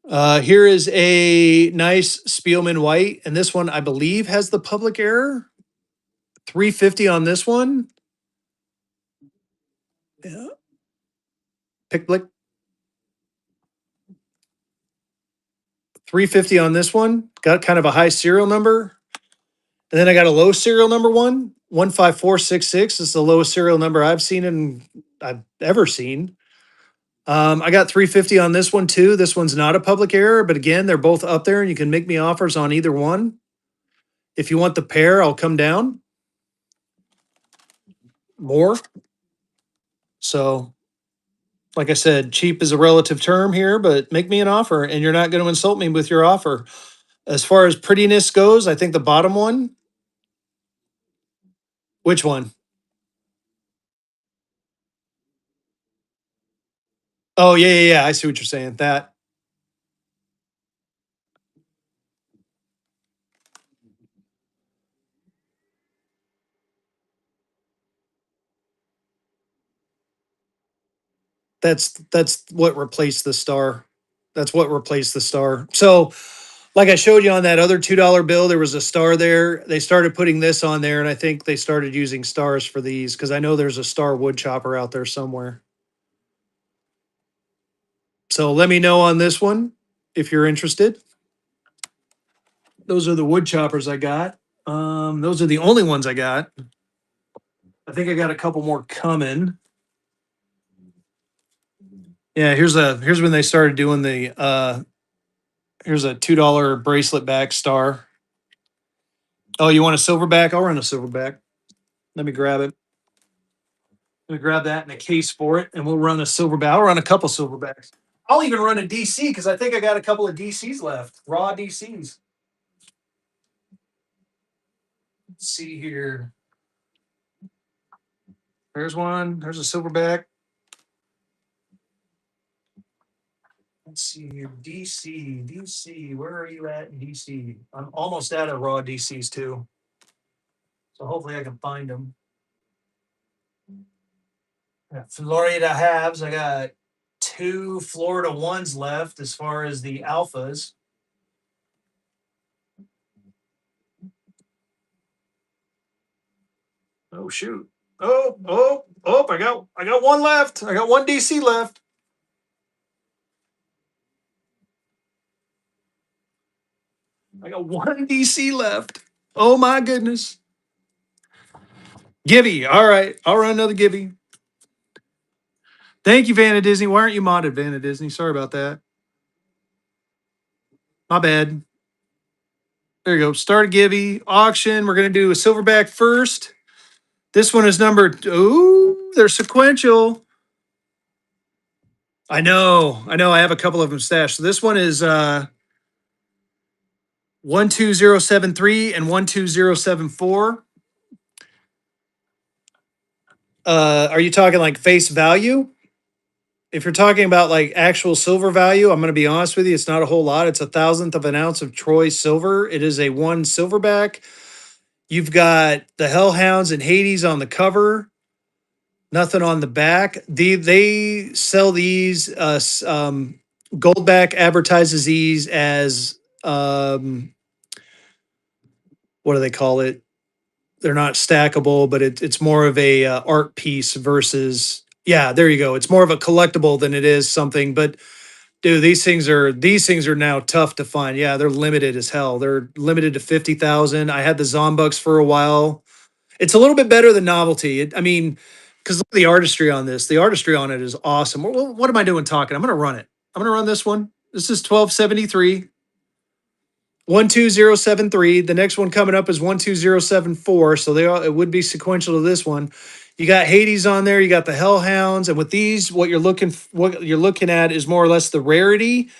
Here is a nice Spielman white, and this one I believe has the public error. 350 on this one. Yeah. Pick blick. 350 on this one. Got kind of a high serial number. And then I got a low serial number one. 15466 is the lowest serial number I've ever seen. I got 350 on this one too. This one's not a public error, but again, they're both up there and you can make me offers on either one. If you want the pair, I'll come down more. So, like I said, cheap is a relative term here, but make me an offer and you're not going to insult me with your offer. As far as prettiness goes, I think the bottom one. Which one? Oh, yeah, yeah, yeah. I see what you're saying. That's what replaced the star. That's what replaced the star. So, like I showed you on that other $2 bill, there was a star there. They started putting this on there, and I think they started using stars for these because I know there's a star wood chopper out there somewhere. So let me know on this one if you're interested. Those are the wood choppers I got. Those are the only ones I got. I think I got a couple more coming. Yeah, here's when they started doing the here's a $2 bracelet back star. Oh, you want a silverback? I'll run a silverback. Let me grab it. Let me grab that in a case for it, and we'll run a silverback. I'll run a couple silverbacks. I'll even run a DC because I think I got a couple of DCs left, raw DCs. Let's see here. There's one. There's a silverback. Let's see here. DC. Where are you at in DC? I'm almost out of raw DCs too. So hopefully I can find them. Florida halves. I got 2 Florida ones left as far as the alphas. Oh shoot. Oh, I got one left. I got one DC left. I got one DC left. Oh my goodness. Gibby. All right. I'll run another Gibby. Thank you, Vanna Disney. Why aren't you modded, Vanna Disney? Sorry about that. My bad. There you go. Start a Gibby auction. We're gonna do a silverback first. This one is numbered. Ooh, they're sequential. I know. I have a couple of them stashed. So this one is 12073 and 12074. Are you talking like face value? If you're talking about like actual silver value, I'm going to be honest with you, it's not a whole lot. It's a thousandth of an ounce of Troy silver. It is a one silverback. You've got the Hellhounds and Hades on the cover, nothing on the back. They sell these. Goldback advertises these as what do they call it? They're not stackable, but it's more of a art piece versus yeah. There you go. It's more of a collectible than it is something. But dude, these things are now tough to find. Yeah, they're limited as hell. They're limited to 50,000. I had the Zombucks for a while. It's a little bit better than novelty. I mean, because look at the artistry on this. The artistry on it is awesome. What am I doing talking? I'm gonna run it. I'm gonna run this one. This is 1273. 12073. The next one coming up is 12074. So it would be sequential to this one. You got Hades on there, you got the Hellhounds, and with these, what you're looking at is more or less the rarity.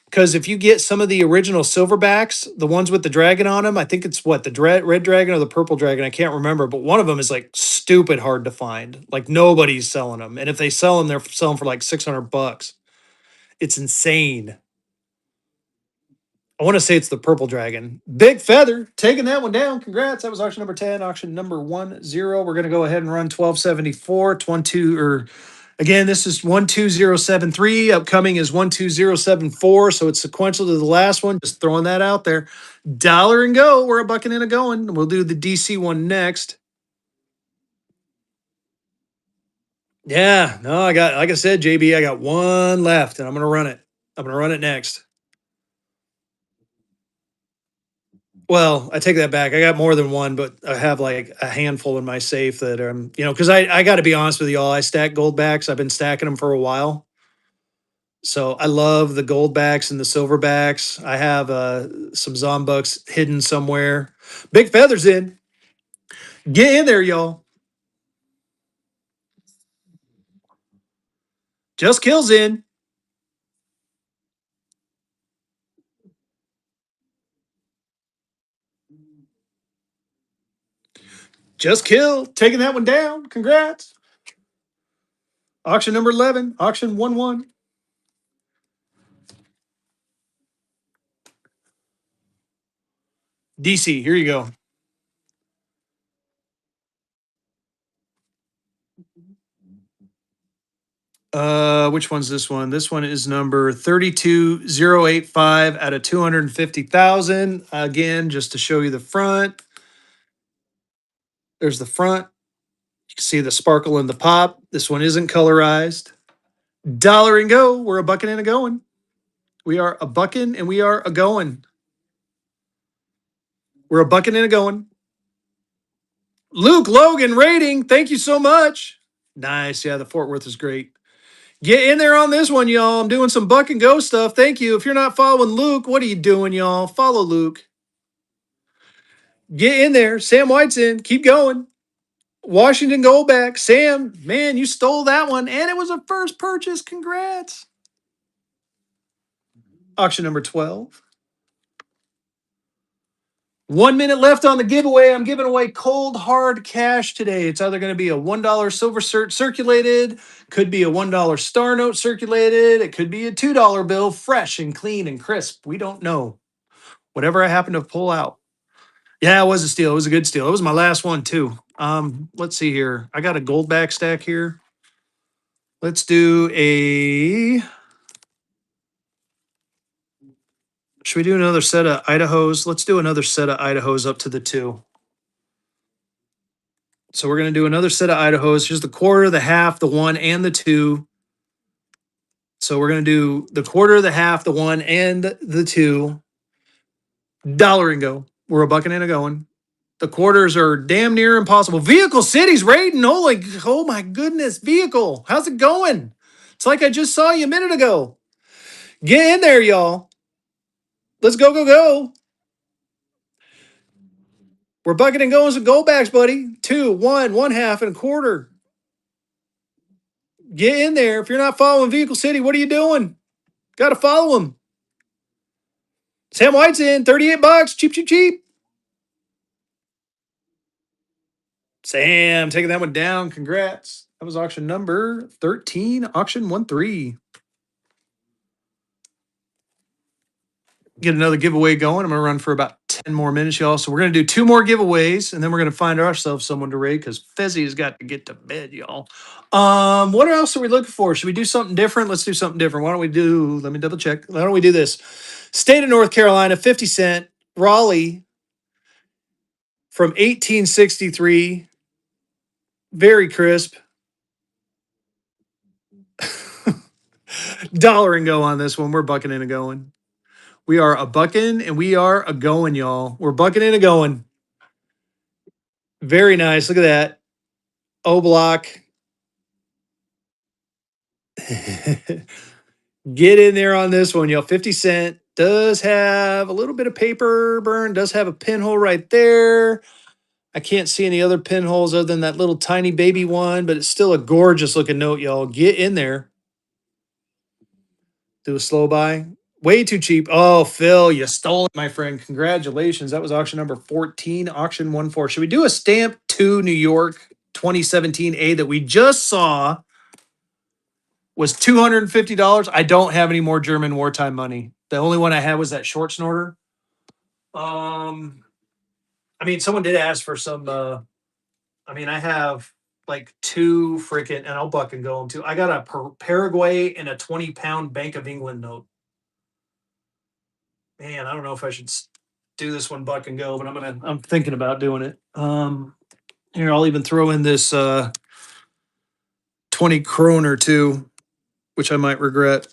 Because if you get some of the original silverbacks, the ones with the dragon on them, I think it's what the red dragon or the purple dragon, I can't remember, but one of them is like stupid hard to find. Like nobody's selling them, and if they sell them, they're selling for like $600. It's insane. I want to say it's the purple dragon. Big Feather taking that one down. Congrats. That was auction number 10. Auction number 10. We're going to go ahead and run 1274. 22 or again, this is 12073. Upcoming is 12074. So it's sequential to the last one. Just throwing that out there. Dollar and go. We're a bucking and a going. We'll do the DC one next. Yeah, no, I got, like I said, JB, I got one left and I'm going to run it. I'm going to run it next. Well, I take that back. I got more than one, but I have like a handful in my safe that because I got to be honest with y'all. I stack gold backs. I've been stacking them for a while. So I love the gold backs and the silver backs. I have some Zombucks hidden somewhere. Big Feathers in. Get in there, y'all. Just Kills in. Just Kill. Taking that one down. Congrats. Auction number 11. Auction 1-1. DC, here you go. Which one's this one? This one is number 32085 out of 250,000. Again, just to show you the front. There's the front. You can see the sparkle in the pop. This one isn't colorized. Dollar and go. We're a bucking and a going. We are a bucking and we are a going. We're a bucking and a going. Luke Logan rating. Thank you so much. Nice. Yeah, the Fort Worth is great. Get in there on this one, y'all. I'm doing some buck and go stuff. Thank you. If you're not following Luke, what are you doing, y'all? Follow Luke. Get in there. Sam White's in. Keep going. Washington Goldback. Sam, man, you stole that one. And it was a first purchase. Congrats. Auction number 12. 1 minute left on the giveaway. I'm giving away cold hard cash today. It's either going to be a $1 silver cert circulated, could be a $1 star note circulated, it could be a $2 bill, fresh and clean and crisp. We don't know. Whatever I happen to pull out. Yeah, it was a steal. It was a good steal. It was my last one too. Let's see here. I got a gold back stack here. Let's do a. Should we do another set of Idahos? Let's do another set of Idahos up to the 2. So we're going to do another set of Idahos. Here's the quarter, the half, the 1, and the 2. So we're going to do the quarter, the half, the 1, and the 2. Dollar and go. We're a bucking and a going. The quarters are damn near impossible. Vehicle City's raiding. Holy, oh my goodness. Vehicle, how's it going? It's like I just saw you a minute ago. Get in there, y'all. Let's go, go, go. We're bucking and going some go backs, buddy. 2, 1, 1/2, and a quarter. Get in there. If you're not following Vehicle City, what are you doing? Got to follow him. Sam White's in. $38. Cheap, cheap, cheap. Sam taking that one down. Congrats. That was auction number 13, auction 1-3. Get another giveaway going. I'm going to run for about 10 more minutes, y'all. So we're going to do 2 more giveaways, and then we're going to find ourselves someone to raid because Fezzy has got to get to bed, y'all. What else are we looking for? Should we do something different? Let's do something different. Why don't we do, let me double check. Why don't we do this? State of North Carolina, 50 cent, Raleigh from 1863. Very crisp. Dollar and go on this one. We're bucking in and going. We are a bucking and we are a going, y'all. We're bucking in and going. Very nice. Look at that. O block. Get in there on this one, y'all. 50 cent does have a little bit of paper burn, does have a pinhole right there. I can't see any other pinholes other than that little tiny baby one, but it's still a gorgeous looking note, y'all. Get in there. Do a slow buy. Way too cheap. Oh, Phil, you stole it, my friend. Congratulations. That was auction number 14, auction 1-4. Should we do a stamp 2 New York 2017A that we just saw was $250? I don't have any more German wartime money. The only one I had was that short snorter. I mean, someone did ask for some I have like 2 freaking, and I'll buck and go them too. I got a Paraguay and a 20-pound Bank of England note. Man, I don't know if I should do this one buck and go, but I'm thinking about doing it. Here, I'll even throw in this 20 kroner too, which I might regret.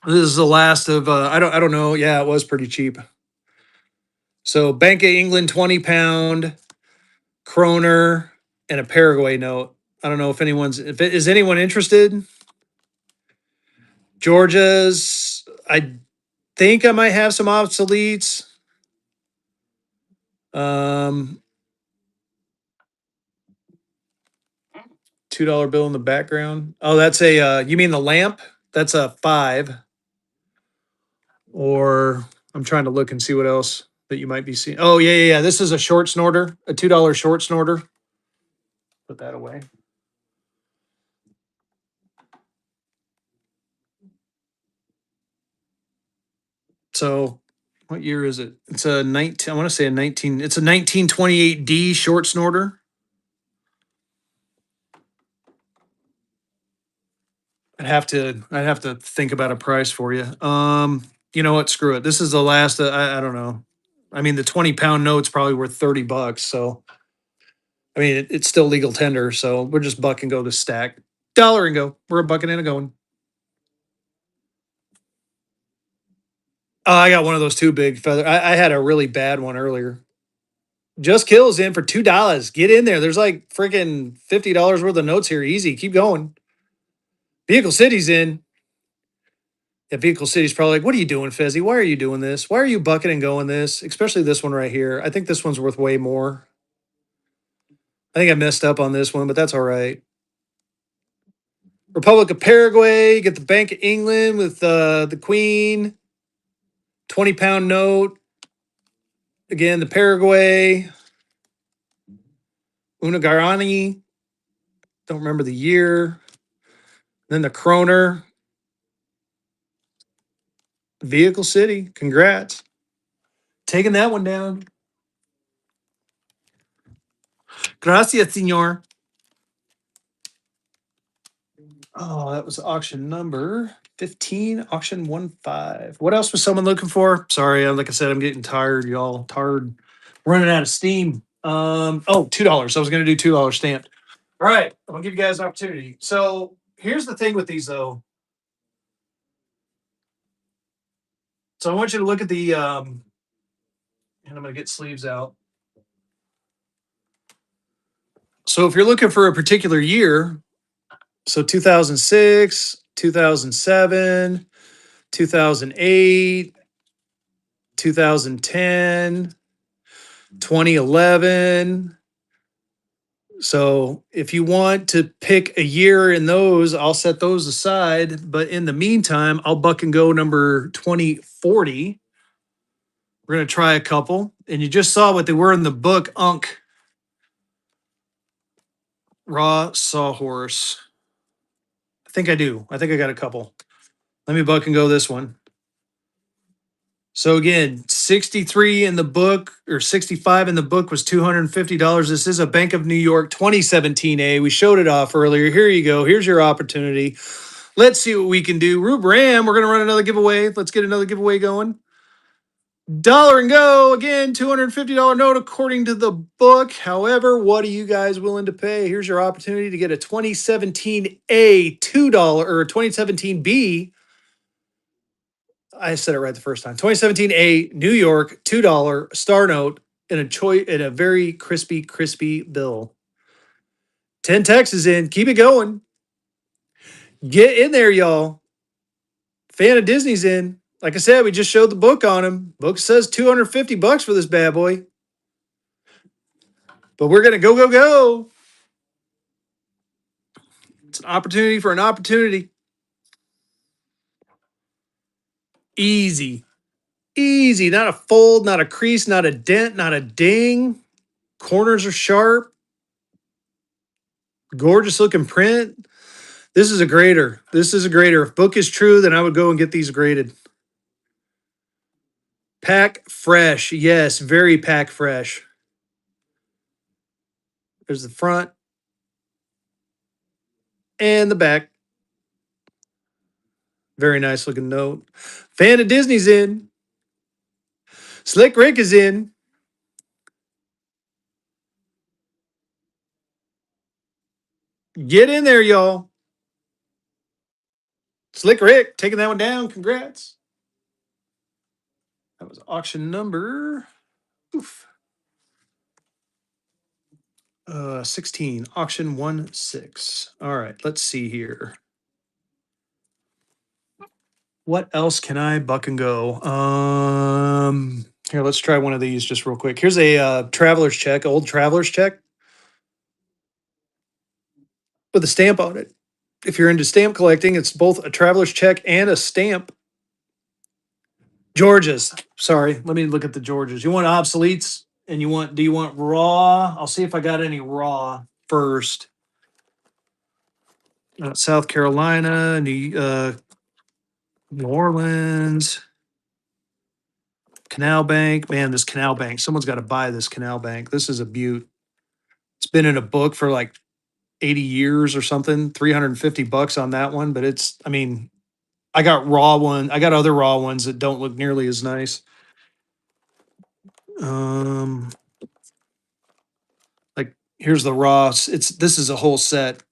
This is the last of I don't know. Yeah, it was pretty cheap. So Bank of England 20-pound kroner and a Paraguay note. I don't know if is anyone interested. Georgia's, I think I might have some obsoletes. $2 bill in the background. Oh, that's a you mean the lamp? That's a 5. Or I'm trying to look and see what else that you might be seeing. Oh, yeah. This is a short snorter, a $2 short snorter. Put that away. So what year is it? It's a 19, I want to say a 19, it's a 1928D short snorter. I'd have to think about a price for you. You know what? Screw it. This is the last. I don't know. I mean, the 20-pound note's probably worth $30. So, I mean, it's still legal tender. So we're just buck and go to stack. Dollar and go. We're a bucking and a going. Oh, I got one of those too big feather. I had a really bad one earlier. Just kills in for $2. Get in there. There's like freaking $50 worth of notes here. Easy. Keep going. Vehicle City's in. Yeah, Vehicle City's probably like, what are you doing, Fezzy? Why are you doing this? Why are you bucking and going this? Especially this one right here. I think this one's worth way more. I think I messed up on this one, but that's all right. Republic of Paraguay, get the Bank of England with the Queen. 20-pound note. Again, the Paraguay. Unagarani. Don't remember the year. Then the Kroner. Vehicle City. Congrats. Taking that one down. Gracias, senor. Oh, that was auction number 15, auction 1-5. What else was someone looking for? Sorry, like I said, I'm getting tired, y'all. Tired, running out of steam. $2. I was gonna do $2 stamped. All right, I'll give you guys an opportunity. So here's the thing with these though. So I want you to look at the and I'm gonna get sleeves out. So if you're looking for a particular year, so 2006, 2007, 2008, 2010. 2011. So if you want to pick a year in those, I'll set those aside. But in the meantime, I'll buck and go number 2040. We're going to try a couple. And you just saw what they were in the book, Unk. Raw Sawhorse. I think I do. I think I got a couple. Let me buck and go this one. So again, 63 in the book or 65 in the book was $250. This is a Bank of New York 2017A. We showed it off earlier. Here you go. Here's your opportunity. Let's see what we can do. Rube Ram, we're going to run another giveaway. Let's get another giveaway going. Dollar and go. Again, $250 note according to the book. However, what are you guys willing to pay? Here's your opportunity to get a 2017A $2 or a 2017B. I said it right the first time. 2017A New York $2 star note in a very crispy bill. 10 Texas in. Keep it going. Get in there, y'all. Fan of Disney's in. Like I said, we just showed the book on him. Book says $250 for this bad boy. But we're gonna go. It's an opportunity for an opportunity. Easy. Easy. Not a fold, not a crease, not a dent, not a ding. Corners are sharp. Gorgeous looking print. This is a grader. This is a grader. If book is true, then I would go and get these graded. Pack fresh. Yes, very pack fresh. There's the front and the back. Very nice looking note. Fan of Disney's in. Slick Rick is in. Get in there, y'all. Slick Rick taking that one down. Congrats. That was auction number 16. Auction 16. All right, let's see here. What else can I buck and go? Here, let's try one of these just real quick. Here's a traveler's check, old traveler's check with a stamp on it. If you're into stamp collecting, it's both a traveler's check and a stamp. Georges. Sorry, let me look at the Georges. You want obsoletes and do you want raw? I'll see if I got any raw first. South Carolina, New Orleans, Canal Bank. Man, this Canal Bank. Someone's got to buy this Canal Bank. This is a beaut. It's been in a book for like 80 years or something. $350 on that one, but I got raw one. I got other raw ones that don't look nearly as nice. Like here's the raw. This is a whole set.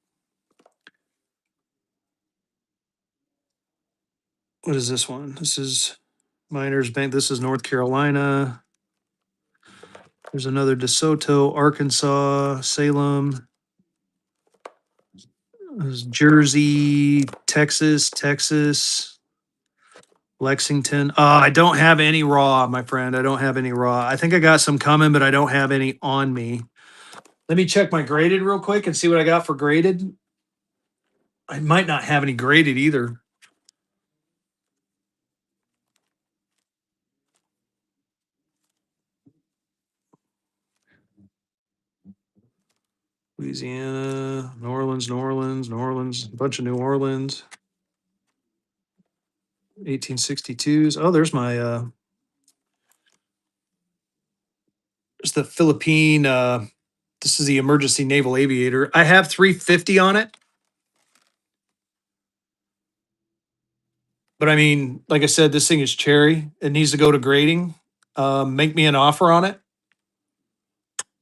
What is this one? This is Miners Bank. This is North Carolina. There's another DeSoto, Arkansas, Salem. There's Jersey, Texas, Lexington. I don't have any raw, my friend. I don't have any raw. I think I got some coming, but I don't have any on me. Let me check my graded real quick and see what I got for graded. I might not have any graded either. Louisiana, New Orleans, a bunch of New Orleans. 1862s. Oh, there's my there's the Philippine this is the emergency naval aviator. I have 350 on it. But I mean, like I said, this thing is cherry. It needs to go to grading. Make me an offer on it.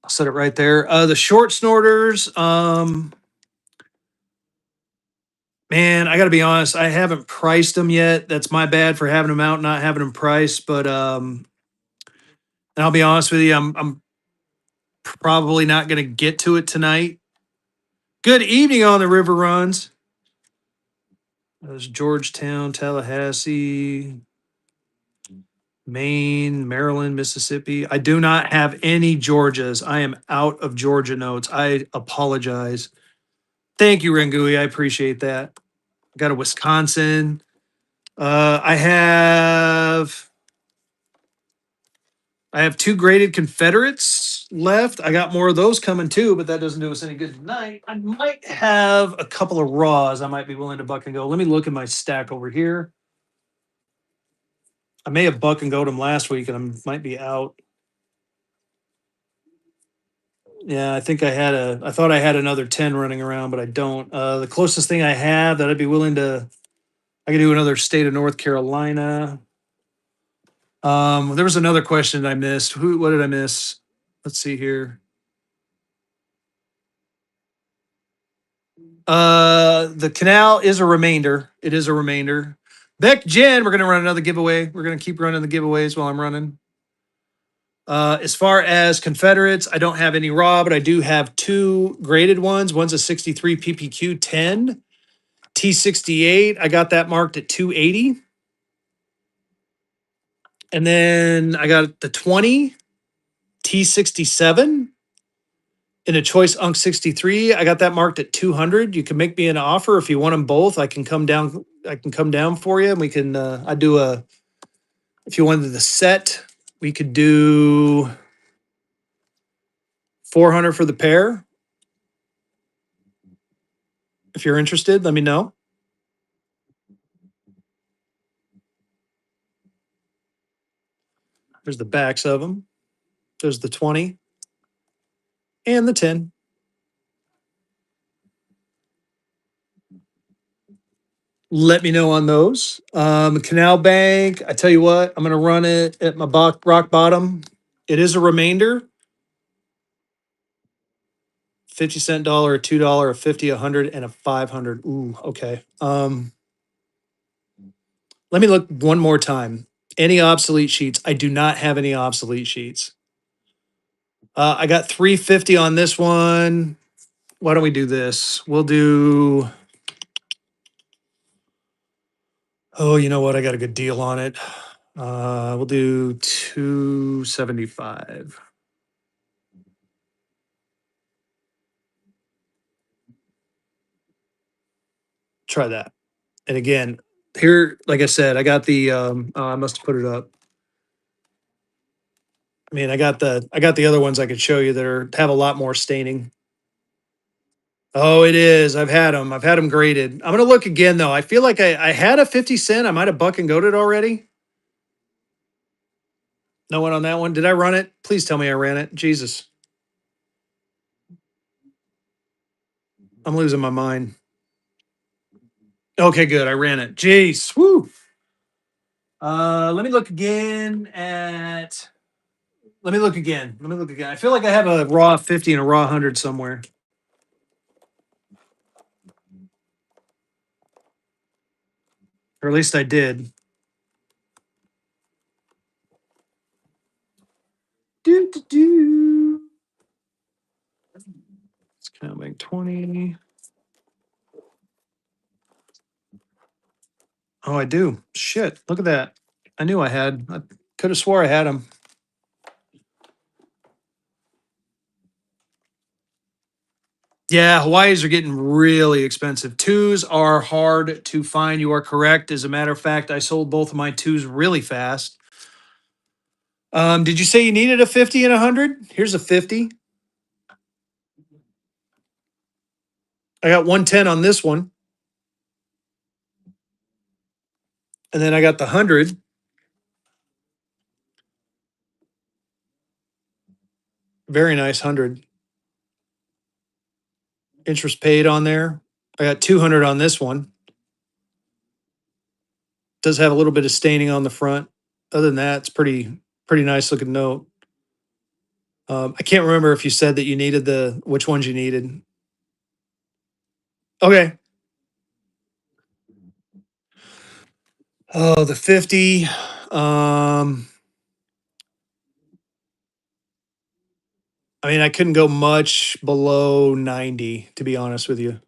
I'll set it right there. The short snorters, man, I got to be honest. I haven't priced them yet. That's my bad for having them out, not having them priced. But and I'll be honest with you, I'm probably not going to get to it tonight. Good evening on the river runs. There's Georgetown, Tallahassee. Maine, Maryland, Mississippi. I do not have any Georgias. I am out of Georgia notes. I apologize. Thank you, Rangui. I appreciate that. Got a Wisconsin. I have two graded Confederates left. I got more of those coming too, but that doesn't do us any good tonight. I might have a couple of raws. I might be willing to buck and go. Let me look at my stack over here. I may have buck and go them last week, and I might be out. Yeah, I think I thought I had another 10 running around, but I don't. The closest thing I have that I'd be willing to, I could do another state of North Carolina. There was another question I missed. What did I miss? Let's see here. The canal is a remainder. It is a remainder. Beck Jen, we're gonna run another giveaway. We're gonna keep running the giveaways while I'm running. As far as Confederates, I don't have any raw, but I do have two graded ones. One's a 63 PPQ 10 T68. I got that marked at 280. And then I got the 20 T67 in a choice Unk 63. I got that marked at 200. You can make me an offer if you want them both. I can come down. I can come down for you, and we can. I do a. If you wanted the set, we could do 400 for the pair. If you're interested, let me know. There's the backs of them. There's the 20 and the 10. Let me know on those. Canal Bank, I tell you what, I'm going to run it at my rock bottom. It is a remainder. 50-cent dollar, a $2, a 50, 100, and a 500. Ooh, okay. Let me look one more time. Any obsolete sheets? I do not have any obsolete sheets. I got 350 on this one. Why don't we do this? We'll do. Oh, you know what? I got a good deal on it. We'll do 275. Try that. And again, here, like I said, I got the I must have put it up. I mean, I got the other ones I could show you that have a lot more staining. Oh, it is. I've had them. I've had them graded. I'm gonna look again though. I feel like I had a 50-cent. I might have buck and goated already. No one on that one. Did I run it? Please tell me I ran it. Jesus. I'm losing my mind. Okay, good. I ran it. Jeez. Woo. Let me look again at. Let me look again. Let me look again. I feel like I have a raw 50 and a raw 100 somewhere. Or at least I did. Do, do, do. It's coming 20. Oh, I do. Shit. Look at that. I knew I had. I could have swore I had them. Yeah, Hawaii's are getting really expensive. Twos are hard to find. You are correct. As a matter of fact, I sold both of my twos really fast. Did you say you needed a 50 and a 100? Here's a 50. I got 110 on this one. And then I got the 100. Very nice 100. Interest paid on there. I got 200 on this one. Does have a little bit of staining on the front. Other than that, it's pretty nice looking note. I can't remember if you said that you needed which ones you needed. Okay. Oh, the 50. I mean, I couldn't go much below 90, to be honest with you.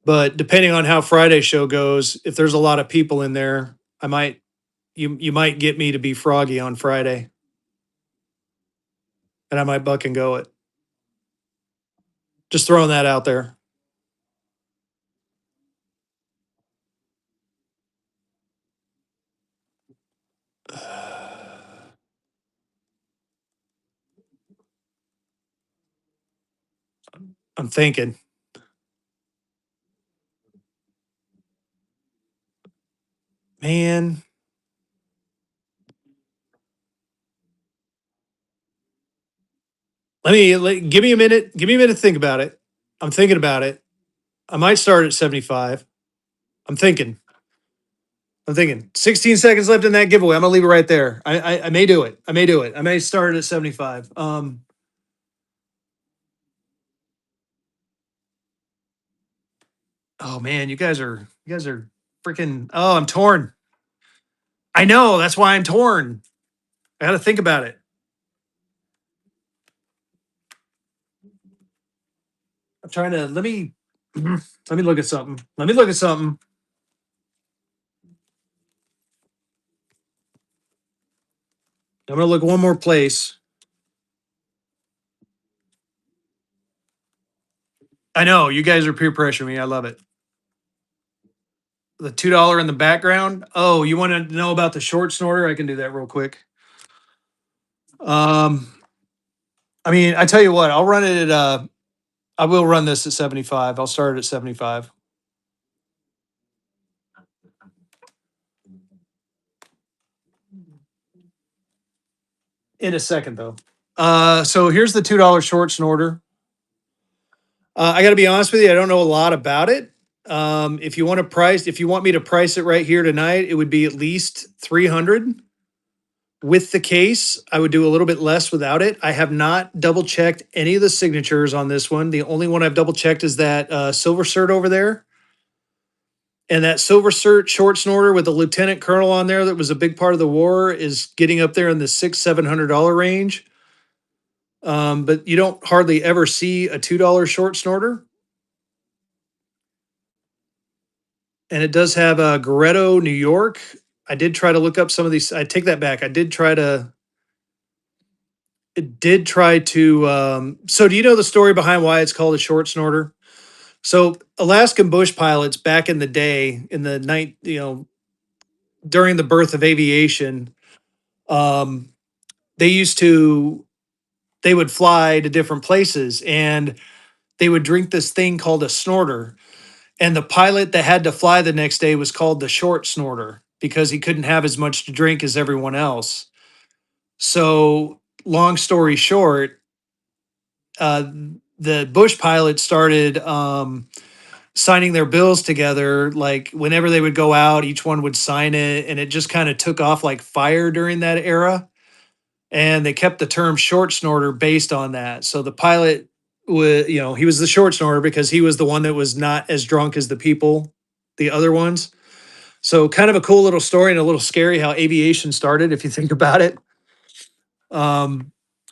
But depending on how Friday's show goes, if there's a lot of people in there, I might you might get me to be Froggy on Friday, and I might buck and go it. Just throwing that out there. I'm thinking. Man. Give me a minute. Give me a minute to think about it. I'm thinking about it. I might start at 75. I'm thinking. 16 seconds left in that giveaway. I'm gonna leave it right there. I may do it. I may do it. I may start at 75. Oh man, you guys are freaking. Oh, I'm torn. I know. That's why I'm torn. I got to think about it. I'm trying to let me look at something. Let me look at something. I'm gonna look one more place. I know you guys are peer pressuring me. I love it. The $2 in the background. Oh, you want to know about the short snorter? I can do that real quick. Um, I mean, I tell you what, I'll run it at I will run this at 75. I'll start it at 75. In a second though. So here's the $2 short snorter. I got to be honest with you, I don't know a lot about it. If you want me to price it right here tonight, it would be at least 300. With the case, I would do a little bit less without it. I have not double checked any of the signatures on this one. The only one I've double checked is that silver cert over there. And that silver cert short snorter with a lieutenant colonel on there that was a big part of the war is getting up there in the $600-700 range. But you don't hardly ever see a $2 short snorter. And it does have a Goretto, New York. I did try to look up some of these. I take that back. It did try to. So do you know the story behind why it's called a short snorter? So Alaskan bush pilots back in the day, in the night, during the birth of aviation, um, they used to, they would fly to different places and they would drink this thing called a snorter. And the pilot that had to fly the next day was called the short snorter because he couldn't have as much to drink as everyone else. So, long story short, uh, the Bush pilots started signing their bills together. Like whenever they would go out, each one would sign it, and it just kind of took off like fire during that era. And they kept the term short snorter based on that. So the pilot would, he was the short snorter because he was the one that was not as drunk as the other ones. So kind of a cool little story and a little scary how aviation started, if you think about it.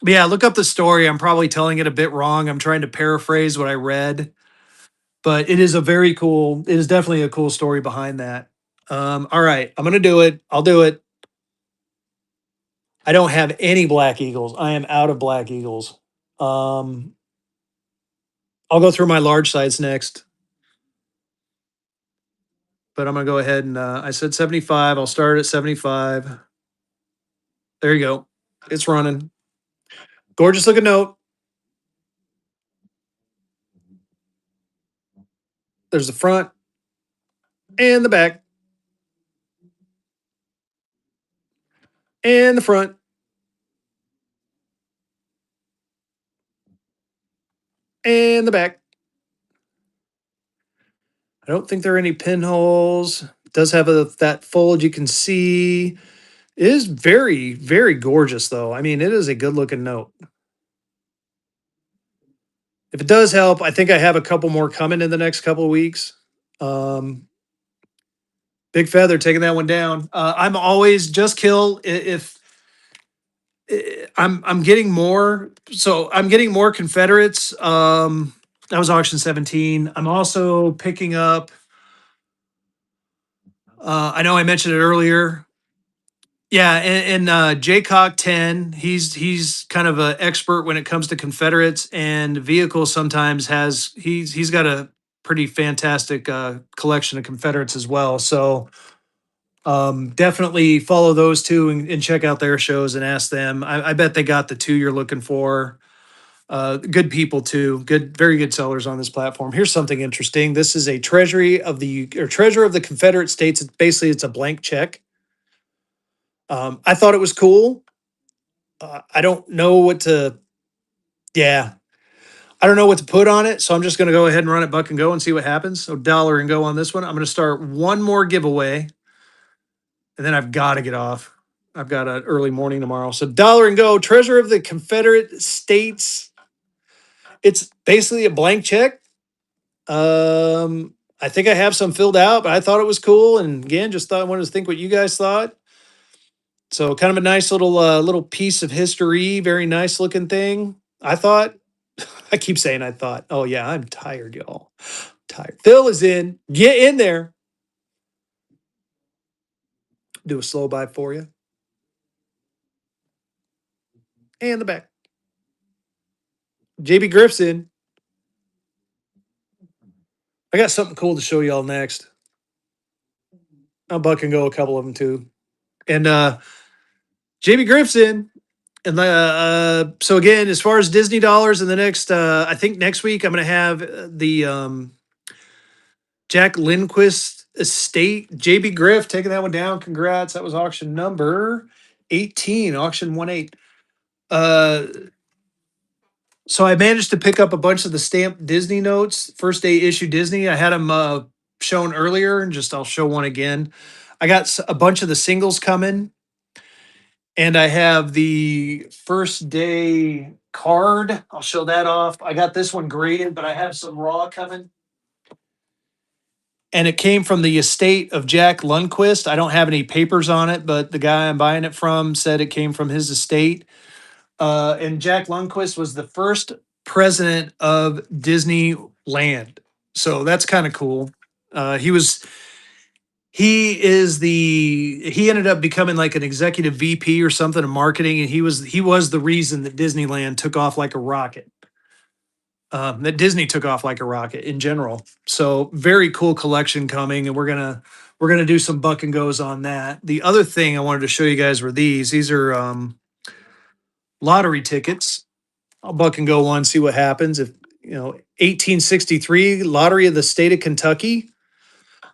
But yeah, look up the story. I'm probably telling it a bit wrong. I'm trying to paraphrase what I read, but it is it is definitely a cool story behind that. All right, I'm gonna do it. I'll do it. I don't have any Black Eagles. I am out of Black Eagles. Um, I'll go through my large size next, but I'm gonna go ahead and I said 75. I'll start at 75. There you go. It's running. Gorgeous looking note. There's the front and the back and the front and the back. I don't think there are any pinholes. It does have that fold you can see. It is very, very gorgeous, though. I mean, it is a good looking note. If it does help, I think I have a couple more coming in the next couple of weeks. Um, Big Feather taking that one down. I'm always just kill if I'm getting more. So I'm getting more Confederates. That was auction 17. I'm also picking up. I know I mentioned it earlier. Yeah, and Jaycock 10, he's kind of an expert when it comes to Confederates, and Vehicle sometimes he's got a pretty fantastic collection of Confederates as well. So definitely follow those two and check out their shows and ask them. I bet they got the two you're looking for. Good people too. Good, very good sellers on this platform. Here's something interesting. This is a treasure of the Confederate States. It's a blank check. I thought it was cool. I don't know what to. Yeah, I don't know what to put on it, so I'm just going to go ahead and run it buck and go and see what happens. So dollar and go on this one. I'm going to start one more giveaway, and then I've got to get off. I've got an early morning tomorrow. So dollar and go, treasure of the Confederate States. It's basically a blank check. I think I have some filled out, but I thought it was cool, and again, just thought I wanted to think what you guys thought. So kind of a nice little piece of history, very nice looking thing. I thought. I keep saying I thought. Oh yeah, I'm tired, y'all. Tired. Phil is in. Get in there. Do a slow buy for you. And the back. JB Griff's in. I got something cool to show y'all next. I'll buck and go a couple of them too. And JB Griff's in. And so again, as far as Disney dollars in the next, I think next week I'm going to have the Jack Lindquist estate. JB Griff taking that one down. Congrats. That was auction number 18, auction 1-8. So I managed to pick up a bunch of the stamped Disney notes, first day issue Disney. I had them shown earlier, and I'll show one again. I got a bunch of the singles coming, and I have the first day card. I'll show that off. I got this one graded, but I have some raw coming. And it came from the estate of Jack Lundquist. I don't have any papers on it, but the guy I'm buying it from said it came from his estate. And Jack Lundquist was the first president of Disneyland. So that's kind of cool. He was he ended up becoming like an executive VP or something in marketing, and he was the reason that Disneyland took off like a rocket. That Disney took off like a rocket in general. So very cool collection coming, and we're gonna do some buck and goes on that. The other thing I wanted to show you guys were these. These are lottery tickets. I'll buck and go one, see what happens. If 1863 lottery of the state of Kentucky.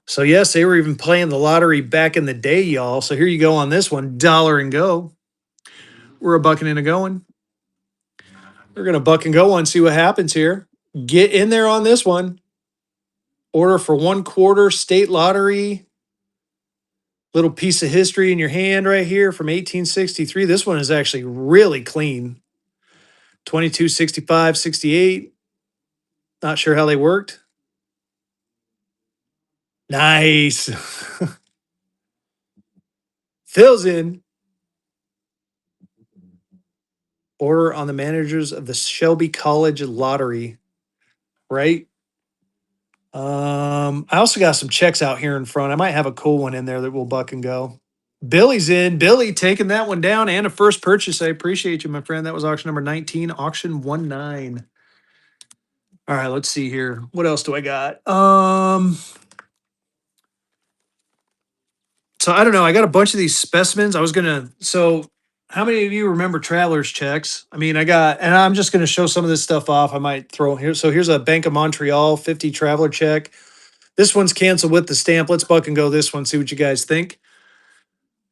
So yes, they were even playing the lottery back in the day, y'all. So here you go on this one, dollar and go. We're a bucking and a going. We're gonna buck and go one, see what happens here. Get in there on this one. Order for 1/4 state lottery. Little piece of history in your hand right here from 1863. This one is actually really clean. 22, 65, 68. Not sure how they worked. Nice. Phil's in. Order on the managers of the Shelby College Lottery. Right? I also got some checks out here in front. I might have a cool one in there that will buck and go. Billy's in. Billy taking that one down and a first purchase. I appreciate you, my friend. That was auction number 19, auction 19. All right, let's see here. What else do I got? So I don't know. I got a bunch of these specimens. So how many of you remember traveler's checks? I mean, and I'm just gonna show some of this stuff off. I might throw here. So here's a Bank of Montreal 50 traveler check. This one's canceled with the stamp. Let's buck and go this one, see what you guys think.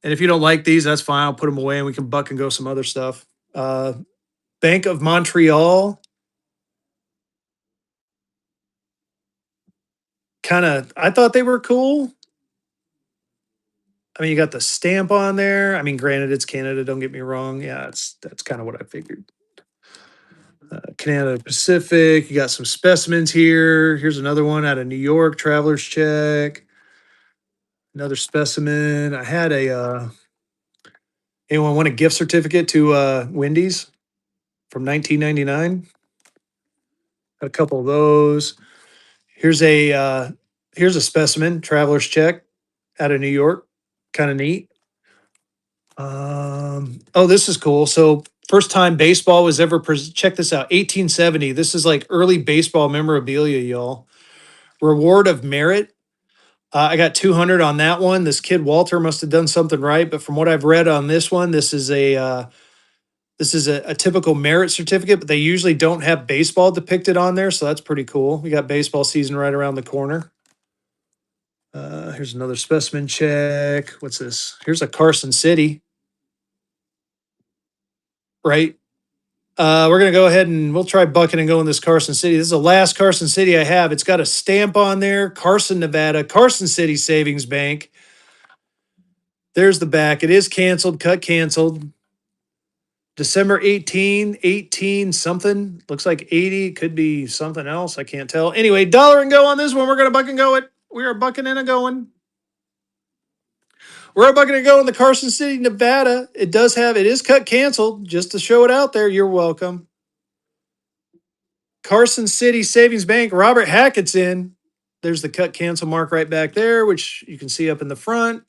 And if you don't like these, that's fine. I'll put them away and we can buck and go some other stuff. Bank of Montreal. I thought they were cool. I mean, you got the stamp on there. I mean, granted, it's Canada. Don't get me wrong. Yeah, that's kind of what I figured. Canada Pacific. You got some specimens here. Here's another one out of New York. Traveler's check. Another specimen. I had anyone want a gift certificate to Wendy's from 1999? Got a couple of those. Here's a specimen. Traveler's check out of New York. Kind of neat. Oh, this is cool. So first time baseball was ever check this out. 1870. This is like early baseball memorabilia, y'all. Reward of merit. I got 200 on that one. This kid Walter must have done something right, but from what I've read on this one, this is a typical merit certificate, but they usually don't have baseball depicted on there, so that's pretty cool. We got baseball season right around the corner. Here's another specimen check. What's this? Here's a Carson City, right? We're gonna go ahead and we'll try bucking and going this Carson City. This is the last Carson City I have. It's got a stamp on there, Carson, Nevada, Carson City Savings Bank. There's the back. It is canceled, cut canceled. December 18 something. Looks like 80. Could be something else. I can't tell. Anyway, dollar and go on this one. We're gonna buck and go it. We are bucking and a going. We're bucking and go in the Carson City, Nevada. It is cut canceled. Just to show it out there. You're welcome. Carson City Savings Bank, Robert Hackett's in. There's the cut cancel mark right back there, which you can see up in the front.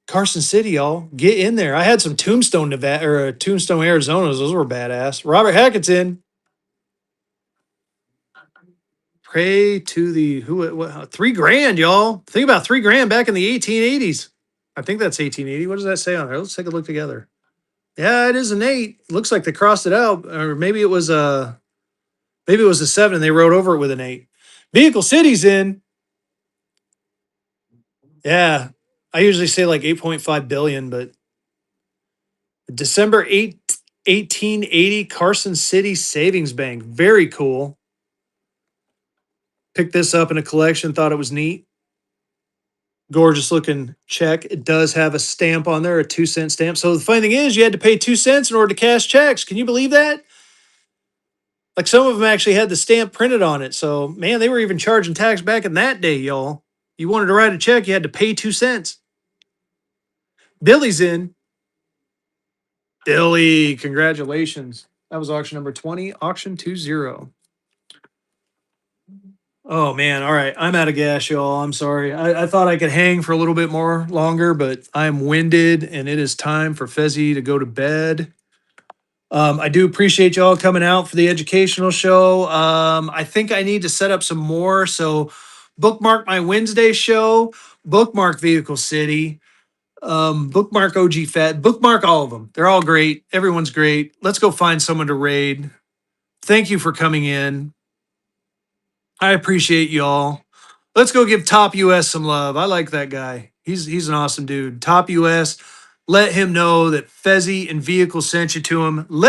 Carson City, y'all, get in there. I had some Tombstone, Nevada, or Tombstone, Arizona's. Those were badass. Robert Hackett's in. Pray to the what, $3,000, y'all. Think about $3,000 back in the 1880s. I think that's 1880. What does that say on there? Let's take a look together. Yeah, it is an 8. Looks like they crossed it out, or maybe it was a 7 and they wrote over it with an 8. Vehicle City's in. Yeah. I usually say like 8.5 billion, but December 8, 1880 Carson City Savings Bank. Very cool. Picked this up in a collection, thought it was neat. Gorgeous looking check. It does have a stamp on there, a 2-cent stamp. So the funny thing is, you had to pay 2 cents in order to cash checks. Can you believe that? Like some of them actually had the stamp printed on it. So, man, they were even charging tax back in that day, y'all. You wanted to write a check, you had to pay 2 cents. Billy's in. Billy, congratulations. That was auction number 20, auction 20. Oh man, all right. I'm out of gas, y'all. I'm sorry. I thought I could hang for a little bit more longer, but I'm winded and it is time for Fezzy to go to bed. I do appreciate y'all coming out for the educational show. I think I need to set up some more. So bookmark my Wednesday show, bookmark Vehicle City, bookmark OG Fat, bookmark all of them. They're all great. Everyone's great. Let's go find someone to raid. Thank you for coming in. I appreciate y'all. Let's go give Top US some love. I like that guy. He's an awesome dude. Top US. Let him know that Fezzy and Vehicle sent you to him. Let